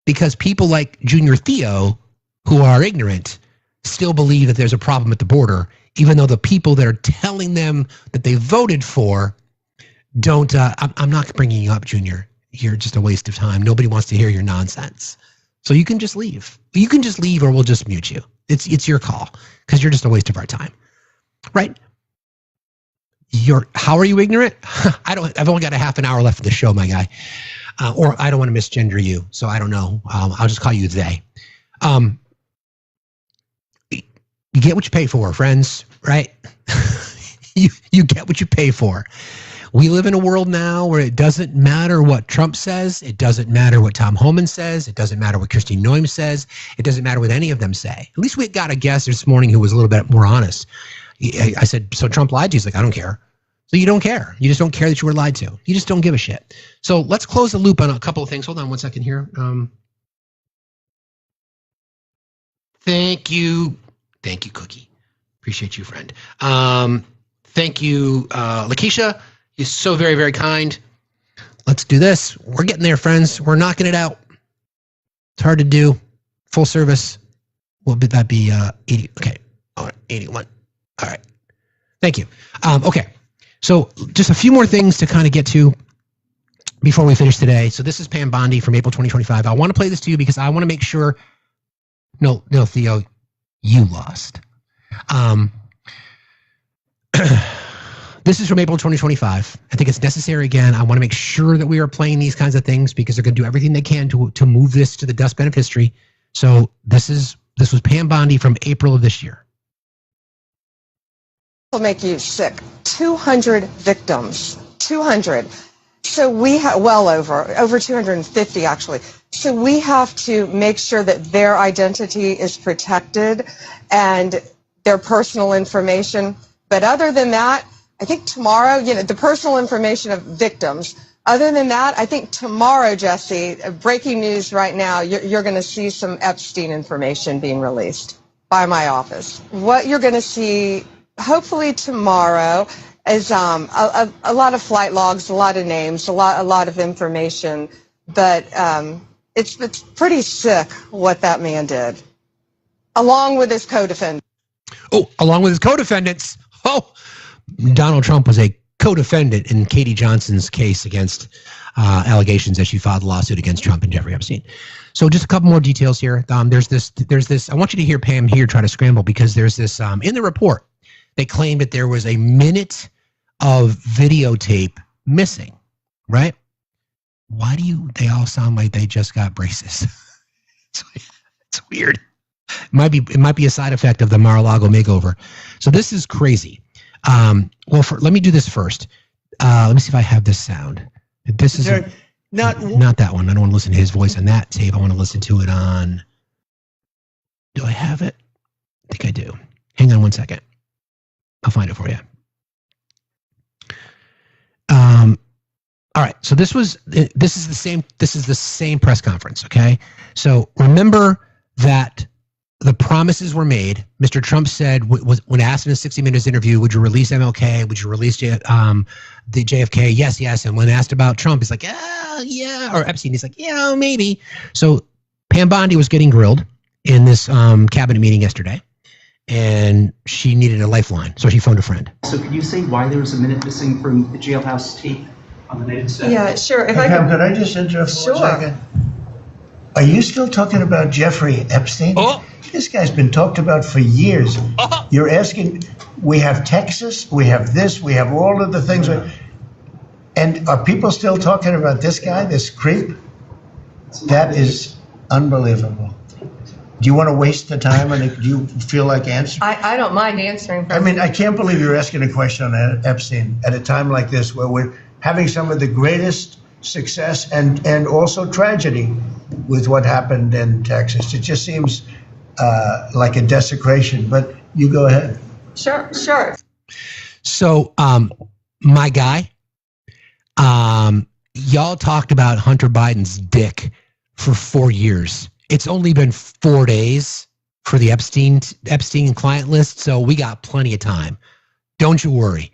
Because people like Junior Theo, who are ignorant, still believe that there's a problem at the border, even though the people that are telling them that they voted for don't. I'm not bringing you up, Junior. You're just a waste of time. Nobody wants to hear your nonsense. So you can just leave. You can just leave, or we'll just mute you. It's your call, because you're just a waste of our time, right? How are you ignorant? I've only got a half an hour left of the show, my guy. Or I don't want to misgender you, so I don't know. I'll just call you they. You get what you pay for, friends, right? you get what you pay for. We live in a world now where it doesn't matter what Trump says. It doesn't matter what Tom Homan says. It doesn't matter what Kristi Noem says. It doesn't matter what any of them say. At least we got a guest this morning who was a little bit more honest. I said, so Trump lied to you? He's like, I don't care. So you don't care. You just don't care that you were lied to. You just don't give a shit. So let's close the loop on a couple of things. Hold on one second here. Thank you. Thank you, Cookie. Appreciate you, friend. Thank you, Lakeisha. You're so very, very kind. let's do this. We're getting there, friends. We're knocking it out. It's hard to do. Full service. What would that be? 80. Okay. All right. 81. All right. Thank you. Okay. So just a few more things to kind of get to before we finish today. So this is Pam Bondi from April 2025. I want to play this to you because I want to make sure. No, Theo, you lost. This is from April 2025. I think it's necessary again. I want to make sure that we are playing these kinds of things because they're going to do everything they can to move this to the dustbin of history. So this was Pam Bondi from April of this year. Will make you sick. 200 victims. 200. So we have well over 250 actually. So we have to make sure that their identity is protected and their personal information. But other than that, I think tomorrow, the personal information of victims. Other than that, I think tomorrow, Jesse, breaking news right now, you're going to see some Epstein information being released by my office. What you're going to see, hopefully tomorrow, is a lot of flight logs, a lot of names, a lot of information. But it's pretty sick what that man did, along with his co-defendant. Oh, along with his co-defendants. Oh, Donald Trump was a co-defendant in Katie Johnson's case against allegations that she filed a lawsuit against Trump and Jeffrey Epstein. So just a couple more details here. There's this. I want you to hear Pam here try to scramble because there's this in the report. They claim that there was a minute of videotape missing, right? Why do they all sound like they just got braces? It's weird. It might be a side effect of the Mar-a-Lago makeover. So this is crazy. Let me do this first. Let me see if I have this sound. This is not that one. I don't want to listen to his voice on that tape. I want to listen to it on. Do I have it? I think I do. Hang on one second. I'll find it for you. All right. So this is the same press conference. Okay. So remember that the promises were made. Mr. Trump said, when asked in a 60 Minutes interview, would you release MLK? Would you release the JFK? Yes, yes. And when asked about Trump, he's like, yeah. Or Epstein, he's like, yeah, maybe. So Pam Bondi was getting grilled in this cabinet meeting yesterday, and she needed a lifeline. So she phoned a friend. So could you say why there was a minute missing from the jailhouse tape on the night of Saturday? Yeah, sure. Pam, could I just interrupt for 1 second? Are you still talking about Jeffrey Epstein? Oh. This guy's been talked about for years. You're asking, we have Texas, we have this, we have all of the things. And are people still talking about this guy, this creep? That is unbelievable. Do you want to waste the time and do you feel like answering? I don't mind answering. I mean, I can't believe you're asking a question on Epstein at a time like this where we're having some of the greatest success and also tragedy with what happened in Texas. It just seems like a desecration, but you go ahead. Sure. So, my guy, y'all talked about Hunter Biden's dick for 4 years. It's only been 4 days for the Epstein client list, so we got plenty of time. Don't you worry.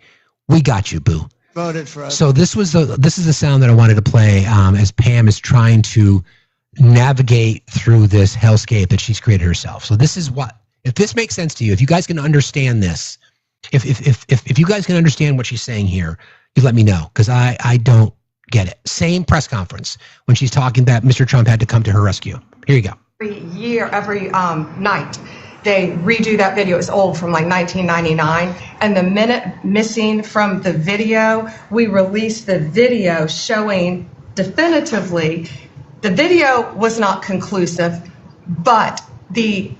We got you, boo. Voted for us. So this is the sound that I wanted to play as Pam is trying to navigate through this hellscape that she's created herself. So this is what, if this makes sense to you, if you guys can understand this, if you guys can understand what she's saying here, you let me know, because I don't get it. Same press conference when she's talking that Mr. Trump had to come to her rescue. Here you go. Every year, every night, they redo that video. It's old, from like 1999. And the minute missing from the video, we released the video showing definitively. The video was not conclusive, but the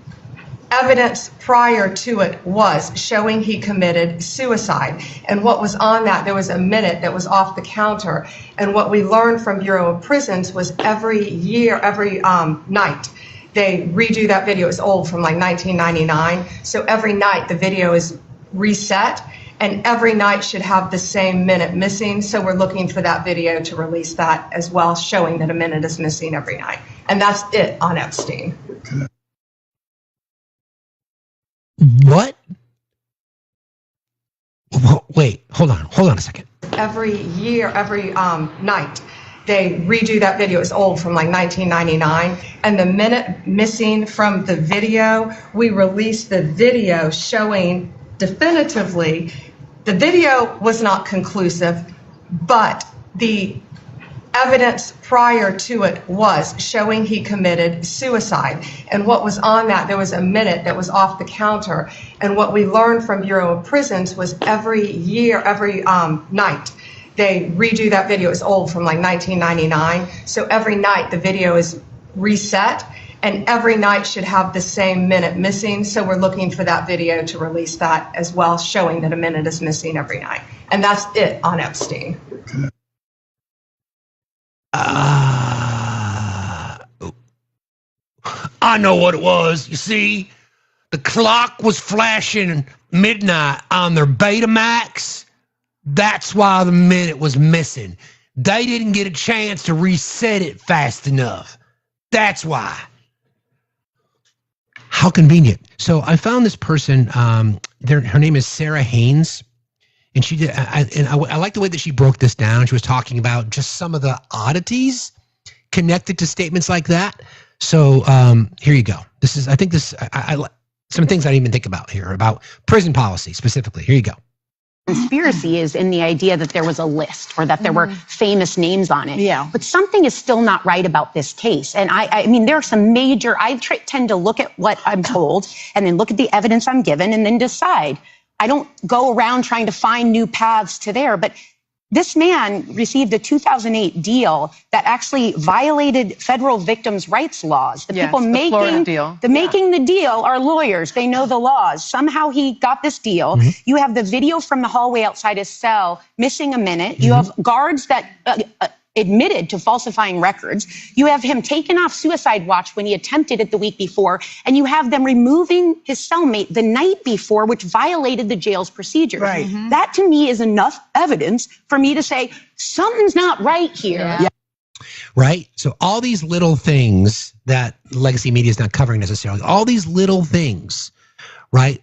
evidence prior to it was showing he committed suicide. And what was on that, there was a minute that was off the counter. And what we learned from Bureau of Prisons was every year, every night, they redo that video. It's old, from like 1999. So every night the video is reset, and every night should have the same minute missing. So we're looking for that video to release that as well, showing that a minute is missing every night. And that's it on Epstein. What? Wait, hold on a second. Every year, every night, they redo that video. It's old, from like 1999. And the minute missing from the video, we released the video showing definitively the video was not conclusive, but the evidence prior to it was showing he committed suicide. And what was on that, there was a minute that was off the counter. And what we learned from Bureau of Prisons was every night, they redo that video. It's old, from like 1999. So every night the video is reset, and every night should have the same minute missing. So we're looking for that video to release that as well, showing that a minute is missing every night. And that's it on Epstein. I know what it was. You see, the clock was flashing midnight on their Betamax. That's why the minute was missing. They didn't get a chance to reset it fast enough. That's why. How convenient. So I found this person, her name is Sarah Haynes, and she did, I like the way that she broke this down. She was talking about just some of the oddities connected to statements like that. So here you go. This is, I think this, some things I didn't even think about here about prison policy specifically. Here you go. Conspiracy is in the idea that there was a list or that there were famous names on it. Yeah. But something is still not right about this case. And I mean, there are some major, I tend to look at what I'm told and then look at the evidence I'm given and then decide. I don't go around trying to find new paths to there, but this man received a 2008 deal that actually violated federal victims' rights laws. The people making the deal are lawyers. They know the laws. Somehow he got this deal. You have the video from the hallway outside his cell missing a minute. You have guards that admitted to falsifying records. You have him taken off suicide watch when he attempted it the week before, and you have them removing his cellmate the night before, which violated the jail's procedures. Right. That to me is enough evidence for me to say something's not right here. Yeah. Right? So all these little things that legacy media is not covering necessarily, all these little things, right?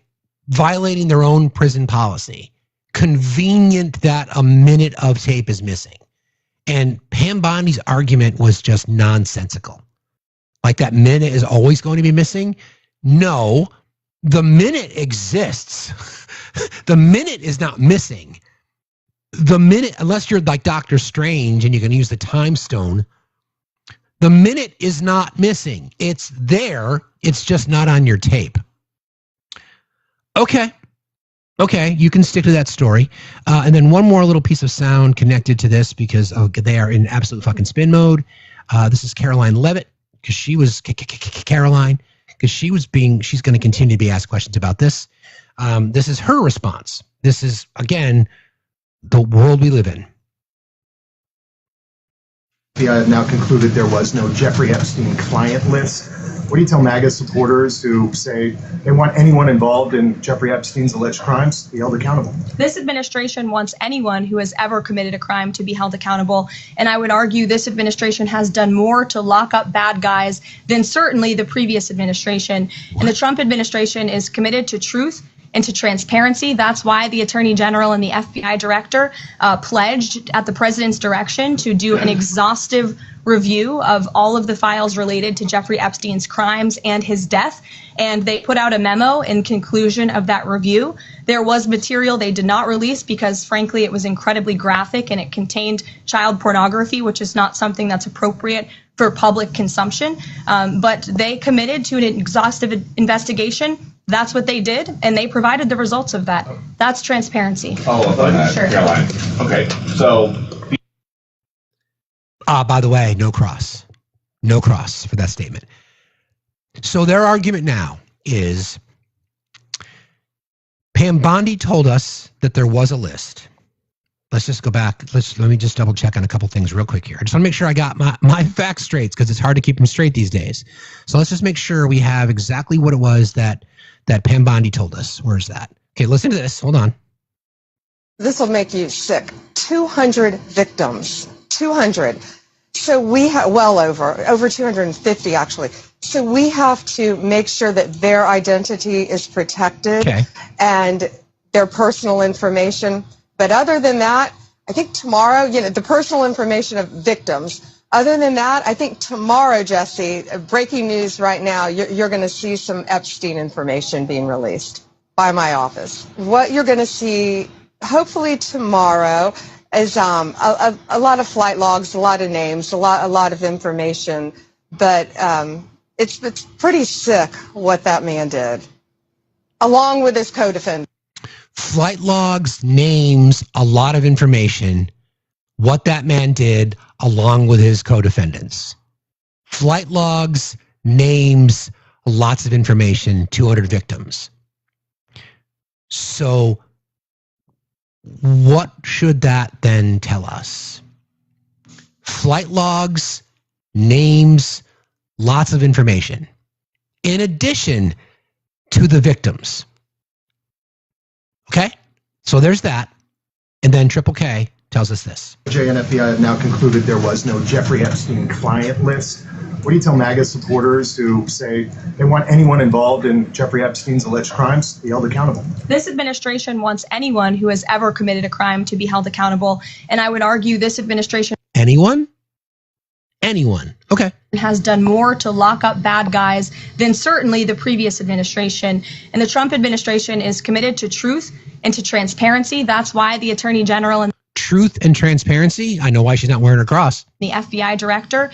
Violating their own prison policy. Convenient that a minute of tape is missing. And Pam Bondi's argument was just nonsensical. Like that minute is always going to be missing? No, the minute exists. The minute is not missing. The minute, unless you're like Doctor Strange and you can use the time stone, the minute is not missing. It's there. It's just not on your tape. Okay, you can stick to that story. And then one more little piece of sound connected to this because they are in absolute fucking spin mode. This is Caroline Levitt, because she was, Caroline, because she's going to continue to be asked questions about this. This is her response. This is, again, the world we live in. I have now concluded there was no Jeffrey Epstein client list. What do you tell MAGA supporters who say they want anyone involved in Jeffrey Epstein's alleged crimes to be held accountable? This administration wants anyone who has ever committed a crime to be held accountable. And I would argue this administration has done more to lock up bad guys than certainly the previous administration. And the Trump administration is committed to truth and to transparency. That's why the Attorney General and the FBI Director pledged at the president's direction to do an exhaustive review of all of the files related to Jeffrey Epstein's crimes and his death. And they put out a memo in conclusion of that review. There was material they did not release because, frankly, it was incredibly graphic and it contained child pornography, which is not something that's appropriate for public consumption. But they committed to an exhaustive investigation. That's what they did, and they provided the results of that. That's transparency. Follow up on that, sure. Caroline. Okay, so. By the way, no cross. No cross for that statement. So their argument now is Pam Bondi told us that there was a list. Let's just go back. Let me just double check on a couple things real quick here. I just want to make sure I got my facts straight because it's hard to keep them straight these days. So let's just make sure we have exactly what it was that Pam Bondi told us. Where's that? Okay, listen to this. Hold on. This will make you sick. 200 victims. 200. So we have, well over 250 actually. So we have to make sure that their identity is protected and their personal information. But other than that, I think tomorrow, the personal information of victims. Other than that, I think tomorrow, Jesse, breaking news right now, you're going to see some Epstein information being released by my office. What you're going to see, hopefully tomorrow, is a lot of flight logs, a lot of names, a lot of information. But it's pretty sick what that man did, along with his co-defendant. Flight logs, names, a lot of information, what that man did along with his co-defendants. Flight logs, names, lots of information, 200 victims. So what should that then tell us? Flight logs, names, lots of information, in addition to the victims. Okay, so there's that. And then Triple K tells us this. DOJ and FBI have now concluded there was no Jeffrey Epstein client list. What do you tell MAGA supporters who say they want anyone involved in Jeffrey Epstein's alleged crimes to be held accountable? This administration wants anyone who has ever committed a crime to be held accountable. And I would argue this administration... Anyone? Anyone. Okay. Has done more to lock up bad guys than certainly the previous administration. And the Trump administration is committed to truth and to transparency. That's why the Attorney General and truth and transparency. I know why she's not wearing her cross. The FBI director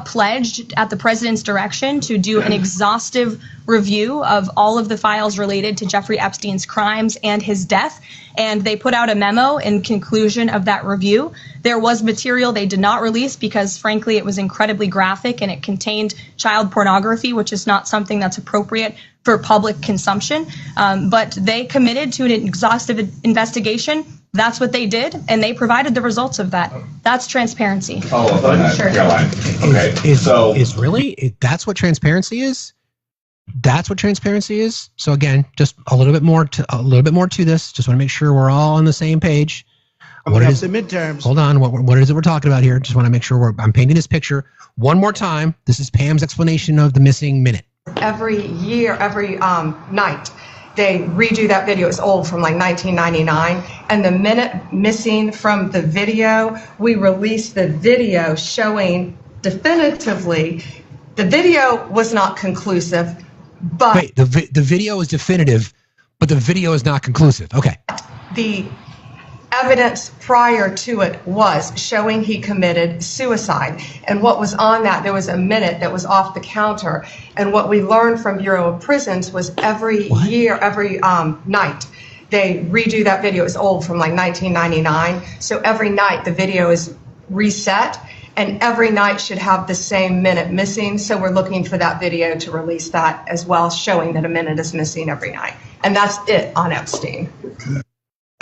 pledged at the president's direction to do an exhaustive review of all of the files related to Jeffrey Epstein's crimes and his death. And they put out a memo in conclusion of that review. There was material they did not release because, frankly, it was incredibly graphic and it contained child pornography, which is not something that's appropriate for public consumption. But they committed to an exhaustive investigation. That's what they did, and they provided the results of that. That's transparency. Follow up on that, Sure. Caroline. Okay, is really that's what transparency is? That's what transparency is. So again, just a little bit more to this. Just want to make sure we're all on the same page. What is the midterms? Hold on. What is it we're talking about here? Just want to make sure I'm painting this picture one more time. This is Pam's explanation of the missing minute. Every year, every night, they redo that video. It's old, from like 1999. And the minute missing from the video, we released the video showing definitively. The video was not conclusive, but... Wait, the video is definitive, but the video is not conclusive. Okay. The evidence prior to it was showing he committed suicide. And what was on that, there was a minute that was off the counter. And what we learned from Bureau of Prisons was every year, every night, they redo that video. It's old, from like 1999. So every night the video is reset, and every night should have the same minute missing. So we're looking for that video to release that as well, showing that a minute is missing every night. And that's it on Epstein.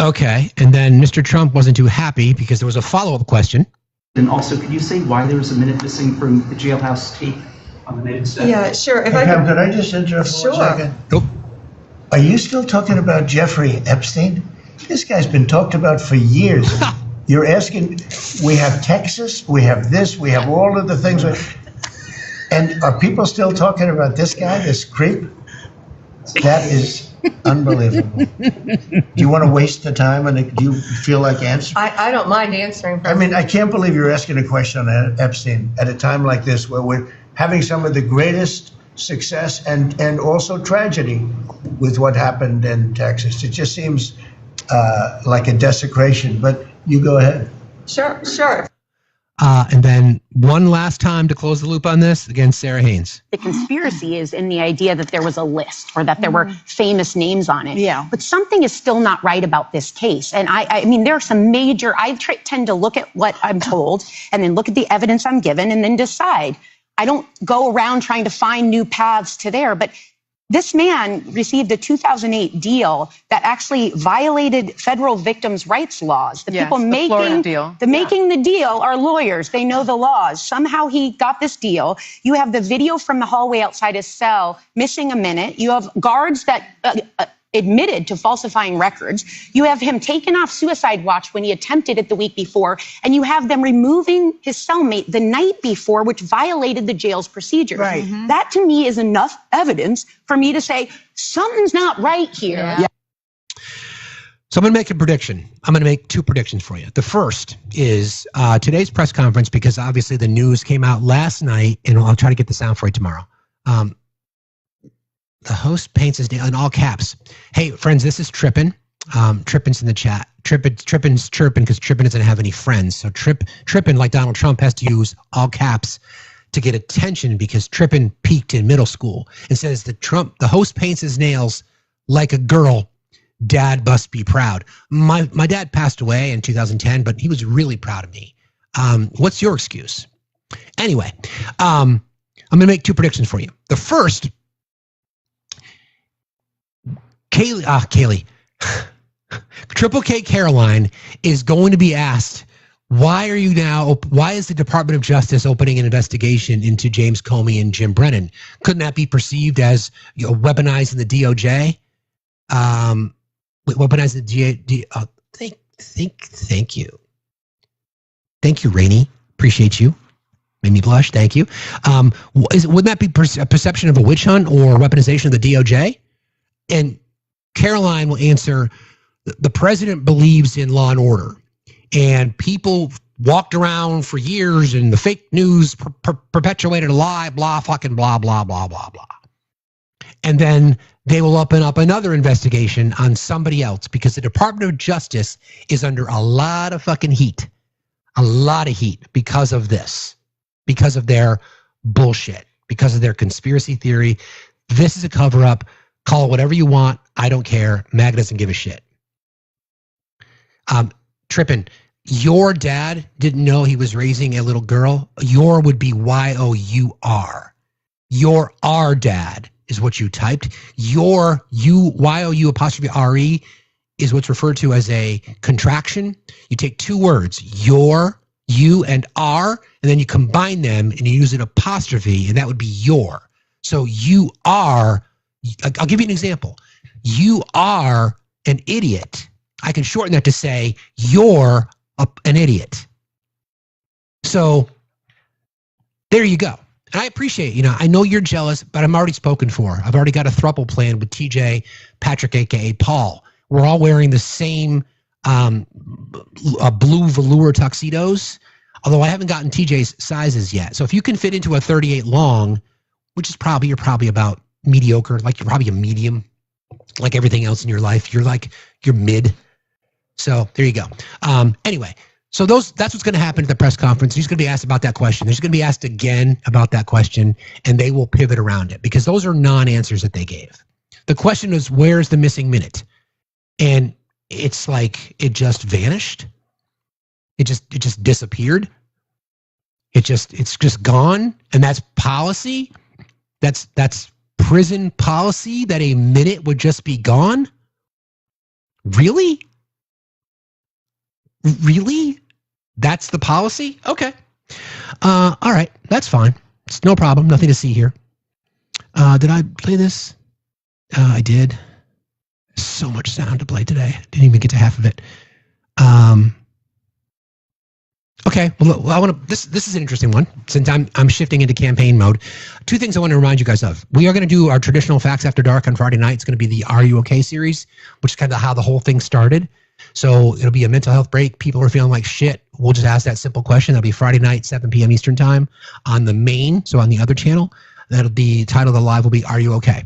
Okay, and then Mr. Trump wasn't too happy because there was a follow-up question. And also, could you say why there was a minute missing from the jailhouse tape on the native set? Yeah, sure. If Pam, could I just interrupt for 1 second? Nope. Are you still talking about Jeffrey Epstein? This guy's been talked about for years. You're asking, we have Texas, we have this, we have all of the things. And are people still talking about this guy, this creep? That is unbelievable. Do you want to waste the time, and do you feel like answering? I don't mind answering. I mean, I can't believe you're asking a question on Epstein at a time like this, where we're having some of the greatest success and also tragedy with what happened in Texas. It just seems like a desecration, but you go ahead. Sure, sure. And then one last time to close the loop on this, again, Sarah Haynes. The conspiracy is in the idea that there was a list or that there were famous names on it. Yeah. But something is still not right about this case. And I mean, there are some major, I tend to look at what I'm told and then look at the evidence I'm given and then decide. I don't go around trying to find new paths to there, but this man received a 2008 deal that actually violated federal victims' rights laws. The people making the deal are lawyers. They know the laws. Somehow he got this deal. You have the video from the hallway outside his cell missing a minute. You have guards that admitted to falsifying records. You have him taken off suicide watch when he attempted it the week before, and you have them removing his cellmate the night before, which violated the jail's procedures. Right. That to me is enough evidence for me to say something's not right here. Yeah. So I'm going to make a prediction. I'm going to make two predictions for you. The first is today's press conference, because obviously the news came out last night, and I'll try to get the sound for you tomorrow. The host paints his name in all caps. Hey, friends, this is Trippin. Trippin's in the chat. Trippin's chirping because Trippin doesn't have any friends. So Trippin, like Donald Trump, has to use all caps to get attention because Trippin peaked in middle school and says the host paints his nails like a girl. Dad must be proud. My dad passed away in 2010, but he was really proud of me. What's your excuse? Anyway, I'm going to make two predictions for you. The first, Kaylee, Triple K Caroline is going to be asked, why is the Department of Justice opening an investigation into James Comey and Jim Brennan? Couldn't that be perceived as weaponizing the DOJ? Weaponizing the thank you. Thank you, Rainey. Appreciate you. Made me blush. Thank you. Wouldn't that be a perception of a witch hunt or weaponization of the DOJ? And Caroline will answer, the president believes in law and order. And people walked around for years and the fake news perpetuated a lie, blah, fucking blah, blah, blah, blah, blah. And then they will open up another investigation on somebody else because the Department of Justice is under a lot of fucking heat. A lot of heat because of this. Because of their bullshit. Because of their conspiracy theory. This is a cover-up. Call it whatever you want. I don't care. MAGA doesn't give a shit. Trippin', your dad didn't know he was raising a little girl. Your would be Y-O-U-R. Your our dad is what you typed. Your Y-O-U apostrophe R-E is what's referred to as a contraction. You take two words, your, you, and R, and then you combine them and you use an apostrophe, and that would be your. So you are, I'll give you an example. You are an idiot. I can shorten that to say you're an idiot. So there you go. And I appreciate, I know you're jealous, but I'm already spoken for. I've already got a throuple plan with TJ, Patrick, aka Paul. We're all wearing the same blue velour tuxedos, although I haven't gotten TJ's sizes yet. So if you can fit into a 38 long, which is you're probably about mediocre, like you're probably a medium, like everything else in your life, you're mid. So there you go. Anyway, so that's what's going to happen at the press conference. He's going to be asked about that question. He's going to be asked again about that question, and they will pivot around it because those are non-answers that they gave. The question is, where's the missing minute? And it's like it just vanished. It just disappeared. It's just gone, and that's policy. That's prison policy that a minute would just be gone. Really? Really? That's the policy? Okay. All right. That's fine. It's no problem. Nothing to see here. Did I play this? I did. So much sound to play today. Didn't even get to half of it. Okay. Well, I want to. This is an interesting one. Since I'm shifting into campaign mode, two things I want to remind you guys of. We are going to do our traditional Facts After Dark on Friday night. It's going to be the Are You Okay series, which is kind of how the whole thing started. So it'll be a mental health break. People are feeling like shit. We'll just ask that simple question. That'll be Friday night, 7 p.m. Eastern time on the main. So on the other channel, that'll be the title of the live will be Are You Okay?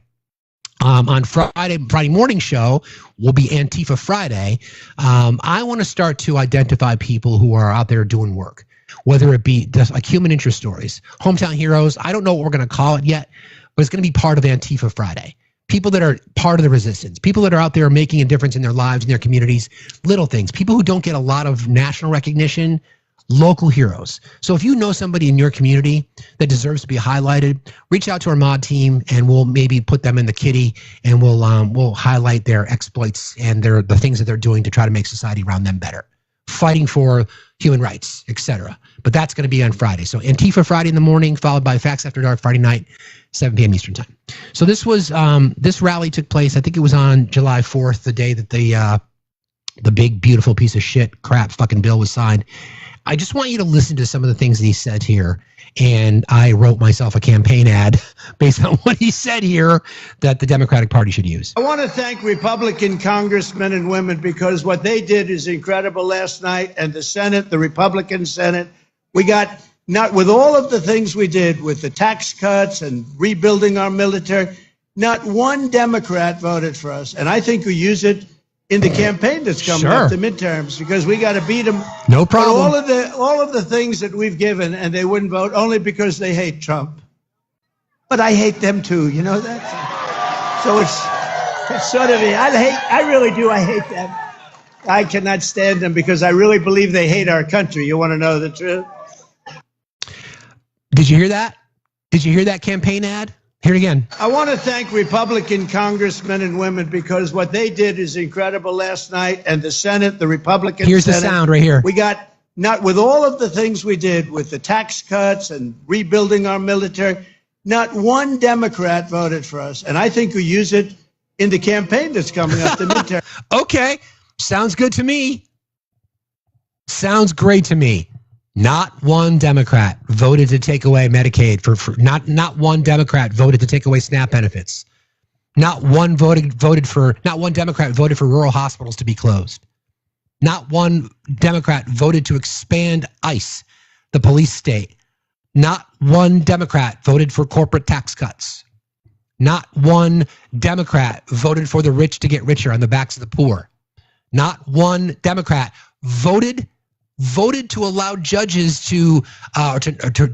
On Friday morning show will be Antifa Friday. I want to start to identify people who are out there doing work, whether it be just like human interest stories, hometown heroes. I don't know what we're going to call it yet, but it's going to be part of Antifa Friday. People that are part of the resistance, people that are out there making a difference in their lives, in their communities, little things, people who don't get a lot of national recognition, local heroes. So if you know somebody in your community that deserves to be highlighted, reach out to our mod team and we'll maybe put them in the kitty and we'll highlight their exploits and the things that they're doing to try to make society around them better. Fighting for human rights, etc. But that's going to be on Friday. So Antifa Friday in the morning, followed by Facts After Dark Friday night, 7 p.m. Eastern time. So this was this rally took place. I think it was on July 4th, the day that the big beautiful piece of shit crap fucking bill was signed. I just want you to listen to some of the things that he said here. And I wrote myself a campaign ad based on what he said here that the Democratic Party should use. I want to thank Republican congressmen and women because what they did is incredible last night. And the Senate, the Republican Senate, we got, not with all of the things we did with the tax cuts and rebuilding our military, not one Democrat voted for us. And I think we use it in the campaign that's coming up, the midterms, because we got to beat them. No problem. But all of the things that we've given, and they wouldn't vote only because they hate Trump. But I hate them too, you know that? So it's sort of, I really do, I hate them. I cannot stand them because I really believe they hate our country. You want to know the truth? Did you hear that? Did you hear that campaign ad? Hear it again. I want to thank Republican congressmen and women because what they did is incredible last night. And the Senate, the Republican Here's Senate, the sound right here. We got, not with all of the things we did with the tax cuts and rebuilding our military, not one Democrat voted for us. And I think we use it in the campaign that's coming up, the midterm. Okay. Sounds good to me. Sounds great to me. Not one Democrat voted to take away Medicaid not one Democrat voted to take away SNAP benefits. Not one Democrat voted for rural hospitals to be closed. Not one Democrat voted to expand ICE, the police state. Not one Democrat voted for corporate tax cuts. Not one Democrat voted for the rich to get richer on the backs of the poor. Not one Democrat voted to allow judges to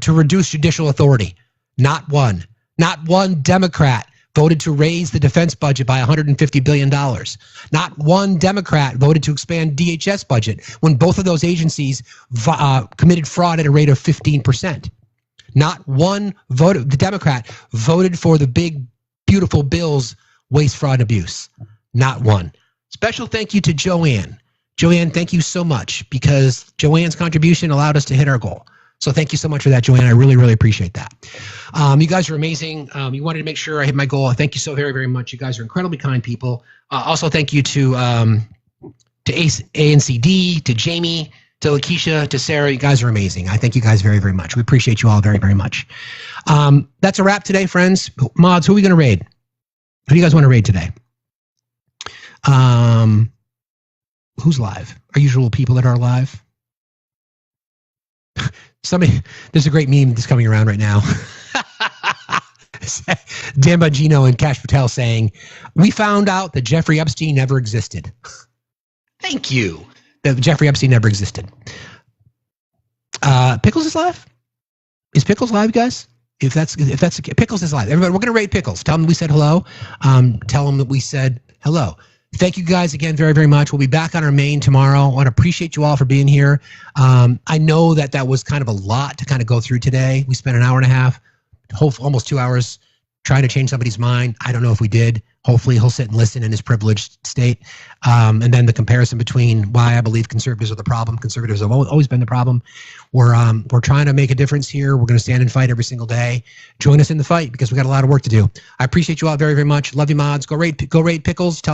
reduce judicial authority. Not one. Not one Democrat voted to raise the defense budget by $150 billion. Not one Democrat voted to expand DHS budget when both of those agencies committed fraud at a rate of 15%. Not one the Democrat voted for the big, beautiful bills, waste, fraud, and abuse. Not one. Special thank you to Joanne. Joanne, thank you so much because Joanne's contribution allowed us to hit our goal. So thank you so much for that, Joanne. I really, really appreciate that. You guys are amazing. You wanted to make sure I hit my goal. Thank you so very, very much. You guys are incredibly kind people. Also, thank you to ANCD, to Jamie, to Lakeisha, to Sarah. You guys are amazing. I thank you guys very, very much. We appreciate you all very, very much. That's a wrap today, friends. Mods, who are we going to raid? Who do you guys want to raid today? Who's live? Our usual people that are live. There's a great meme that's coming around right now. Dan Bongino and Cash Patel saying, we found out that Jeffrey Epstein never existed. Thank you. That Jeffrey Epstein never existed. Pickles is live? Is Pickles live, guys? If that's Pickles is live. Everybody, we're going to rate Pickles. Tell them we said hello. Tell them that we said hello. Thank you guys again very, very much. We'll be back on our main tomorrow. I want to appreciate you all for being here. I know that was kind of a lot to kind of go through today. We spent an hour and a half, almost 2 hours, trying to change somebody's mind. I don't know if we did. Hopefully he'll sit and listen in his privileged state. And then the comparison between why I believe conservatives are the problem. Conservatives have always been the problem. We're trying to make a difference here. We're going to stand and fight every single day. Join us in the fight because we got a lot of work to do. I appreciate you all very, very much. Love you, mods. Go rate Pickles.